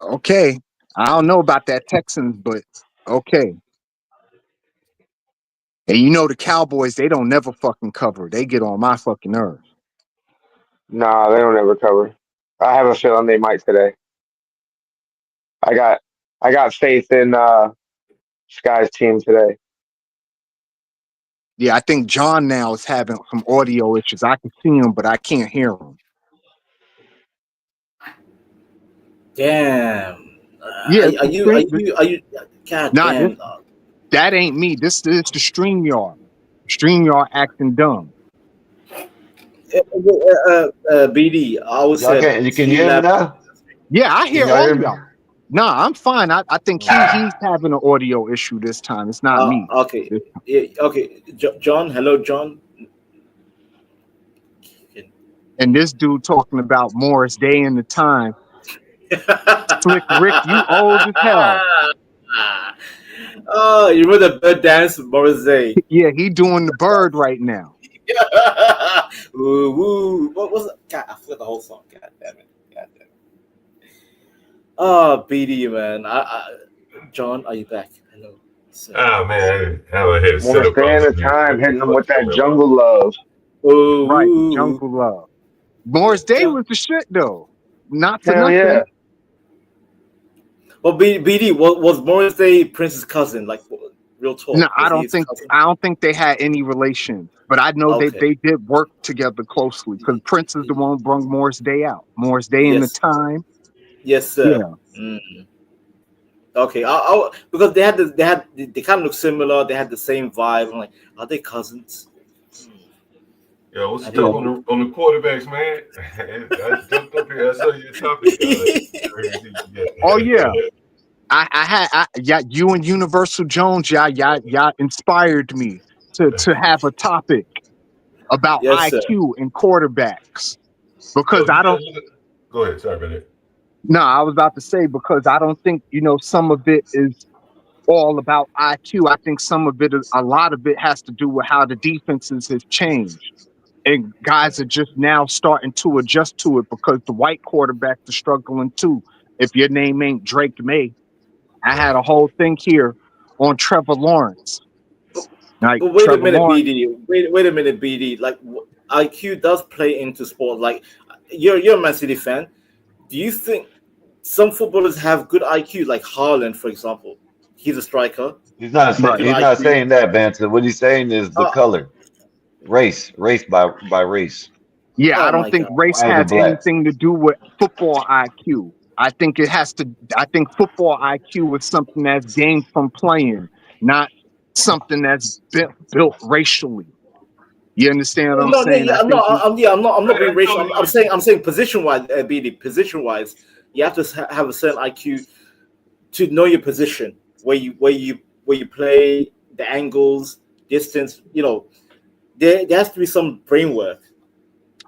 Speaker 1: Okay. I don't know about that Texans, but okay. And you know the Cowboys, they don't never fucking cover. They get on my fucking nerves.
Speaker 5: Nah, they don't ever cover. I have a feeling they might today. I got faith in Sky's team today.
Speaker 1: Yeah, I think John now is having some audio issues. I can see him, but I can't hear him.
Speaker 6: Damn.
Speaker 1: Yeah,
Speaker 6: Are you? God
Speaker 1: nah,
Speaker 6: damn.
Speaker 1: that ain't me. This is the StreamYard. StreamYard acting dumb.
Speaker 6: BD. I always
Speaker 4: Y'all
Speaker 6: said
Speaker 4: can you
Speaker 6: Steve
Speaker 4: hear me
Speaker 6: Nash.
Speaker 4: now?
Speaker 1: Yeah, I
Speaker 4: Can
Speaker 1: hear
Speaker 4: y'all
Speaker 1: all
Speaker 4: hear
Speaker 1: of
Speaker 4: me?
Speaker 1: y'all. Nah, I'm fine. I think he's having an audio issue this time. It's not me.
Speaker 6: Okay. Yeah, okay. John. Hello, John.
Speaker 1: And this dude talking about Morris Day in the time. Slick Rick, you old as hell.
Speaker 6: Oh, you remember the bird dance, Morris Day?
Speaker 1: Yeah, he doing the bird right now.
Speaker 6: Woo, woo. What was it? God, I forgot the whole song. God damn it. God damn it. Oh, BD, man. John, are you back? Hello, sir.
Speaker 8: Oh man, I would have
Speaker 5: Want
Speaker 8: set
Speaker 5: to
Speaker 8: up
Speaker 5: stay in
Speaker 8: problems
Speaker 5: the
Speaker 8: here.
Speaker 5: time,
Speaker 8: What the
Speaker 5: hitting them
Speaker 8: fuck
Speaker 5: with
Speaker 8: you
Speaker 5: that
Speaker 8: talking about?
Speaker 5: jungle love.
Speaker 9: Right,
Speaker 6: Oh,
Speaker 9: Jungle Love. Morris Day
Speaker 6: yeah.
Speaker 9: was the shit though. Not for
Speaker 5: Hell
Speaker 9: nothing.
Speaker 5: yeah.
Speaker 6: Well, BD was Morris Day Prince's cousin? Like, real talk.
Speaker 9: No,
Speaker 6: Was he his cousin?
Speaker 9: I don't think they had any relation. But I know
Speaker 6: Okay.
Speaker 9: they did work together closely because Prince is the one who brought Morris Day out. Morris Day in the
Speaker 6: Yes.
Speaker 9: time.
Speaker 6: Yes, sir. Mm. Okay, because they kind of look similar. They had the same vibe. I'm like, are they cousins?
Speaker 8: Yo, what's
Speaker 6: I
Speaker 8: up
Speaker 6: didn't
Speaker 8: on the quarterbacks, man? I jumped up here. I saw your topic.
Speaker 9: Oh yeah. Yeah, you and Universal Jones, y'all inspired me to have a topic about
Speaker 6: Yes, sir.
Speaker 9: IQ and quarterbacks.
Speaker 8: Yo,
Speaker 9: Because I don't
Speaker 8: go ahead. Sorry about that.
Speaker 9: no, I was about to say because I don't think, some of it is all about IQ. I think a lot of it has to do with how the defenses have changed. And guys are just now starting to adjust to it because the white quarterbacks are struggling too. If your name ain't Drake May, I had a whole thing here on Trevor Lawrence. Like
Speaker 6: But wait a
Speaker 9: Trevor
Speaker 6: minute,
Speaker 9: Lawrence,
Speaker 6: BD. Wait a minute, BD. Like, IQ does play into sport. Like, you're a Man City fan. Do you think some footballers have good IQ, like Haaland, for example? He's a striker.
Speaker 4: He's not saying
Speaker 9: right?
Speaker 6: Good
Speaker 4: he's not
Speaker 6: IQ.
Speaker 4: saying that, Banter. What he's saying is the
Speaker 6: Oh,
Speaker 4: color, race by race,
Speaker 9: Yeah, I
Speaker 6: oh
Speaker 9: don't
Speaker 6: my
Speaker 9: think
Speaker 6: God.
Speaker 9: race
Speaker 4: white or
Speaker 9: has
Speaker 4: black.
Speaker 9: anything to do with football IQ. I think football IQ is something that's gained from playing, not something that's built racially. You understand what I'm
Speaker 6: No,
Speaker 9: saying? I
Speaker 6: I'm
Speaker 9: think
Speaker 6: not. I'm not being
Speaker 8: I
Speaker 6: racial.
Speaker 8: totally
Speaker 6: I'm saying position wise, BD. Position wise, you have to have a certain IQ to know your position, where you play, the angles, distance. There has to be some brain work.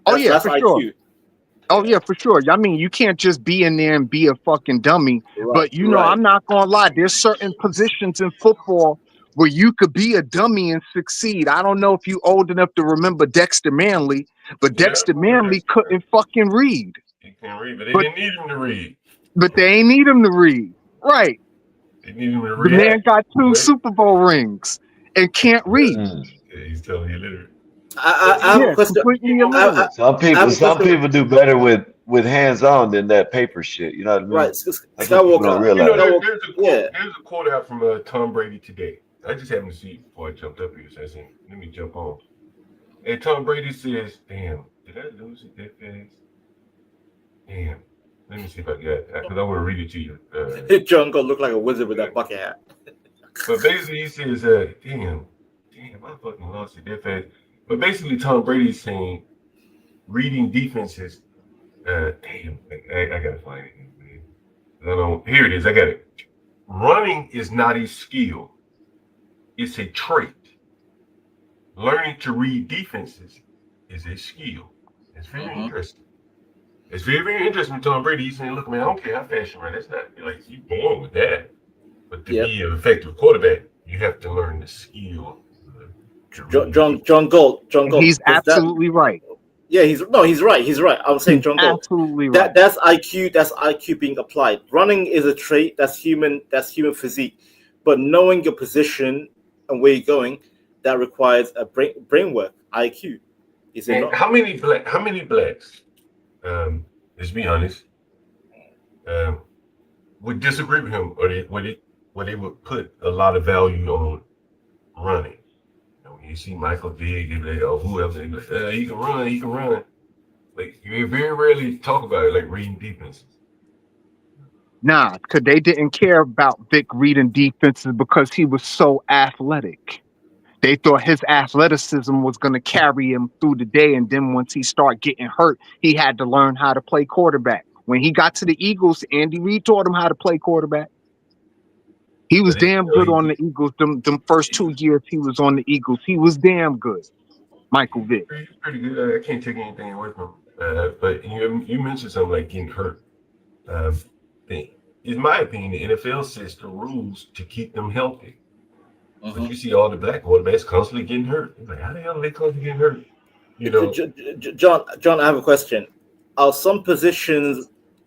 Speaker 9: oh yeah,
Speaker 6: That's
Speaker 9: for sure.
Speaker 6: IQ.
Speaker 9: Oh yeah, for sure. I mean, you can't just be in there and be a fucking dummy.
Speaker 6: Right.
Speaker 9: But I'm not gonna lie. There's certain positions in football where you could be a dummy and succeed. I don't know if you old enough to remember Dexter Manley, but
Speaker 8: Yeah,
Speaker 9: Dexter Manley couldn't fucking read.
Speaker 8: he can read, but they
Speaker 9: But
Speaker 8: didn't need him to read.
Speaker 9: they ain't need him to read. Right.
Speaker 8: They needed him to
Speaker 9: The man
Speaker 8: react.
Speaker 9: got 2
Speaker 8: Right?
Speaker 9: Super Bowl rings and can't read.
Speaker 4: Mm.
Speaker 8: Yeah, he's totally illiterate.
Speaker 6: I have a
Speaker 9: Yeah,
Speaker 6: question.
Speaker 9: completely
Speaker 6: I
Speaker 9: illiterate.
Speaker 4: Some
Speaker 6: have a
Speaker 4: some
Speaker 6: question.
Speaker 4: people do better with hands on than that paper shit. You know what I mean?
Speaker 6: Right,
Speaker 4: That's what people don't
Speaker 6: Skywalker.
Speaker 4: realize.
Speaker 8: There's a quote.
Speaker 6: Yeah.
Speaker 8: There's a quote out from Tom Brady today. I just happened to see it before I jumped up here. So I said, let me jump on. And Tom Brady says, "Damn, did I lose it that fast? Damn. Let me see if I got it because I want to read it to you."
Speaker 6: John gonna look like a wizard with that bucket hat.
Speaker 8: But basically, he says, damn, I fucking lost it that fast." But basically, Tom Brady's saying, reading defenses. Damn, I gotta find it, man. Here it is. I got it. Running is not a skill; it's a trait. Learning to read defenses is a skill. It's very interesting. It's very, very interesting. Tom Brady, he's saying, "Look, man, I don't care how fast you run. That's not like you born with that. But to be an effective quarterback, you have to learn the skill."
Speaker 6: John Gold.
Speaker 9: He's absolutely right.
Speaker 6: Yeah, he's right. He's right. I'm saying John Gold.
Speaker 9: Absolutely right.
Speaker 6: That's IQ. That's IQ being applied. Running is a trait. That's human. That's human physique. But knowing your position and where you're going, that requires a brain work. IQ. Is it
Speaker 8: And
Speaker 6: not?
Speaker 8: how many blacks? Let's be honest. Would disagree with him, or they would put a lot of value on running. When you see Michael Vick, or whoever, they like, he can run. Like you very rarely talk about it, like reading defenses.
Speaker 9: Nah, because they didn't care about Vic reading defenses because he was so athletic. They thought his athleticism was going to carry him through the day. And then once he started getting hurt, he had to learn how to play quarterback. When he got to the Eagles, Andy Reid taught him how to play quarterback. He was damn good on the Eagles. Them first 2 years he was on the Eagles, he was damn good. Michael Vick.
Speaker 8: Pretty good. I can't take anything away from him. But you mentioned something like getting hurt. In my opinion, the NFL sets the rules to keep them healthy. But you see all the black quarterbacks constantly getting hurt. It's like, how the hell are they constantly getting hurt? You know,
Speaker 6: John, I have a question. Are some positions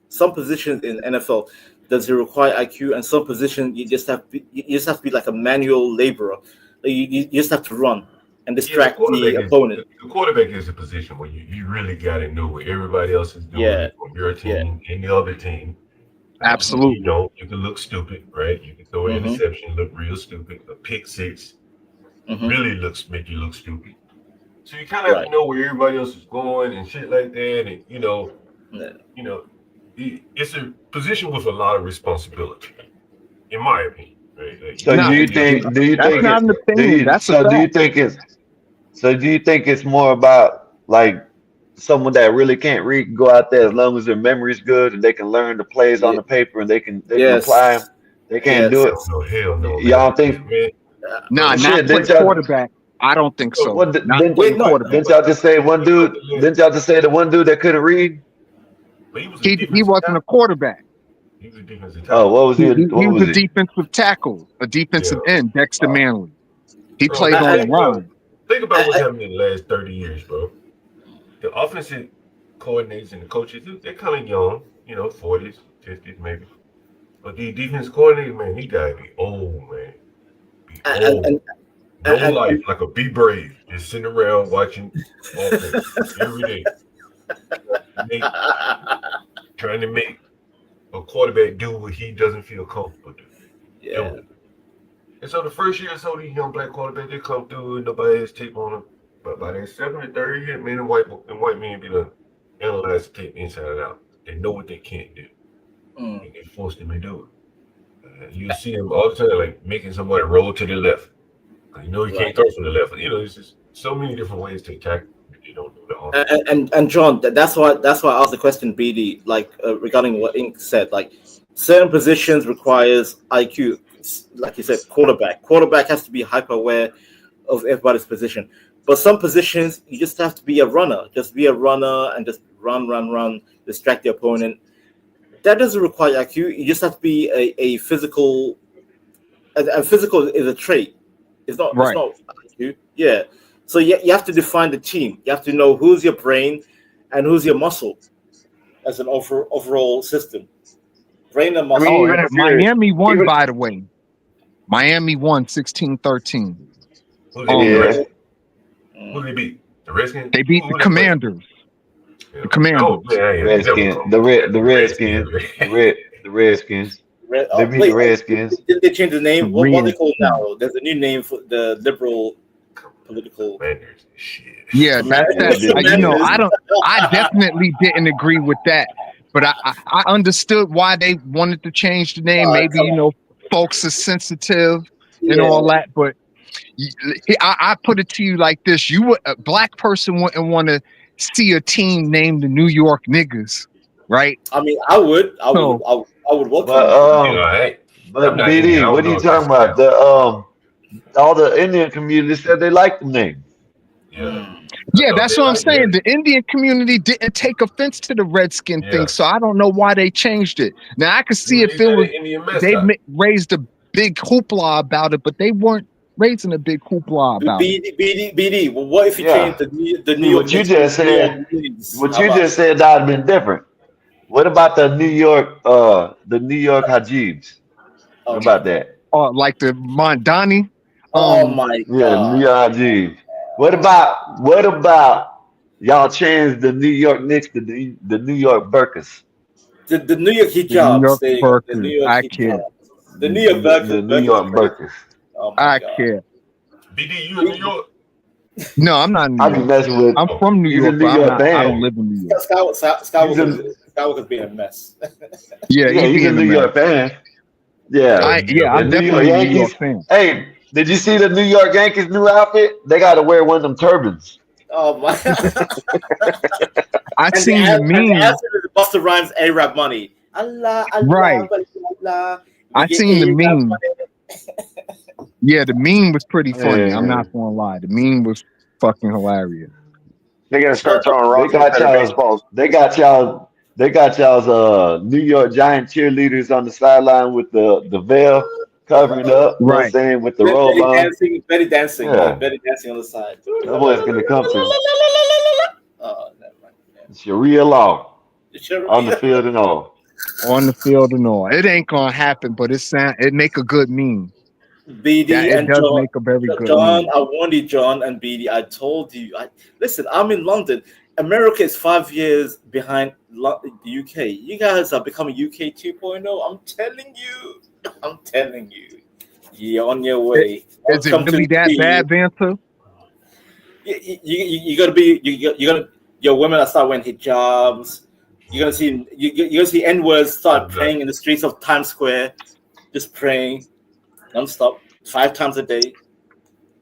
Speaker 6: in NFL, does it require IQ, and some positions you just have to be like a manual laborer. You just have to run. and distract the opponent.
Speaker 8: The quarterback is a position where you really got to know what everybody else is doing
Speaker 6: Yeah.
Speaker 8: on your team and the other team.
Speaker 9: Absolutely.
Speaker 8: You can look stupid, right? You can throw an interception, look real stupid. A pick six really make you look stupid. So you kind of have to know where everybody else is going and shit like that, and it's a position with a lot of responsibility, in my opinion. Right? Like,
Speaker 4: So do you think it's more about like someone that really can't read can go out there as long as their memory's good and they can learn the plays on the paper and they can apply them? They can't do it.
Speaker 8: No, hell no.
Speaker 4: Y'all think?
Speaker 9: Nah, not play quarterback. I don't think so.
Speaker 4: Didn't y'all just say one dude? Didn't y'all just say the one dude that couldn't read?
Speaker 9: He wasn't a quarterback.
Speaker 8: He was a defensive tackle.
Speaker 4: Oh, what was he?
Speaker 9: He was a defensive tackle, a defensive end, Dexter Manley. He played on the line.
Speaker 8: Think about what's happened in the last 30 years, bro. The offensive coordinators and the coaches, they're kind of young, 40s, 50s maybe. But the defense coordinator, man, he gotta be old, man. Be old. No life, like a be brave, just sitting around watching offense every day. Trying to make a quarterback do what he doesn't feel comfortable doing.
Speaker 6: Yeah.
Speaker 8: And so the first year or so, these young black quarterbacks, they come through and nobody has tape on them. But by their second or third year, man, and white men be to analyze the tape inside and out. They know what they can't do. And they force them to do it. You see them all the time, like making somebody roll to the left. You know you can't throw from the left. It's just so many different ways to attack. You don't know the offense.
Speaker 6: And John, that's why I asked the question, BD, regarding what Ink said. Like certain positions requires IQ. Like you said, quarterback. Quarterback has to be hyper aware of everybody's position. But some positions, you just have to be a runner. Just be a runner and just run, distract the opponent. That doesn't require IQ. You just have to be a physical. And physical is a trait. It's not IQ. Yeah. So you have to define the team. You have to know who's your brain and who's your muscle as an overall system. Brain and muscle.
Speaker 9: Miami won, by the way. Miami won 16-13.
Speaker 8: Who did they beat? The Redskins?
Speaker 9: They beat the Commanders. The Commanders.
Speaker 4: The Redskins. They beat the Redskins.
Speaker 6: Did they change the name? What are they called now? There's a new name for the liberal political.
Speaker 9: Yeah, I definitely didn't agree with that. But I understood why they wanted to change the name. Maybe, folks are sensitive and all that. But I put it to you like this. A black person wouldn't want to see a team named the New York Niggas, right?
Speaker 6: I mean, I would welcome
Speaker 4: but BD, what are you talking about? All the Indian community said they liked the name.
Speaker 9: Yeah, that's what I'm saying. The Indian community didn't take offense to the Redskin thing, so I don't know why they changed it. Now I could see if it was they raised a big hoopla about it, but they weren't raising a big hoopla about it.
Speaker 6: BD. Well, what if you changed the New York?
Speaker 4: What you just said that would have been different. What about the New York Hajibs? What about that?
Speaker 9: Like the Mondani?
Speaker 6: Oh my God!
Speaker 4: Yeah, New York Hajibs. What about y'all changed the New York Knicks to the New York Burkas?
Speaker 6: The New York Hijabs.
Speaker 9: The New York Burkas.
Speaker 6: The New York Burkas.
Speaker 4: The New York Burkas.
Speaker 9: I care.
Speaker 8: BD, you in New York?
Speaker 9: No, I'm not in New York. I'm from New York, but I don't live in New York.
Speaker 6: Skywalker's being a mess.
Speaker 4: Yeah, he's a New York fan. Yeah,
Speaker 9: I'm definitely a New York fan.
Speaker 4: Hey, did you see the New York Yankees' new outfit? They got to wear one of them turbans.
Speaker 6: Oh my!
Speaker 9: I seen the meme.
Speaker 6: Busta Rhymes A-Rap money. Allah,
Speaker 9: right.
Speaker 6: Allah.
Speaker 9: I seen the meme. Yeah, the meme was pretty funny. I'm not gonna lie. The meme was fucking hilarious.
Speaker 5: They're gonna start throwing rocks at baseballs.
Speaker 4: They got y'all's New York Giant cheerleaders on the sideline with the veil covering up. You know what I'm saying, with the robe on.
Speaker 6: Betty dancing on the side.
Speaker 4: That's what it's gonna come to.
Speaker 6: Oh, never mind.
Speaker 4: Sharia law on the field and all.
Speaker 9: On the field and all. It ain't gonna happen, but it make a good meme.
Speaker 6: BD
Speaker 9: it
Speaker 6: and
Speaker 9: does
Speaker 6: John.
Speaker 9: make a very good
Speaker 6: John,
Speaker 9: move.
Speaker 6: I warned you, John and BD. I told you. Listen. I'm in London. America is 5 years behind the UK. You guys are becoming UK 2.0. I'm telling you. I'm telling you. You're on your way.
Speaker 9: Is it
Speaker 6: Welcome to
Speaker 9: really
Speaker 6: the
Speaker 9: that
Speaker 6: team.
Speaker 9: bad, Vanta?
Speaker 6: You gotta be. You're gonna. Your women are start wearing hijabs. You're gonna see. You're gonna see N-words start praying in the streets of Times Square, just praying non-stop, 5 times a day,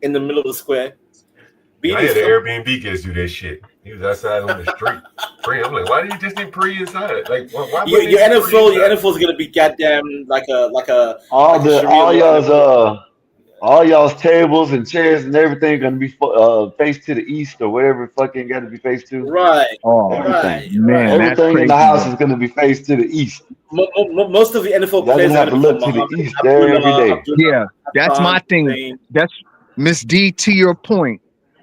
Speaker 6: in the middle of the square.
Speaker 8: Yeah, I had an Airbnb guest do that shit. He was outside on the street praying. I'm like, why did you just didn't pray inside? Like, why
Speaker 6: Your NFL is gonna be goddamn like a
Speaker 4: all y'all's tables and chairs and everything gonna be faced to the east or whatever fucking got to be faced to.
Speaker 6: right.
Speaker 9: Oh
Speaker 4: Everything,
Speaker 9: man, that's
Speaker 4: everything in
Speaker 9: crazy.
Speaker 4: the house is gonna be faced to the east.
Speaker 6: Most of the NFL
Speaker 4: Y'all
Speaker 6: players
Speaker 4: gonna
Speaker 6: are
Speaker 4: have to
Speaker 6: gonna be
Speaker 4: look
Speaker 6: from
Speaker 4: to the
Speaker 6: Muhammad,
Speaker 4: east there every day.
Speaker 9: Yeah, that's my
Speaker 6: Hassan,
Speaker 9: thing.
Speaker 6: Hussein.
Speaker 9: That's Miss D. To your point,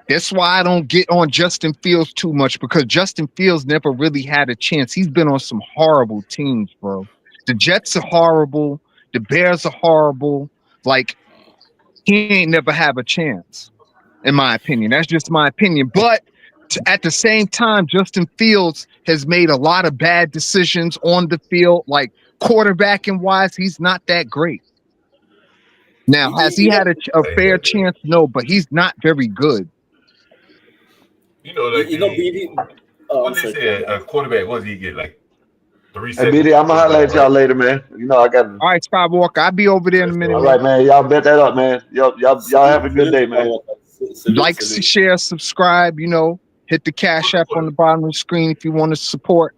Speaker 9: that's why I don't get on Justin Fields too much, because Justin Fields never really had a chance. He's been on some horrible teams, bro. The Jets are horrible. The Bears are horrible. Like, he ain't never have a chance, in my opinion. That's just my opinion. But at the same time, Justin Fields has made a lot of bad decisions on the field. Like, quarterbacking wise, he's not that great. Now, has he had a fair chance? No, but he's not very good.
Speaker 8: You know, like
Speaker 6: BD.
Speaker 8: What they say a quarterback? What does he get? Like 3
Speaker 4: Hey,
Speaker 8: seconds.
Speaker 4: BD, I'm gonna highlight y'all later, man. You know I got.
Speaker 9: All right, Skywalker, I'll be over there in a minute.
Speaker 4: All right, man. Y'all bet that up, man. Y'all have a good day, man.
Speaker 9: Like, share, subscribe. You know, hit the Cash App on the bottom of the screen if you want to support.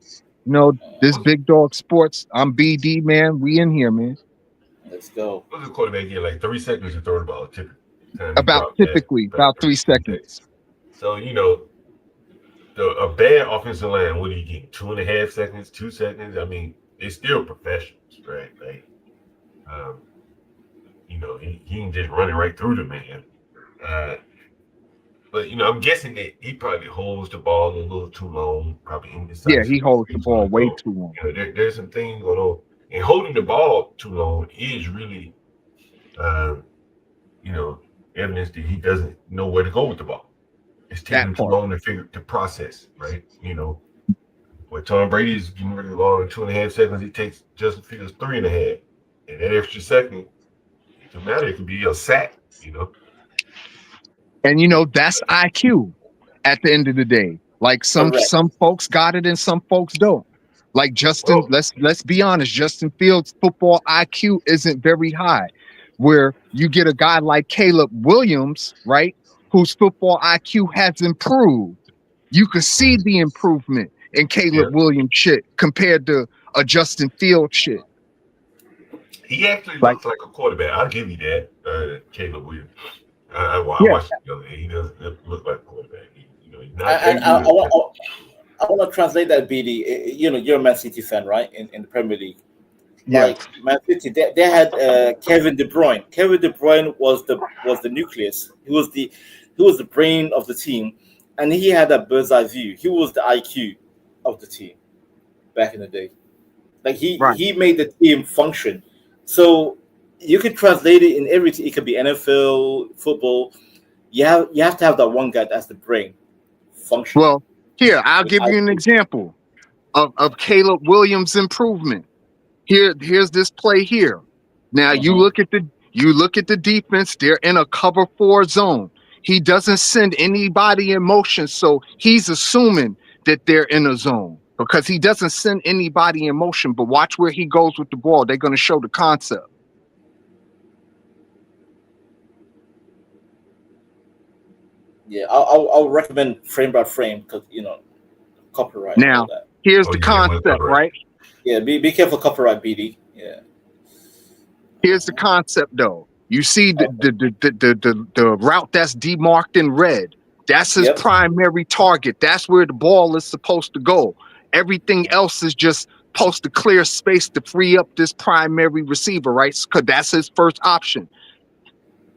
Speaker 9: You know, this Big Dog Sports. I'm BD, man. We in here, man.
Speaker 6: Let's go.
Speaker 8: What does a quarterback get? Like 3 seconds to throw the ball, typically.
Speaker 9: About 3 seconds.
Speaker 8: So you know, a bad offensive line. What do you get? 2.5 seconds, 2 seconds. I mean, they're still professionals, right? Like, you know, he ain't just running right through the man. But you know, I'm guessing that he probably holds the ball a little too long. Probably indecisive.
Speaker 9: Yeah, he holds the ball way too long.
Speaker 8: You know, there's some things going on, and holding the ball too long is really, you know, evidence that he doesn't know where to go with the ball. It's taking him too long to process, right? You know, where Tom Brady is getting rid of the ball in 2.5 seconds, it takes Justin Fields 3.5, and that extra second, it doesn't matter. It could be a sack, you know.
Speaker 9: And you know, that's IQ at the end of the day. Like some folks got it and some folks don't. Like Justin, let's be honest, Justin Fields' football IQ isn't very high. Where you get a guy like Caleb Williams, right, whose football IQ has improved. You could see the improvement in Caleb Williams shit compared to a Justin Fields shit.
Speaker 8: He actually looks like a quarterback. I'll give you that, Caleb Williams. I watched the other day. He doesn't look like a quarterback. He's not
Speaker 6: I want to translate that, BD. You know, you're a Man City fan, right? In the Premier League. Like Man City, they had Kevin De Bruyne. Kevin De Bruyne was the nucleus. He was the brain of the team, and he had a bird's eye view. He was the IQ of the team back in the day. Like he made the team function. So you can translate it in everything. It could be NFL, football. You have to have that one guy that's the brain function.
Speaker 9: Well, here I'll give you an example of Caleb Williams' improvement. Here's this play here. Now you look at the defense. They're in a cover 4 zone. He doesn't send anybody in motion, so he's assuming that they're in a zone because he doesn't send anybody in motion. But watch where he goes with the ball. They're going to show the concept.
Speaker 6: Yeah, I'll recommend frame by frame because copyright.
Speaker 9: Now here's the concept, right?
Speaker 6: Yeah, be careful, copyright, BD. Yeah.
Speaker 9: Here's the concept, though. You see the route that's demarked in red. That's his primary target. That's where the ball is supposed to go. Everything else is just supposed to clear space to free up this primary receiver, right? Because that's his first option.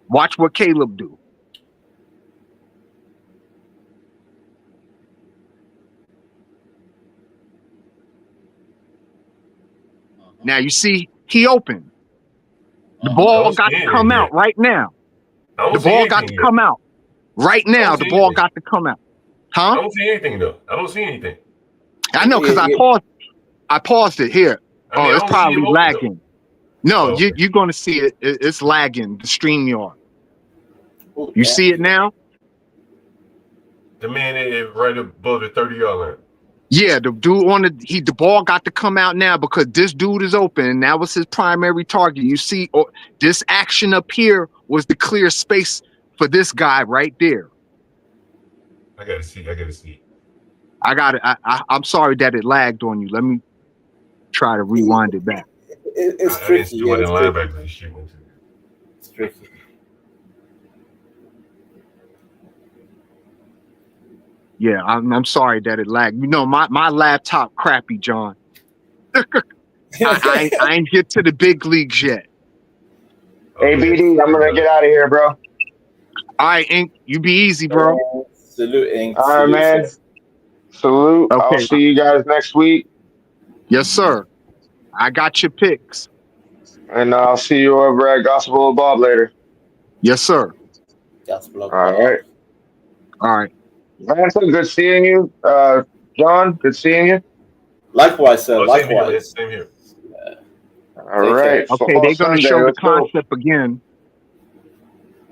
Speaker 9: Watch what Caleb do. Now you see he open. The
Speaker 8: I
Speaker 9: ball
Speaker 8: don't
Speaker 9: got
Speaker 8: see
Speaker 9: to
Speaker 8: anything
Speaker 9: come
Speaker 8: yet.
Speaker 9: out right now.
Speaker 8: I
Speaker 9: The
Speaker 8: don't see
Speaker 9: ball got
Speaker 8: anything
Speaker 9: to
Speaker 8: yet.
Speaker 9: come out right
Speaker 8: I
Speaker 9: now.
Speaker 8: don't
Speaker 9: The
Speaker 8: see
Speaker 9: ball
Speaker 8: anything.
Speaker 9: got to come out.
Speaker 8: I
Speaker 9: Huh?
Speaker 8: don't see anything though. I don't see anything.
Speaker 9: I know because
Speaker 6: Yeah, yeah.
Speaker 9: I paused it here.
Speaker 8: I mean,
Speaker 9: Oh,
Speaker 8: I
Speaker 9: it's
Speaker 8: don't see him
Speaker 9: probably
Speaker 8: open though.
Speaker 9: lagging. No,
Speaker 8: Oh,
Speaker 9: you're going to see it. It's lagging. The StreamYard.
Speaker 6: Oh,
Speaker 9: You
Speaker 6: damn.
Speaker 9: see it now?
Speaker 8: the man is right above the 30-yard line.
Speaker 9: Yeah, the dude on the ball got to come out now because this dude is open and that was his primary target. You see, this action up here was the clear space for this guy right there.
Speaker 8: I gotta see.
Speaker 9: I got it. I'm sorry that it lagged on you. Let me try to rewind it back.
Speaker 6: It's
Speaker 8: I didn't
Speaker 6: tricky.
Speaker 8: see
Speaker 6: Yeah,
Speaker 8: what the
Speaker 6: it's tricky.
Speaker 8: linebackers is shooting to.
Speaker 6: It's tricky.
Speaker 9: Yeah, I'm sorry that it lagged. You know, my laptop crappy, John. I ain't get to the big leagues yet.
Speaker 5: Hey, BD, I'm gonna get out of here, bro.
Speaker 9: All right, Ink, you be easy, bro.
Speaker 6: Salute, Ink.
Speaker 5: All right,
Speaker 6: Salute,
Speaker 5: man.
Speaker 6: sir.
Speaker 5: Salute. I'll
Speaker 9: Okay.
Speaker 5: see you guys next week,
Speaker 9: Yes, sir. I got your picks.
Speaker 5: and I'll see you over at Gospel of Bob later.
Speaker 9: Yes, sir.
Speaker 6: Gospel of
Speaker 5: All
Speaker 6: God.
Speaker 5: right.
Speaker 9: All right.
Speaker 5: Man, so good seeing you, John. Good seeing you.
Speaker 6: Likewise, sir.
Speaker 8: Oh, same here, man.
Speaker 6: Likewise.
Speaker 8: Same here.
Speaker 5: All
Speaker 6: Take
Speaker 5: right.
Speaker 6: care.
Speaker 9: Okay,
Speaker 5: Football
Speaker 9: they're gonna
Speaker 5: Sunday.
Speaker 9: show the
Speaker 5: Let's go.
Speaker 9: concept again.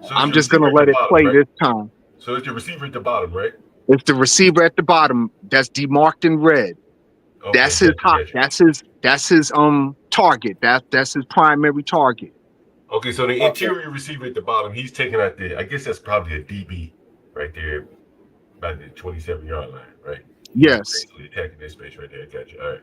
Speaker 8: So
Speaker 9: I'm
Speaker 8: it's the
Speaker 9: just gonna
Speaker 8: receiver
Speaker 9: let
Speaker 8: at the
Speaker 9: it
Speaker 8: bottom,
Speaker 9: play
Speaker 8: right?
Speaker 9: this time.
Speaker 8: So it's the receiver at the bottom, right?
Speaker 9: It's the receiver at the bottom that's demarked in red.
Speaker 8: Okay,
Speaker 9: That's his
Speaker 8: gotcha.
Speaker 9: That's his target. That's his primary target.
Speaker 8: Okay, so the interior receiver at the bottom, he's taking out I guess that's probably a DB right there, about the 27-yard line, right?
Speaker 9: Yes.
Speaker 8: Basically attacking that space right there. Gotcha. All right.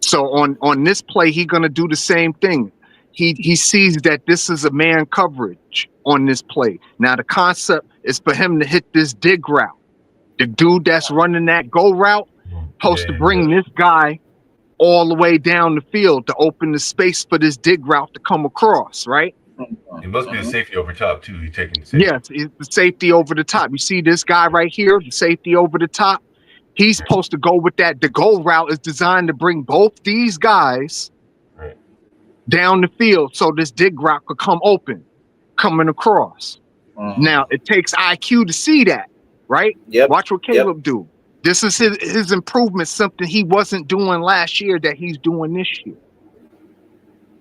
Speaker 9: So on this play, he's gonna do the same thing. He sees that this is a man coverage on this play. Now the concept is for him to hit this dig route. The dude that's running that go route supposed to bring this guy all the way down the field to open the space for this dig route to come across, right?
Speaker 8: It must be a safety over top too. He's taking the safety.
Speaker 9: Yes, it's the safety over the top. You see this guy right here, the safety over the top. He's supposed to go with that. The go route is designed to bring both these guys down the field so this dig route could come open, coming across. Now, it takes IQ to see that, right?
Speaker 6: Yep.
Speaker 9: Watch what Caleb do. This is his improvement, something he wasn't doing last year that he's doing this year.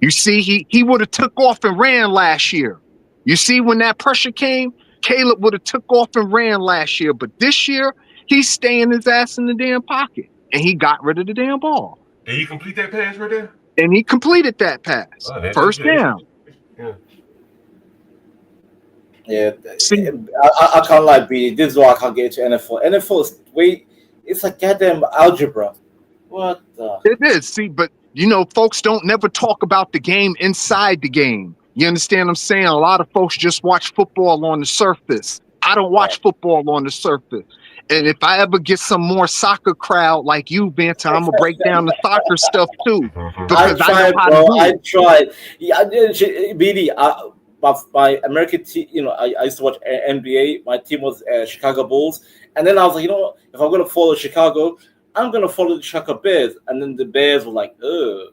Speaker 9: You see, he would have took off and ran last year. You see, when that pressure came, Caleb would have took off and ran last year. But this year, he's staying his ass in the damn pocket. And he got rid of the damn ball.
Speaker 8: Did he complete that pass right there?
Speaker 9: And he completed that pass.
Speaker 8: Oh,
Speaker 9: First down.
Speaker 6: Yeah, I can't lie, B. This is why I can't get into NFL. NFL is it's like goddamn algebra. What the?
Speaker 9: It is. See, but you know, folks don't never talk about the game inside the game. You understand what I'm saying? A lot of folks just watch football on the surface. I don't watch football on the surface. And if I ever get some more soccer crowd like you, Banter, I'm gonna break down the soccer stuff too. Because I know how to do it.
Speaker 6: I tried. Yeah, BD. My American team, you know, I used to watch NBA. My team was Chicago Bulls, and then I was like, you know, if I'm gonna follow Chicago, I'm gonna follow the Chicago Bears. And then the Bears were like, oh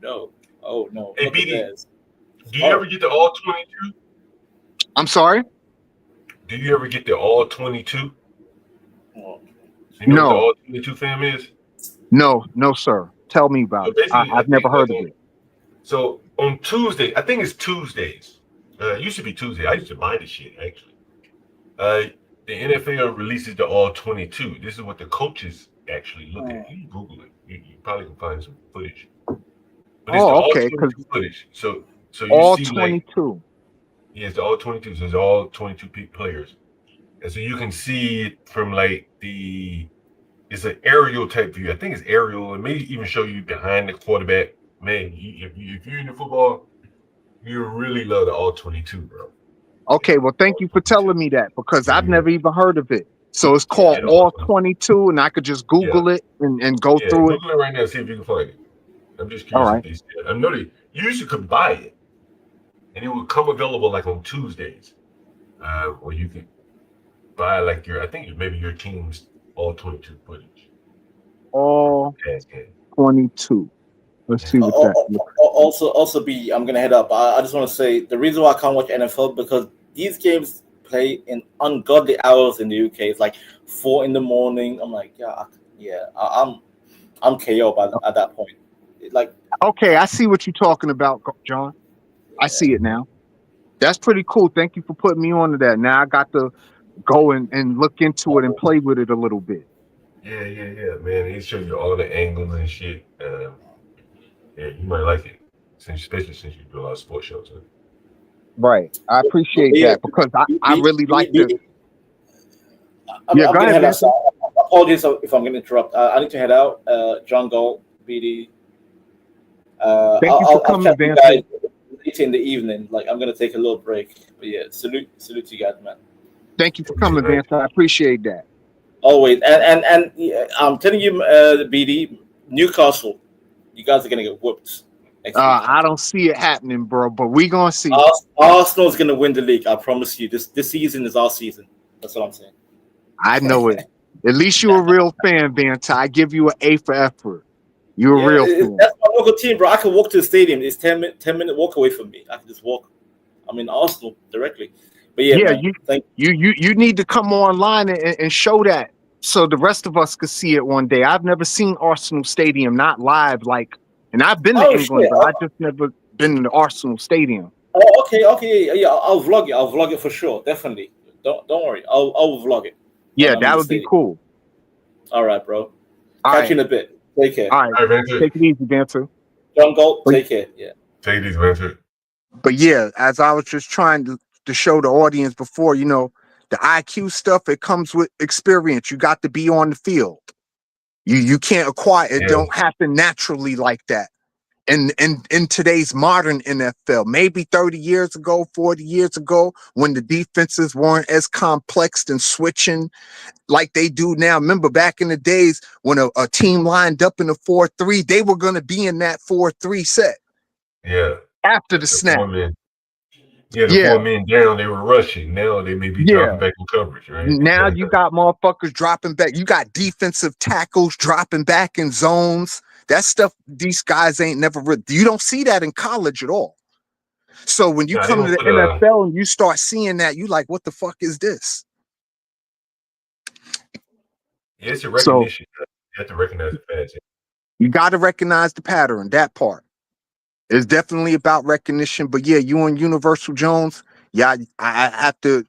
Speaker 6: no.
Speaker 8: Hey,
Speaker 6: not the
Speaker 8: BD,
Speaker 6: Bears.
Speaker 8: do you ever get the all 22?
Speaker 9: I'm sorry?
Speaker 8: Do you ever get the all 22?
Speaker 6: Oh.
Speaker 8: You know
Speaker 9: No.
Speaker 8: what the all 22 fam is?
Speaker 9: No, sir. Tell me about it. I've never heard of it.
Speaker 8: So on Tuesday, I think it's Tuesdays. It used to be Tuesday. I used to buy the shit actually. The NFL releases the all 22. This is what the coaches actually look at. You can Google it. You probably can find some footage. But it's the all
Speaker 9: okay,
Speaker 8: 22 footage. So you
Speaker 9: all
Speaker 8: see
Speaker 9: 22.
Speaker 8: it's the all 22. So it's all 22 players. And so you can see it from like it's an aerial type view. I think it's aerial. It may even show you behind the quarterback. Man, if you're into football, you really love the all 22, bro.
Speaker 9: Okay, well, thank you for telling me that because I've never even heard of it. So it's called all 22, and I could just Google it and go through it.
Speaker 8: Google it right now, see if you can find it. I'm just curious if they said. I know they usually could buy it, and it would come available like on Tuesdays, or you could buy like maybe your team's all 22 footage.
Speaker 9: All 22. Let's see what that.
Speaker 6: Also, B, I'm gonna head up. I just want to say the reason why I can't watch NFL because these games play in ungodly hours in the UK. It's like 4 a.m. I'm like, I'm KO at that point. Like,
Speaker 9: Okay, I see what you're talking about, John. I see it now. That's pretty cool. Thank you for putting me on to that. Now I got to go and look into it and play with it a little bit.
Speaker 8: Yeah, man. It shows you all the angles and shit. Yeah, you might like it, especially since you do a lot of sports shows. Huh?
Speaker 9: Right. I appreciate that because I really like to.
Speaker 6: I'm gonna head out. Apologies if I'm going to interrupt. I need to head out. John Galt, BD.
Speaker 9: Thank you for coming, Van.
Speaker 6: Later in the evening. Like I'm going to take a little break. But yeah, salute to you guys, man.
Speaker 9: Thank you for coming, Vance. I appreciate that.
Speaker 6: Always. And I'm telling you, BD, Newcastle, you guys are going to get whooped.
Speaker 9: I don't see it happening, bro. But we gonna see.
Speaker 6: Arsenal's going to win the league. I promise you. This season is our season. That's what I'm saying.
Speaker 9: I know it. At least you're a real fan, Vance. I give you an A for effort. You're a real fan.
Speaker 6: That's my local team, bro. I can walk to the stadium. It's 10-minute walk away from me. I can just walk. I'm in Arsenal directly. But yeah, man,
Speaker 9: you need to come online and show that so the rest of us could see it one day. I've never seen Arsenal Stadium, not live, and I've been to England, but I just never been in the Arsenal Stadium.
Speaker 6: Oh, okay, yeah. I'll vlog it. I'll vlog it for sure, definitely. Don't worry. I'll vlog it.
Speaker 9: Yeah, that would be cool.
Speaker 6: All right, bro. Catch you in a bit. Take care.
Speaker 9: All right, take it easy, Dancer.
Speaker 6: John Galt, take care. Yeah.
Speaker 8: Take it easy, Dancer.
Speaker 9: But yeah, as I was just trying to show the audience before, the IQ stuff, it comes with experience. You got to be on the field. You can't acquire it. Don't happen naturally like that. And in today's modern NFL, maybe 30 years ago, 40 years ago, when the defenses weren't as complex and switching like they do now. Remember back in the days when a team lined up in a 4-3, they were going to be in that 4-3 set.
Speaker 8: Yeah.
Speaker 9: After the snap.
Speaker 8: 4 men down, they were rushing. Now they may be dropping back in coverage, right?
Speaker 9: Now you got motherfuckers dropping back. You got defensive tackles dropping back in zones. That stuff, these guys ain't never. You don't see that in college at all. So when you come to the NFL and you start seeing that, you like, what the fuck is this?
Speaker 8: Yeah, it's a recognition. You have to recognize the pattern.
Speaker 9: You got to recognize the pattern. That part is definitely about recognition. But yeah, you and Universal Jones, I have to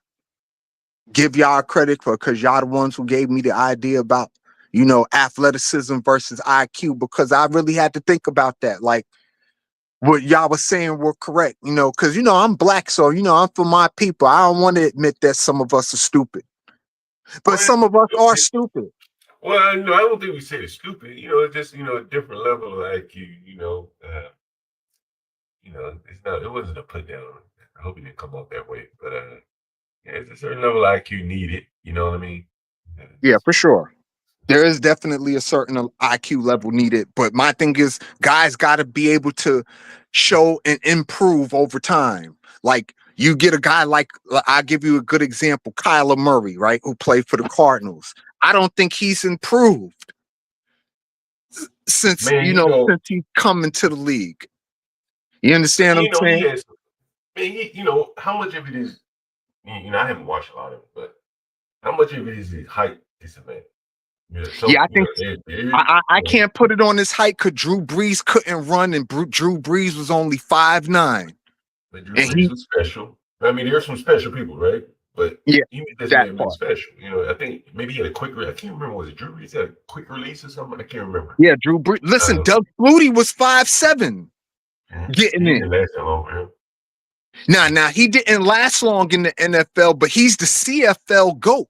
Speaker 9: give y'all credit because y'all the ones who gave me the idea about athleticism versus IQ, because I really had to think about that. Like what y'all was saying were correct, because, I'm black. So, I'm for my people. I don't want to admit that some of us are stupid, but some of us are stupid.
Speaker 8: Well, no, I don't think we say it's stupid. It's just, a different level of IQ, it wasn't a put down. I hope it didn't come off that way, but it's a certain level of IQ needed. You know what I mean?
Speaker 9: Yeah, for sure. There is definitely a certain IQ level needed, but my thing is guys got to be able to show and improve over time. Like you get a guy like, I'll give you a good example, Kyler Murray, right? Who played for the Cardinals. I don't think he's improved since, since he's come into the league. You understand what I'm saying?
Speaker 8: How much of it is, I haven't watched a lot of it, but how much of it is his height disadvantage?
Speaker 9: I think I can't put it on his height because Drew Brees couldn't run, and Drew Brees was only 5'9".
Speaker 8: But Drew Brees was special. I mean, there's some special people, right? But he was special. I think maybe he had a quick. I can't remember. Was it Drew Brees had a quick release or something? I can't remember.
Speaker 9: Yeah, Drew Brees. Listen, Doug Flutie was 5'7", getting in.
Speaker 8: Last long for him.
Speaker 9: Now he didn't last long in the NFL, but he's the CFL GOAT.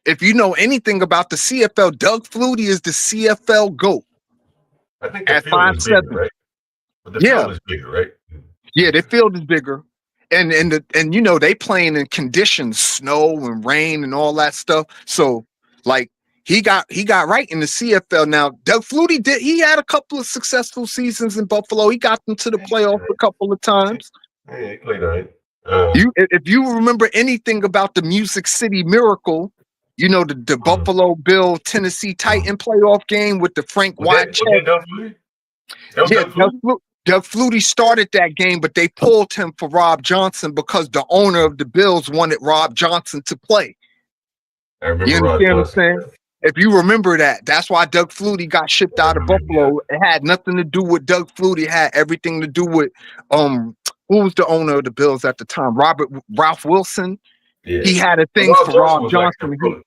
Speaker 9: If you know anything about the CFL, Doug Flutie is the CFL GOAT.
Speaker 8: I think the field is bigger, right? But the field is bigger, right?
Speaker 9: Yeah, the field is bigger. And they playing in conditions, snow and rain and all that stuff. So like he got right in the CFL. Now Doug Flutie he had a couple of successful seasons in Buffalo. He got them to the playoff a couple of times.
Speaker 8: Yeah, he played all right.
Speaker 9: If you remember anything about the Music City Miracle, the Buffalo Bill Tennessee Titan playoff game with the Frank White check.
Speaker 8: That was
Speaker 9: Yeah,
Speaker 8: Doug Flutie?
Speaker 9: Doug Flutie started that game, but they pulled him for Rob Johnson because the owner of the Bills wanted Rob Johnson to play.
Speaker 8: I remember
Speaker 9: You
Speaker 8: Rob
Speaker 9: understand what I'm
Speaker 8: Johnson.
Speaker 9: saying? If you remember that, that's why Doug Flutie got shipped out of Buffalo. It had nothing to do with Doug Flutie. It had everything to do with who was the owner of the Bills at the time? Ralph Wilson.
Speaker 8: Yeah.
Speaker 9: He had a thing
Speaker 8: Rob
Speaker 9: for
Speaker 8: Johnson
Speaker 9: Rob
Speaker 8: was like
Speaker 9: Johnson.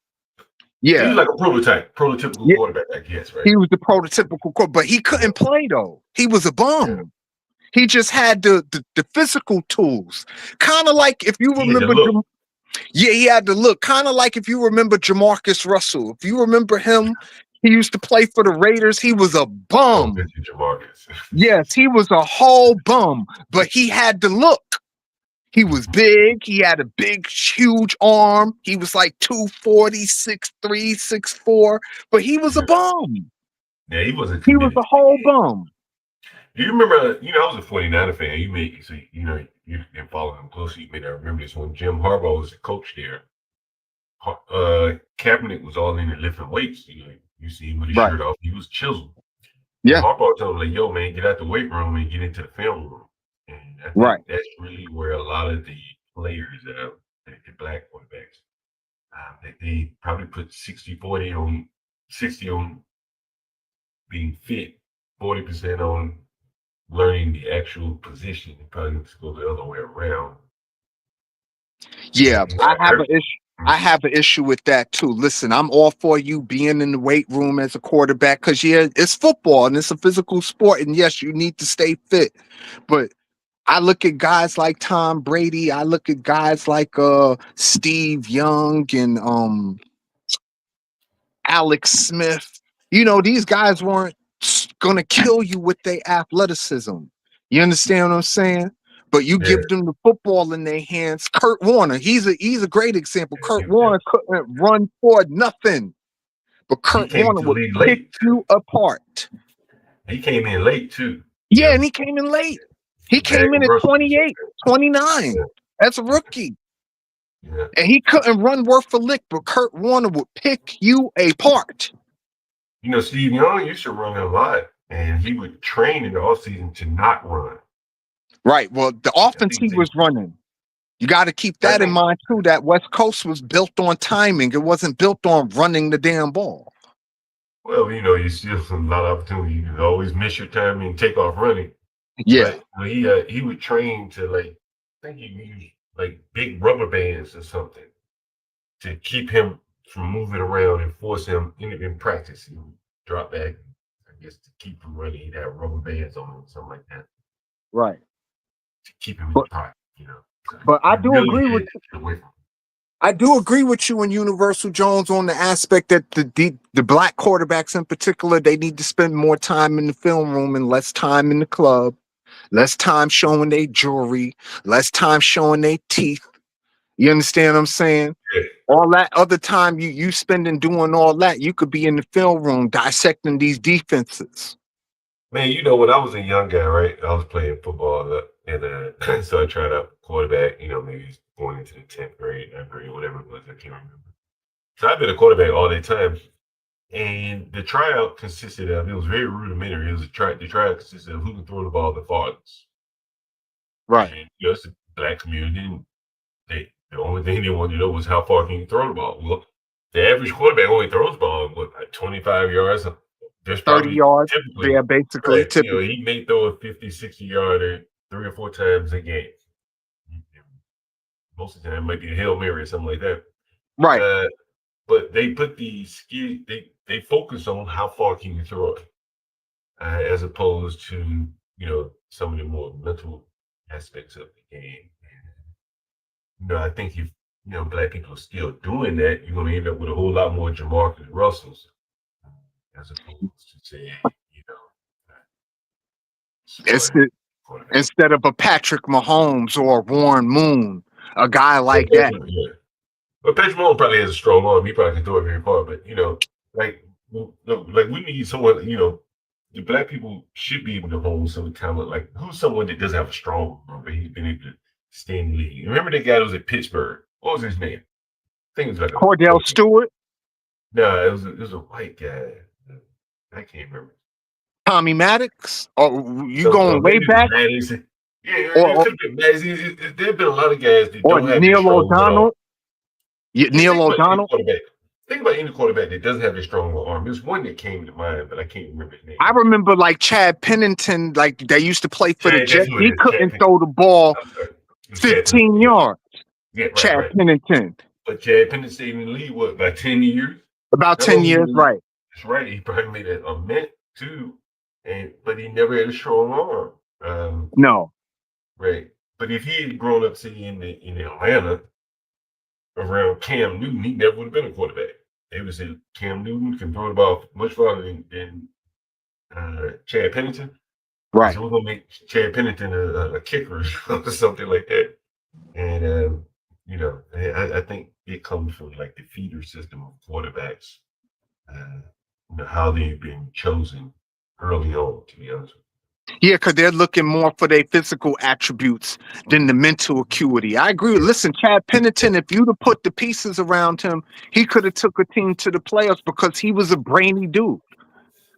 Speaker 8: he
Speaker 9: Yeah,
Speaker 8: was like a prototypical
Speaker 9: Yeah.
Speaker 8: quarterback, I guess, right?
Speaker 9: he was the prototypical quarterback, but he couldn't play though. He was a bum.
Speaker 8: Yeah.
Speaker 9: He just had the physical tools. Kind of like if you
Speaker 8: He had the
Speaker 9: remember
Speaker 8: look.
Speaker 9: Yeah, he had to look kind of like if you remember Jamarcus Russell. If you remember him, he used to play for the Raiders. He was a
Speaker 8: Oh,
Speaker 9: bum.
Speaker 8: vintage Jamarcus.
Speaker 9: Yes, he was a whole bum, but he had the look. He was big. He had a big, huge arm. He was like 240, 6'3", 6'4", but he was a bum.
Speaker 8: Yeah, he wasn't
Speaker 9: He was
Speaker 8: committed.
Speaker 9: a whole bum.
Speaker 8: Do you remember, I was a 49er fan. You've been following him closely. You may not remember this when Jim Harbaugh was the coach there. Kaepernick was all in there lifting weights. You see him with his
Speaker 9: Right.
Speaker 8: shirt off. He was chiseled.
Speaker 9: Yeah.
Speaker 8: And Harbaugh told him, like, yo, man, get out the weight room and get into the film room. And I think
Speaker 9: Right.
Speaker 8: that's really where a lot of the players, the black quarterbacks, they probably put 60-40 on 60 on being fit, 40% on learning the actual position. It probably just go the other way around.
Speaker 9: Yeah,
Speaker 8: And
Speaker 9: I
Speaker 8: that
Speaker 9: have
Speaker 8: hurt.
Speaker 9: an issue. I have an issue with that too. Listen, I'm all for you being in the weight room as a quarterback because yeah, it's football and it's a physical sport, and yes, you need to stay fit. But I look at guys like Tom Brady. I look at guys like Steve Young and Alex Smith. You know, these guys weren't gonna kill you with their athleticism. You understand what I'm saying? But you
Speaker 8: Yeah.
Speaker 9: give them the football in their hands. Kurt Warner, he's a great example. Kurt
Speaker 8: Yeah.
Speaker 9: Warner couldn't run for nothing, but
Speaker 8: He
Speaker 9: Kurt
Speaker 8: came
Speaker 9: Warner
Speaker 8: to the
Speaker 9: would
Speaker 8: league
Speaker 9: pick
Speaker 8: late.
Speaker 9: you apart.
Speaker 8: He came in late too.
Speaker 9: Yeah, and he came in late. He came in at 28, 29
Speaker 8: Yeah.
Speaker 9: as a rookie.
Speaker 8: Yeah.
Speaker 9: And he couldn't run worth a lick, but Kurt Warner would pick you apart.
Speaker 8: Steve Young used to run a lot, and he would train in the offseason to not run.
Speaker 9: Right. Well, the offense he was running, you got to keep that in mind too. That West Coast was built on timing. It wasn't built on running the damn ball.
Speaker 8: Well, you still have a lot of opportunity. You can always miss your timing and take off running.
Speaker 9: Yeah.
Speaker 8: But he would train to I think he used big rubber bands or something to keep him from moving around and force him in practice. He would drop back, I guess, to keep him running. He'd have rubber bands on him, something like that,
Speaker 9: Right.
Speaker 8: to keep him in the pocket. So
Speaker 9: But I
Speaker 8: he
Speaker 9: do
Speaker 8: really
Speaker 9: agree
Speaker 8: had
Speaker 9: with
Speaker 8: to get away from him.
Speaker 9: I do agree with you and Universal Jones on the aspect that the black quarterbacks in particular, they need to spend more time in the film room and less time in the club, less time showing their jewelry, less time showing their teeth. You understand what I'm saying?
Speaker 8: Yeah.
Speaker 9: All that other time you spending doing all that, you could be in the film room dissecting these defenses.
Speaker 8: Man, when I was a young guy, right? I was playing football, and so I tried out quarterback. Maybe going into the 10th grade, 9th grade, whatever it was. I can't remember. So I've been a quarterback all that time, and the tryout consisted of, it was very rudimentary. The tryout consisted of who can throw the ball the farthest.
Speaker 9: Right.
Speaker 8: And, it's a black community, and the only thing they wanted to know was how far can you throw the ball. Well, the average quarterback only throws the ball 25 yards. There's
Speaker 9: 30 yards.
Speaker 8: typically,
Speaker 9: Yeah, basically.
Speaker 8: right, he may throw a 50, 60 yarder 3 or 4 times a game. Most of the time, it might be a Hail Mary or something like that.
Speaker 9: Right.
Speaker 8: But they put the skill, they focus on how far can you throw it, as opposed to, some of the more mental aspects of the game. I think if, black people are still doing that, you're going to end up with a whole lot more Jamarcus Russells, as opposed to saying,
Speaker 9: Instead of a Patrick Mahomes or a Warren Moon, a guy like that.
Speaker 8: Yeah. But Patrick Mahomes probably has a strong arm. He probably can throw it very far. But we need someone. The black people should be able to hold some talent. Like, who's someone that doesn't have a strong arm, but he's been able to stay in the league? Remember that guy that was at Pittsburgh? What was his name? I think it was
Speaker 9: Cordell Stewart.
Speaker 8: No, it was a white guy. I can't remember.
Speaker 9: Tommy Maddox? Or you
Speaker 8: So,
Speaker 9: going way
Speaker 8: maybe
Speaker 9: back?
Speaker 8: Maddox. Yeah, it
Speaker 9: Or
Speaker 8: could have been Maddox. There've been a lot of guys that
Speaker 9: or
Speaker 8: don't have this
Speaker 9: Neil
Speaker 8: strong arm.
Speaker 9: O'Donnell?
Speaker 8: Yeah,
Speaker 9: Neil
Speaker 8: think about any
Speaker 9: O'Donnell?
Speaker 8: quarterback. Think about any quarterback that doesn't have a strong arm. There's one that came to mind, but I can't remember his name.
Speaker 9: I remember like Chad Pennington, like they used to play for the
Speaker 8: Chad, that's
Speaker 9: Jets.
Speaker 8: who it
Speaker 9: He
Speaker 8: is,
Speaker 9: couldn't
Speaker 8: Chad
Speaker 9: throw the ball
Speaker 8: I'm sorry. It was Chad
Speaker 9: 15
Speaker 8: Pennington.
Speaker 9: yards.
Speaker 8: Yeah, right,
Speaker 9: Chad
Speaker 8: right.
Speaker 9: Pennington.
Speaker 8: But Chad Pennington stayed in the league, what, about 10 years?
Speaker 9: About
Speaker 8: How
Speaker 9: 10
Speaker 8: long he
Speaker 9: years,
Speaker 8: was-
Speaker 9: right.
Speaker 8: That's right. He probably made a mint too, but he never had a strong arm.
Speaker 9: No.
Speaker 8: Right. But if he had grown up, say, in Atlanta around Cam Newton, he never would have been a quarterback. They would say Cam Newton can throw the ball much farther than Chad Pennington.
Speaker 9: Right.
Speaker 8: So we're gonna make Chad Pennington a kicker or something like that. And I think it comes from like the feeder system of quarterbacks. How they've been chosen early on, to be honest with
Speaker 9: Yeah, because they're looking more for their physical attributes than the mental acuity. I agree. Listen, Chad Pennington, if you'd have put the pieces around him, he could have took a team to the playoffs because he was a brainy dude.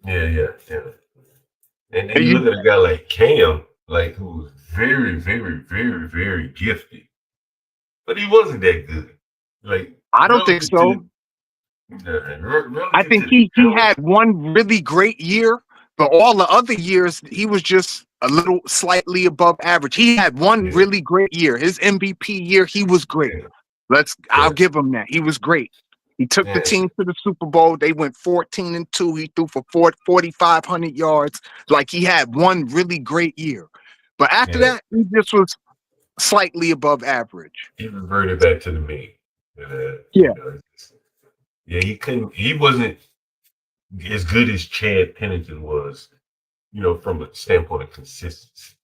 Speaker 8: Yeah. And then you look at a guy like Cam, like who was very, very, very, very gifted, but he wasn't that good. Like
Speaker 9: I don't think so. I think he had one really great year, but all the other years he was just a little slightly above average. He had one really great year. His MVP year, he was great. I'll give him that. He was great. He took the team to the Super Bowl. They went 14-2. He threw for 4,500 yards. Like he had one really great year. But after that, he just was slightly above average.
Speaker 8: He reverted back to the mean. He wasn't as good as Chad Pennington was, from a standpoint of consistency.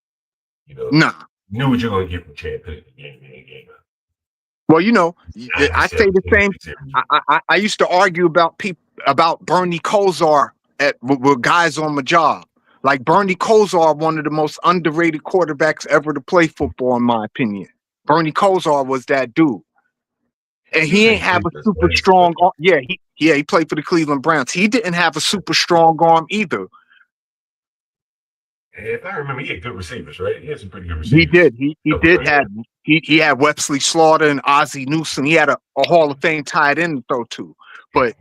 Speaker 9: Nah.
Speaker 8: Knew what you're going to get from Chad Pennington game in, game out.
Speaker 9: Well, I say the same. I used to argue about Bernie Kosar with guys on my job. Like Bernie Kosar, one of the most underrated quarterbacks ever to play football, in my opinion. Bernie Kosar was that dude, and he ain't have a super strong arm. Yeah, he played for the Cleveland Browns. He didn't have a super strong arm either.
Speaker 8: If I remember, he had good receivers, right? He had some pretty good receivers.
Speaker 9: He did. He had Wesley Slaughter and Ozzie Newsome. He had a Hall of Fame tight end to throw to, but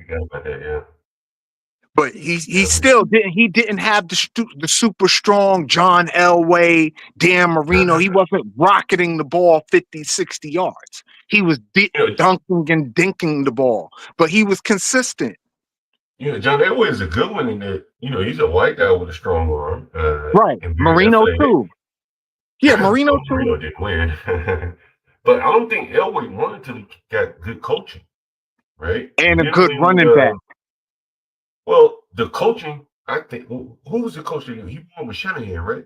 Speaker 9: he still didn't. He didn't have the super strong John Elway, Dan Marino. He wasn't rocketing the ball 50, 60 yards. He was dunking and dinking the ball, but he was consistent.
Speaker 8: John Elway is a good one in that, he's a white guy with a strong arm.
Speaker 9: Right. Marino too. Yeah, Marino too.
Speaker 8: Marino didn't win. But I don't think Elway won until he got good coaching, right?
Speaker 9: And a good running back.
Speaker 8: Well, the coaching, I think, who was the coach? He won with Shanahan, right?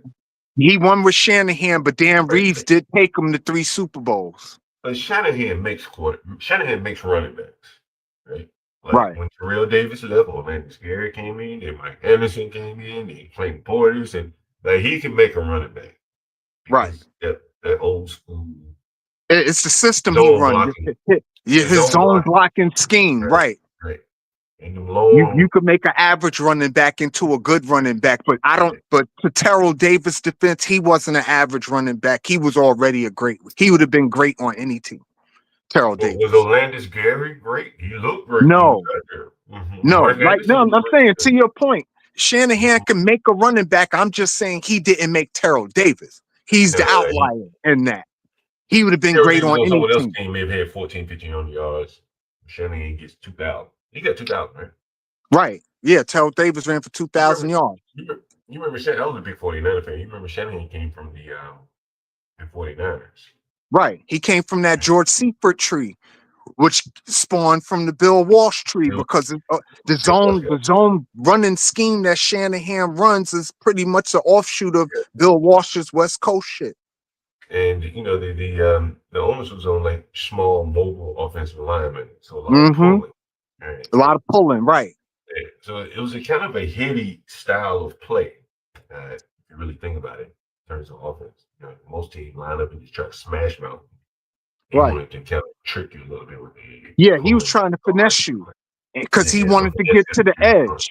Speaker 9: He won with Shanahan, but Dan Reeves did take him to 3 Super Bowls.
Speaker 8: But Shanahan makes running backs, right?
Speaker 9: Right.
Speaker 8: When Terrell Davis left, Orlando Scary came in, then Mike Anderson came in, then Clayton Portis, and he can make a running back.
Speaker 9: Right.
Speaker 8: That old school.
Speaker 9: It's the system he runs. His zone blocking scheme, right.
Speaker 8: And them long,
Speaker 9: you could make an average running back into a good running back, but But to Terrell Davis' defense, he wasn't an average running back. He was already He would have been great on any team. Terrell Davis.
Speaker 8: Was Orlando Scary great? He looked great.
Speaker 9: No. No,
Speaker 8: I'm
Speaker 9: saying to your point, Shanahan can make a running back. I'm just saying he didn't make Terrell Davis. He's the outlier in that. He would have been great on any
Speaker 8: someone else
Speaker 9: team.
Speaker 8: Team may have had 14, 1500 yards. Shanahan gets 2,000. He got 2,000, right?
Speaker 9: Right. Yeah, Terrell Davis ran for 2,000 yards.
Speaker 8: You remember Shanahan? I was a big 49er fan. You remember Shanahan came from the 49ers.
Speaker 9: Right. He came from that George Seifert tree, which spawned from the Bill Walsh tree because the zone running scheme that Shanahan runs is pretty much an offshoot of Bill Walsh's West Coast shit.
Speaker 8: And the onus was on like small mobile offensive linemen, so a lot of pulling. Right?
Speaker 9: A lot of pulling, right?
Speaker 8: So it was a kind of a heady style of play. If you really think about it, in terms of offense, most teams line up and just try to smash mouth. He wanted to kind of trick you a little bit with the.
Speaker 9: Yeah, he was trying to finesse you because he wanted to get to the edge.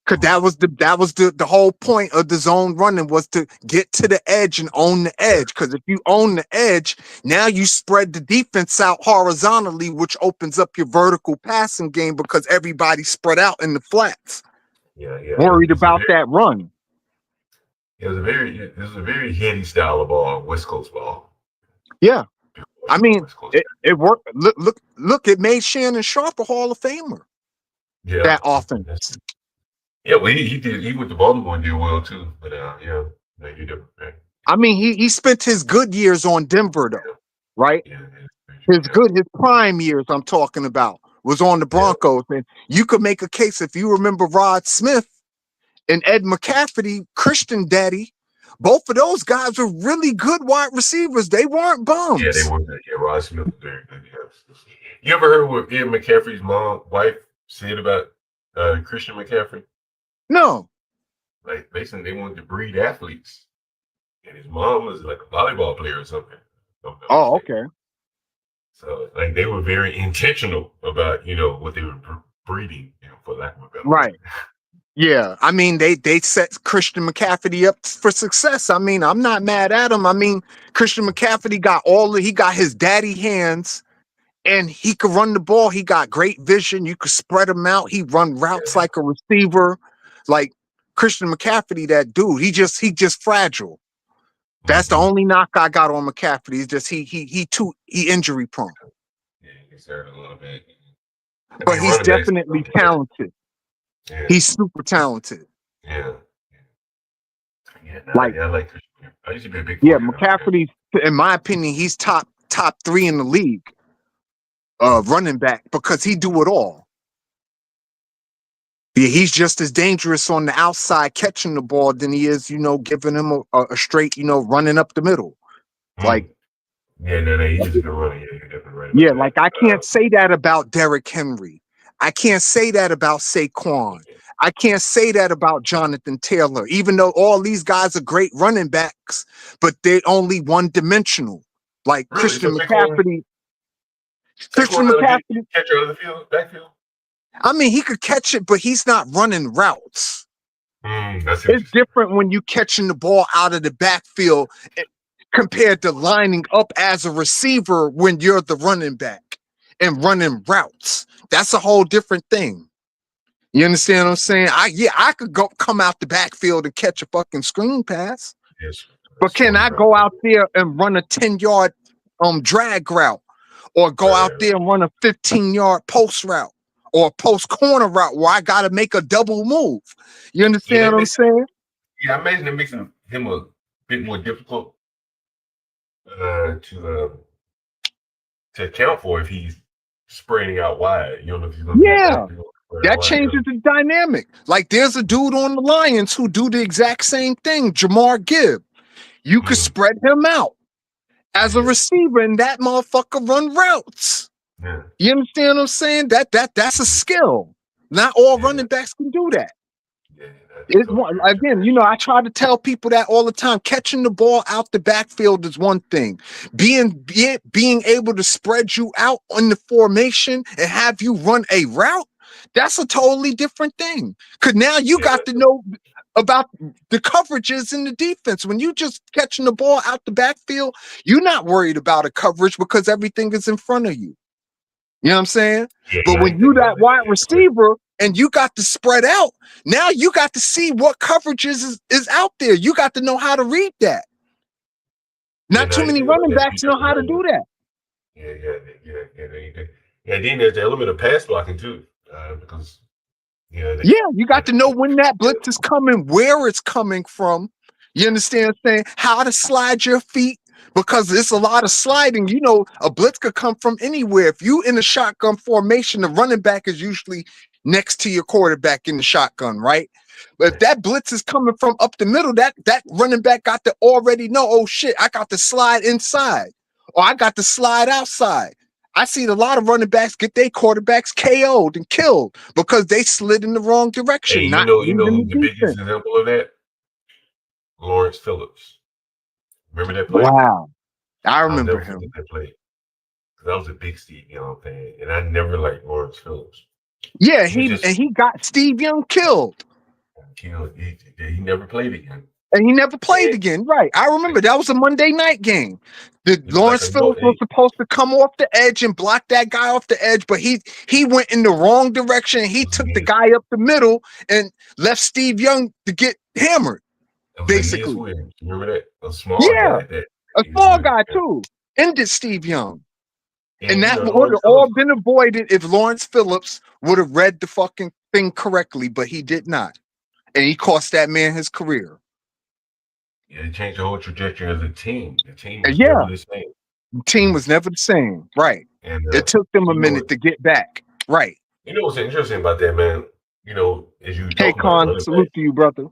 Speaker 9: Cause that was the whole point of the zone running was to get to the edge and own the edge. Cause if you own the edge, now you spread the defense out horizontally, which opens up your vertical passing game because everybody's spread out in the flats.
Speaker 8: Yeah, yeah.
Speaker 9: Worried about that run.
Speaker 8: It was a very heady style of ball, West Coast ball.
Speaker 9: Yeah. I mean,
Speaker 8: West Coast.
Speaker 9: it worked. Look, it made Shannon Sharp a Hall of Famer.
Speaker 8: Yeah,
Speaker 9: That offense.
Speaker 8: Yeah, well, he went to Baltimore and did well too. But yeah, no, you different, man.
Speaker 9: I mean, he spent his good years on Denver though, right?
Speaker 8: Yeah,
Speaker 9: His prime years I'm talking about was on the Broncos. And you could make a case if you remember Rod Smith and Ed McCafferty, Christian Daddy, both of those guys were really good wide receivers. They weren't bums.
Speaker 8: Yeah, they were good. Yeah, Rod Smith was very good. Yeah. You ever heard what Ed McCaffrey's wife said about Christian McCaffrey?
Speaker 9: No.
Speaker 8: Like basically they wanted to breed athletes. And his mom was like a volleyball player or something.
Speaker 9: Oh, okay.
Speaker 8: So like they were very intentional about, what they were breeding, for lack of a better
Speaker 9: Right. Yeah. I mean, they set Christian McCaffrey up for success. I mean, I'm not mad at him. I mean, Christian McCaffrey he got his daddy hands and he could run the ball. He got great vision. You could spread him out. He run routes like a receiver. Like Christian McCaffrey, that dude, he just fragile. That's the only knock I got on McCaffrey. Is just he injury prone.
Speaker 8: Yeah, he's hurt a little bit.
Speaker 9: But he's definitely talented.
Speaker 8: Yeah.
Speaker 9: He's super talented.
Speaker 8: Yeah. Yeah,
Speaker 9: Like,
Speaker 8: I like Christian. I used to be a big
Speaker 9: yeah,
Speaker 8: fan of him.
Speaker 9: McCaffrey, in my opinion, he's top 3 in the league. Running back because he do it all. Yeah, he's just as dangerous on the outside catching the ball than he is, giving him a straight, running up the middle. Like,
Speaker 8: yeah, no, he is a good runner. Yeah, you're definitely right.
Speaker 9: Yeah, like I can't say that about Derrick Henry. I can't say that about Saquon. I can't say that about Jonathan Taylor, even though all these guys are great running backs, but they're only one-dimensional. Like
Speaker 8: Really?
Speaker 9: Christian
Speaker 8: So
Speaker 9: McCaffrey.
Speaker 8: Catch out of the field, backfield.
Speaker 9: I mean, he could catch it, but he's not running routes.
Speaker 8: That's
Speaker 9: It's different when you catching the ball out of the backfield compared to lining up as a receiver when you're the running back and running routes. That's a whole different thing. You understand what I'm saying? I could come out the backfield and catch a fucking screen pass.
Speaker 8: Yes.
Speaker 9: But can I go out there and run a 10-yard drag route or go out there and run a 15-yard post route or a post corner route where I got to make a double move? You understand what I'm saying?
Speaker 8: Yeah, I imagine it makes him a bit more difficult to account for if he's spreading out wide. You don't know if he's going to
Speaker 9: that changes the dynamic. Like there's a dude on the Lions who do the exact same thing, Jamar Gibb. You could spread him out as a receiver and that motherfucker run routes.
Speaker 8: Yeah.
Speaker 9: You understand what I'm saying? That's a skill. Not all running backs can do that. It's one, again, I try to tell people that all the time. Catching the ball out the backfield is one thing. Being able to spread you out on the formation and have you run a route, that's a totally different thing. Because now you got to know about the coverages in the defense. When you just catching the ball out the backfield, you're not worried about a coverage because everything is in front of you. You know what I'm saying? But when you that wide receiver and you got to spread out, now you got to see what coverages is out there. You got to know how to read that. Not too many running backs know how to do that.
Speaker 8: Yeah, then there's the element of pass blocking too, because
Speaker 9: you got to know when that blitz is coming, where it's coming from. You understand what I'm saying? How to slide your feet. Because there's a lot of sliding. A blitz could come from anywhere. If you in a shotgun formation, the running back is usually next to your quarterback in the shotgun, right? But if that blitz is coming from up the middle, that running back got to already know, oh shit, I got to slide inside or I got to slide outside. I see a lot of running backs get their quarterbacks KO'd and killed because they slid in the wrong direction.
Speaker 8: Hey, you know the biggest example of that? Lawrence Phillips. Remember that play?
Speaker 9: Wow. I remember him.
Speaker 8: That play. Because I was a big Steve Young fan, and I never liked Lawrence Phillips.
Speaker 9: Yeah, he got Steve Young killed.
Speaker 8: He never played again.
Speaker 9: And he never played again. Right. I remember that was a Monday night game. Lawrence Phillips was supposed to come off the edge and block that guy off the edge, but he went in the wrong direction. He took the guy up the middle and left Steve Young to get hammered. Basically.
Speaker 8: You remember that? A small
Speaker 9: Yeah.
Speaker 8: guy.
Speaker 9: A small guy too. Ended Steve Young. And that would have all been avoided if Lawrence Phillips would have read the fucking thing correctly, but he did not. And he cost that man his career.
Speaker 8: Yeah, it changed the whole trajectory of the team. The team was
Speaker 9: Yeah.
Speaker 8: never the same.
Speaker 9: The team was never the same. Right.
Speaker 8: And
Speaker 9: It took them a minute to get back. Right.
Speaker 8: You know what's interesting about that, man? You know, as you
Speaker 9: Hey,
Speaker 8: talk about
Speaker 9: Con,
Speaker 8: running
Speaker 9: salute
Speaker 8: back,
Speaker 9: to you, brother.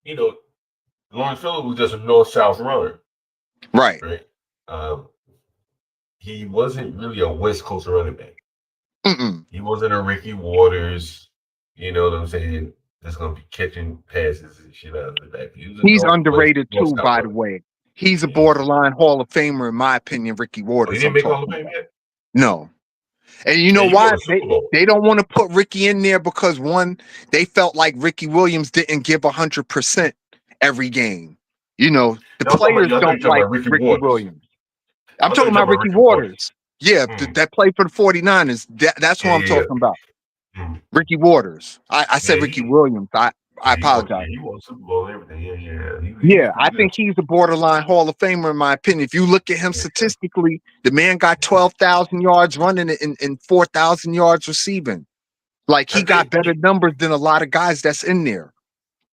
Speaker 8: you know, Lawrence Phillips was just a north-south runner,
Speaker 9: Right.
Speaker 8: right? He wasn't really a West Coast running back.
Speaker 9: Mm-mm.
Speaker 8: He wasn't a Ricky Waters, you know what I'm saying? That's gonna be catching passes and shit out of the back.
Speaker 9: He's underrated too, by the way. He's a borderline Hall of Famer, in my opinion, Ricky Waters.
Speaker 8: He didn't make Hall of Fame yet?
Speaker 9: No. And you know
Speaker 8: Yeah, he
Speaker 9: why?
Speaker 8: won a Super Bowl.
Speaker 9: They don't want to put Ricky in there because one, they felt like Ricky Williams didn't give 100% every game. You know, the
Speaker 8: No, I'm talking
Speaker 9: players
Speaker 8: about-
Speaker 9: don't
Speaker 8: you're talking
Speaker 9: like
Speaker 8: about Ricky
Speaker 9: Ricky
Speaker 8: Waters.
Speaker 9: Williams. I'm
Speaker 8: I
Speaker 9: talking
Speaker 8: thought
Speaker 9: about
Speaker 8: you were
Speaker 9: Ricky
Speaker 8: talking about Ricky
Speaker 9: Waters. Yeah, that played for the 49ers. That's what I'm talking about. Ricky Waters. I said Ricky Williams. I apologize.
Speaker 8: He won Super Bowl and everything. Yeah.
Speaker 9: Yeah, I think he's a borderline Hall of Famer in my opinion. If you look at him statistically, the man got 12,000 yards running and 4,000 yards receiving. Like he got better numbers than a lot of guys that's in there.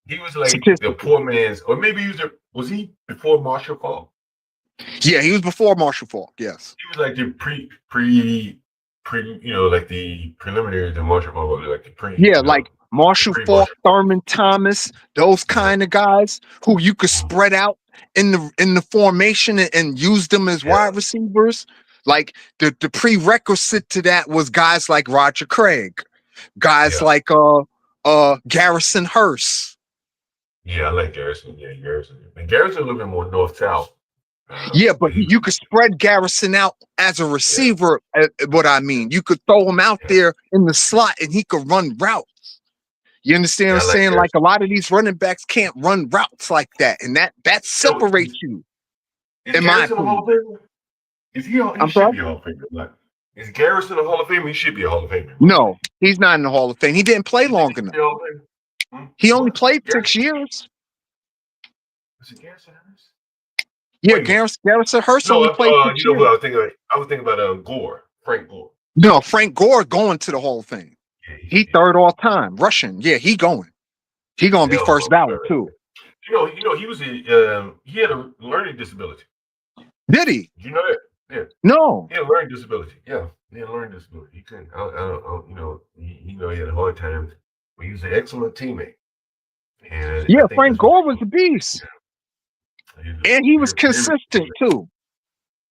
Speaker 8: He was like the poor man's, or maybe was he before Marshall Falk?
Speaker 9: Yeah, he was before Marshall Falk. Yes,
Speaker 8: he was like the pre, you know, like the preliminary to Marshall Falk, like the pre.
Speaker 9: Yeah, like Marshall Falk, Thurman Thomas, those kind of guys who you could spread out in the formation and use them as wide receivers. Like the prerequisite to that was guys like Roger Craig, guys like Garrison Hearst.
Speaker 8: Yeah, I like Garrison. Yeah, Garrison. And Garrison a little bit more north-south.
Speaker 9: Yeah, but you could spread Garrison out as a receiver. What I mean, you could throw him out there in the slot and he could run routes. You understand what I'm saying? Like a lot of these running backs can't run routes like that, and that separates you.
Speaker 8: In my opinion, is he should be a Hall of Famer? Like, is Garrison a Hall of Famer? He should be a Hall of Famer.
Speaker 9: No, he's not in the Hall of Fame. He didn't play long enough. He only played 6 years.
Speaker 8: Was it Garrison Hearst?
Speaker 9: Yeah, Garrison Hearst only played 6
Speaker 8: you know
Speaker 9: years.
Speaker 8: what I was thinking about? I was thinking about Gore, Frank Gore.
Speaker 9: No, Frank Gore going to the Hall of Fame. He third all time rushing. Yeah, he going. He gonna be first ballot too.
Speaker 8: You know, he was he had a learning disability.
Speaker 9: Did he?
Speaker 8: You know that? Yeah.
Speaker 9: No.
Speaker 8: He had a learning disability. Yeah, he had a learning disability. He couldn't. You know, he had a hard time. But he was an excellent teammate. And
Speaker 9: yeah, Frank Gore was a beast. And he was consistent too.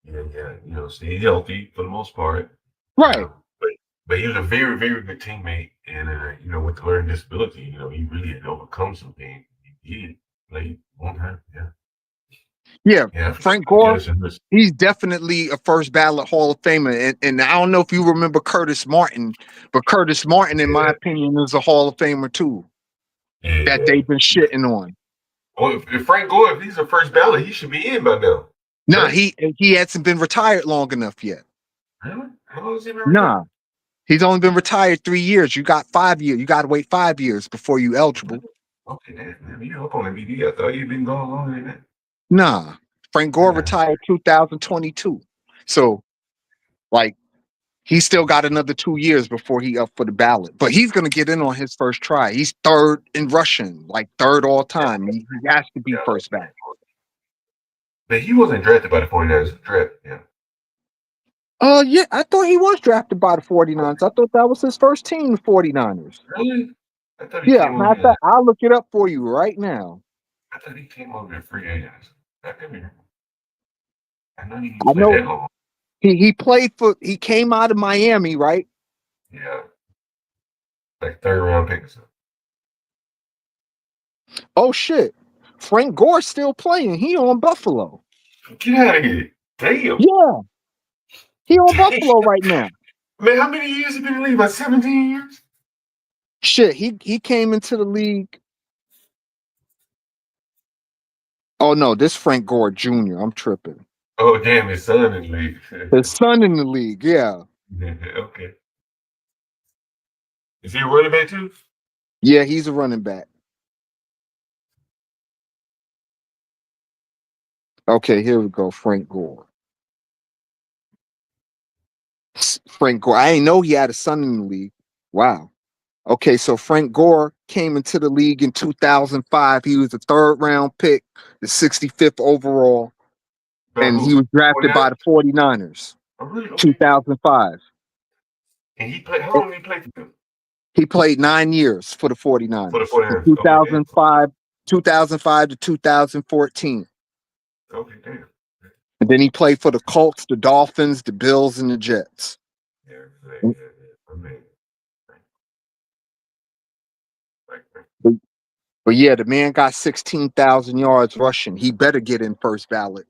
Speaker 8: Yeah. You know, stayed healthy for the most part.
Speaker 9: Right.
Speaker 8: But he was a very, very good teammate. And, you know, with the learning disability, you know, he really had overcome something. He played one time.
Speaker 9: Yeah, Frank Gore, he's definitely a first ballot Hall of Famer. And I don't know if you remember Curtis Martin, but Curtis Martin, in my opinion, is a Hall of Famer too. That they've been shitting on.
Speaker 8: Well, if Frank Gore, if he's a first ballot, he should be in by now.
Speaker 9: Nah, he hasn't been retired long enough yet.
Speaker 8: Really? How long has he been
Speaker 9: Nah.
Speaker 8: retired?
Speaker 9: He's only been retired 3 years. You got 5 years. You got to wait 5 years before you eligible.
Speaker 8: Okay, man, you're up on MBD. I thought you'd been going longer than that.
Speaker 9: Nah, Frank Gore retired 2022. So, like, he still got another 2 years before he up for the ballot. But he's going to get in on his first try. He's third in rushing, like third all time. He has to be first ballot.
Speaker 8: But he wasn't drafted by the 49ers.
Speaker 9: Yeah, I thought he was drafted by the 49ers. I thought that was his first team, the 49ers.
Speaker 8: Really? I thought
Speaker 9: I'll look it up for you right now.
Speaker 8: I thought he came over in free agents. I know he
Speaker 9: I know
Speaker 8: that long.
Speaker 9: he came out of Miami, right?
Speaker 8: Yeah. Like third round pick or something.
Speaker 9: Oh shit. Frank Gore's still playing. He on Buffalo.
Speaker 8: Get out of here. Damn.
Speaker 9: Yeah. He on Buffalo right now.
Speaker 8: Man, how many years have he been in the league? About 17 years?
Speaker 9: Shit, he came into the league. Oh no, this Frank Gore Jr. I'm tripping.
Speaker 8: Oh, damn, his son in the league.
Speaker 9: His son in the league, yeah.
Speaker 8: Okay. Is he a running back too?
Speaker 9: Yeah, he's a running back. Okay, here we go. Frank Gore. Frank Gore. I didn't know he had a son in the league. Wow. Okay, so Frank Gore came into the league in 2005. He was a third round pick, the 65th overall, and he was drafted by the 49ers.
Speaker 8: Oh, really? Okay.
Speaker 9: 2005.
Speaker 8: And he played. How long did he play for them?
Speaker 9: He played 9 years for the 49ers.
Speaker 8: For the 49ers.
Speaker 9: From 2005 to 2014.
Speaker 8: Okay, damn.
Speaker 9: And then he played for the Colts, the Dolphins, the Bills, and the Jets.
Speaker 8: Yeah.
Speaker 9: But yeah, the man got 16,000 yards rushing. He better get in first ballot.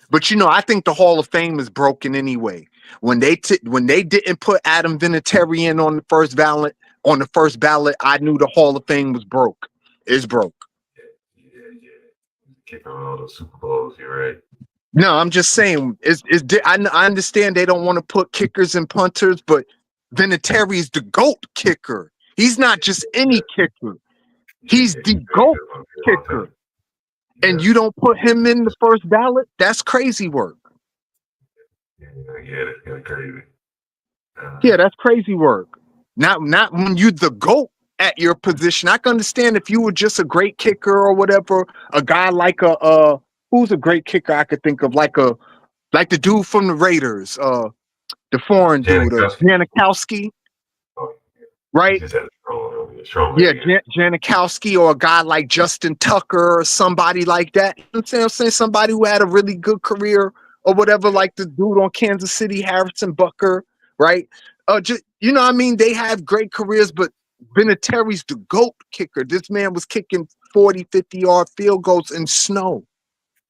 Speaker 9: But I think the Hall of Fame is broken anyway. When they didn't put Adam Vinatieri in on the first ballot, I knew the Hall of Fame was broke. It's broke.
Speaker 8: Yeah. Kicking on all those Super Bowls, you're right.
Speaker 9: No, I'm just saying. I understand they don't want to put kickers and punters, but Vinatieri is the GOAT kicker. He's not just any kicker. He's the GOAT kicker. And you don't put him in the first ballot? That's crazy work.
Speaker 8: Yeah, that's kind of crazy.
Speaker 9: Yeah, that's crazy work. Not when you're the GOAT at your position. I can understand if you were just a great kicker or whatever. A guy like who's a great kicker I could think of, like the dude from the Raiders, the foreign dude, Janikowski, right? Janikowski, or a guy like Justin Tucker or somebody like that. You know what I'm saying? Somebody who had a really good career or whatever, like the dude on Kansas City, Harrison Butker, right? Just, what I mean? They have great careers, but Vinatieri's the GOAT kicker. This man was kicking 40, 50-yard field goals in snow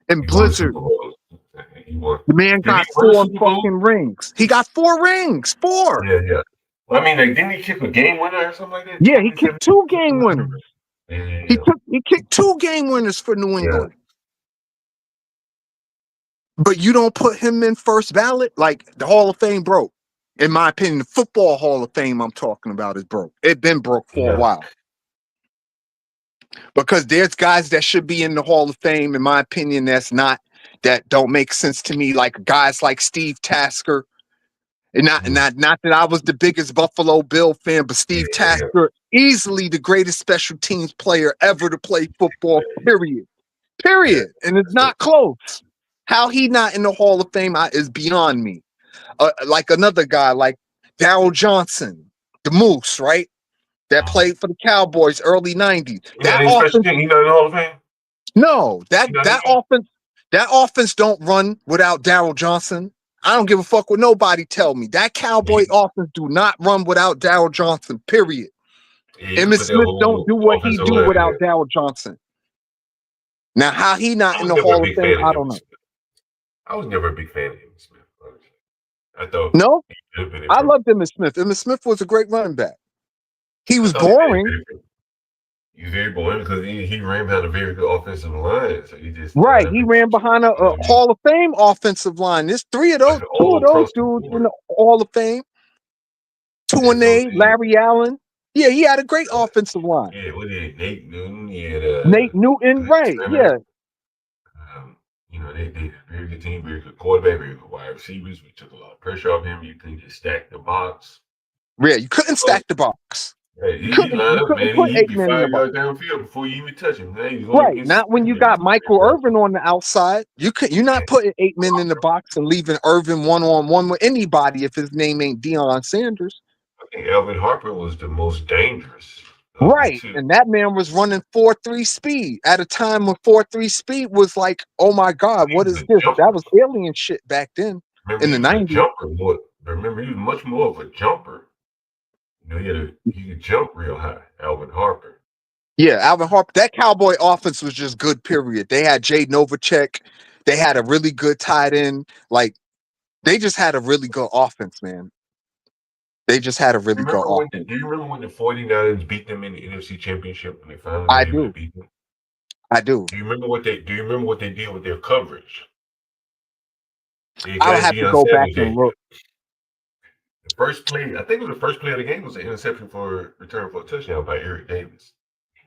Speaker 9: and blizzard. The man got 4 fucking rings. He got 4 rings. 4.
Speaker 8: Yeah. Well, I mean, didn't he kick a game winner or something like that?
Speaker 9: Yeah, he kicked 2 game winners.
Speaker 8: Yeah.
Speaker 9: He kicked 2 game winners for New England. But you don't put him in first ballot? Like, the Hall of Fame broke. In my opinion, the Football Hall of Fame I'm talking about is broke. It's been broke for a while. Because there's guys that should be in the Hall of Fame, in my opinion, that don't make sense to me, like guys like Steve Tasker. And not that I was the biggest Buffalo Bill fan, but Steve Tasker, easily the greatest special teams player ever to play football, period. And it's not close. How he not in the Hall of Fame is beyond me. Like another guy like Darryl Johnson, the Moose, right? That played for the Cowboys early 90s. That offense,
Speaker 8: you know the Hall of Fame?
Speaker 9: No, that offense don't run without Darryl Johnson. I don't give a fuck what nobody tell me. That Cowboy offense do not run without Darryl Johnson, period. Emmitt Smith don't do what he do without Darryl Johnson. Now, how he not in the Hall of Fame, I don't know.
Speaker 8: I was never a big fan of Emmitt Smith. I thought
Speaker 9: I loved Emmitt Smith. Emmitt Smith was a great running back. He was boring.
Speaker 8: He was very boring because he ran behind a very good offensive line. So
Speaker 9: he ran behind a Hall of Fame offensive line. There's 2 of those dudes in the Hall of Fame. Tuanay, Larry Allen. Yeah, he had a great offensive line.
Speaker 8: Yeah, what is it? Nate Newton.
Speaker 9: Nate Newton, right? Yeah.
Speaker 8: They very good team, very good quarterback, very good wide receivers. We took a lot of pressure off him. You couldn't just stack the box.
Speaker 9: Yeah, you couldn't stack the box.
Speaker 8: Hey, he lined up, man. He'd be 5 yards downfield before you even touch him.
Speaker 9: Right. Not when you got Michael Irvin on the outside. You're not putting 8 men in the box and leaving Irvin one-on-one with anybody if his name ain't Deion Sanders.
Speaker 8: I think Alvin Harper was the most dangerous.
Speaker 9: Right. And that man was running 4.3 speed at a time when 4.3 speed was like, oh my God, what is this? That was alien shit back then. In the 90s.
Speaker 8: Remember, he was much more of a jumper. He could jump real high, Alvin Harper.
Speaker 9: Yeah, Alvin Harper. That Cowboy offense was just good, period. They had Jay Novacek. They had a really good tight end. Like, they just had a really good offense, man.
Speaker 1: They just had to really go off.
Speaker 8: Do you remember when the 49ers beat them in the NFC Championship when they finally
Speaker 1: I
Speaker 8: were able to
Speaker 1: do.
Speaker 8: beat them?
Speaker 1: I do.
Speaker 8: Do you remember what they did with their coverage? They
Speaker 1: I'll
Speaker 8: got
Speaker 1: have to
Speaker 8: Deion
Speaker 1: go back
Speaker 8: Sanders.
Speaker 1: and look.
Speaker 8: The first play, I think it was the first play of the game, was an interception for return for a touchdown by Eric Davis.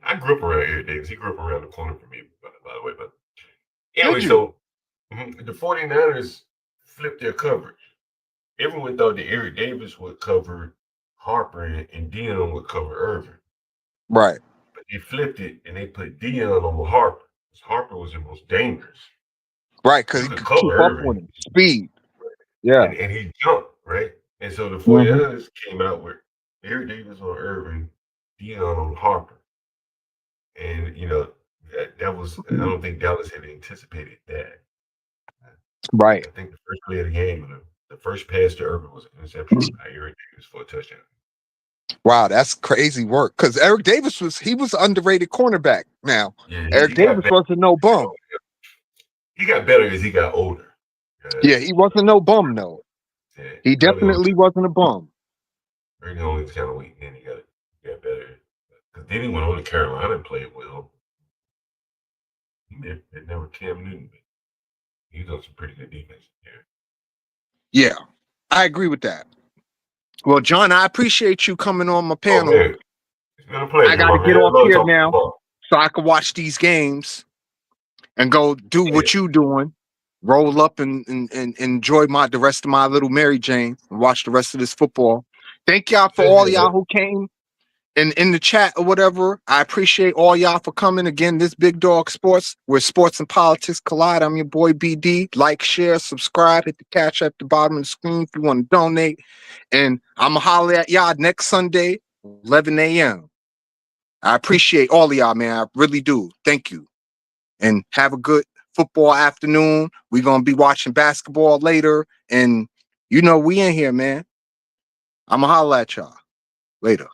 Speaker 8: I grew up around Eric Davis. He grew up around the corner from me, by the way. But anyway, so the 49ers flipped their coverage. Everyone thought that Eric Davis would cover Harper and Deion would cover Irvin.
Speaker 1: Right.
Speaker 8: But they flipped it and they put Deion on Harper. Harper was the most dangerous.
Speaker 1: Right, because he could keep up with him. Speed. Yeah.
Speaker 8: And he jumped, right? And so the 49ers came out with Eric Davis on Irvin, Deion on Harper. And, you know, that was, I don't think Dallas had anticipated that.
Speaker 1: Right.
Speaker 8: I think the first play of the game, the first pass to Irvin was an interception by Eric Davis for a touchdown.
Speaker 1: Wow, that's crazy work. Because Eric Davis was underrated cornerback. Now, Eric Davis wasn't no bum.
Speaker 8: He got better as he got older.
Speaker 1: Yeah, he wasn't no bum, though. Yeah, he definitely wasn't a bum.
Speaker 8: Early on, he was kind of weak. Then he got better. Because then he went on to Carolina and played well. It never Cam Newton. He was on some pretty good defense there.
Speaker 1: Yeah, I agree with that. Well, John, I appreciate you coming on my panel.
Speaker 8: Oh, it's been a pleasure.
Speaker 1: I got to get off here now so I can watch these games and go do what you doing. Roll up and enjoy the rest of my little Mary Jane and watch the rest of this football. Thank y'all for all y'all who came in the chat or whatever. I appreciate all y'all for coming. Again, this Big Dog Sports, where sports and politics collide. I'm your boy BD. Like, share, subscribe, hit the cash at the bottom of the screen if you want to donate. And I'm going to holler at y'all next Sunday, 11 a.m. I appreciate all of y'all, man. I really do. Thank you. And have a good football afternoon. We're going to be watching basketball later. And, you know, we in here, man. I'm going to holler at y'all later.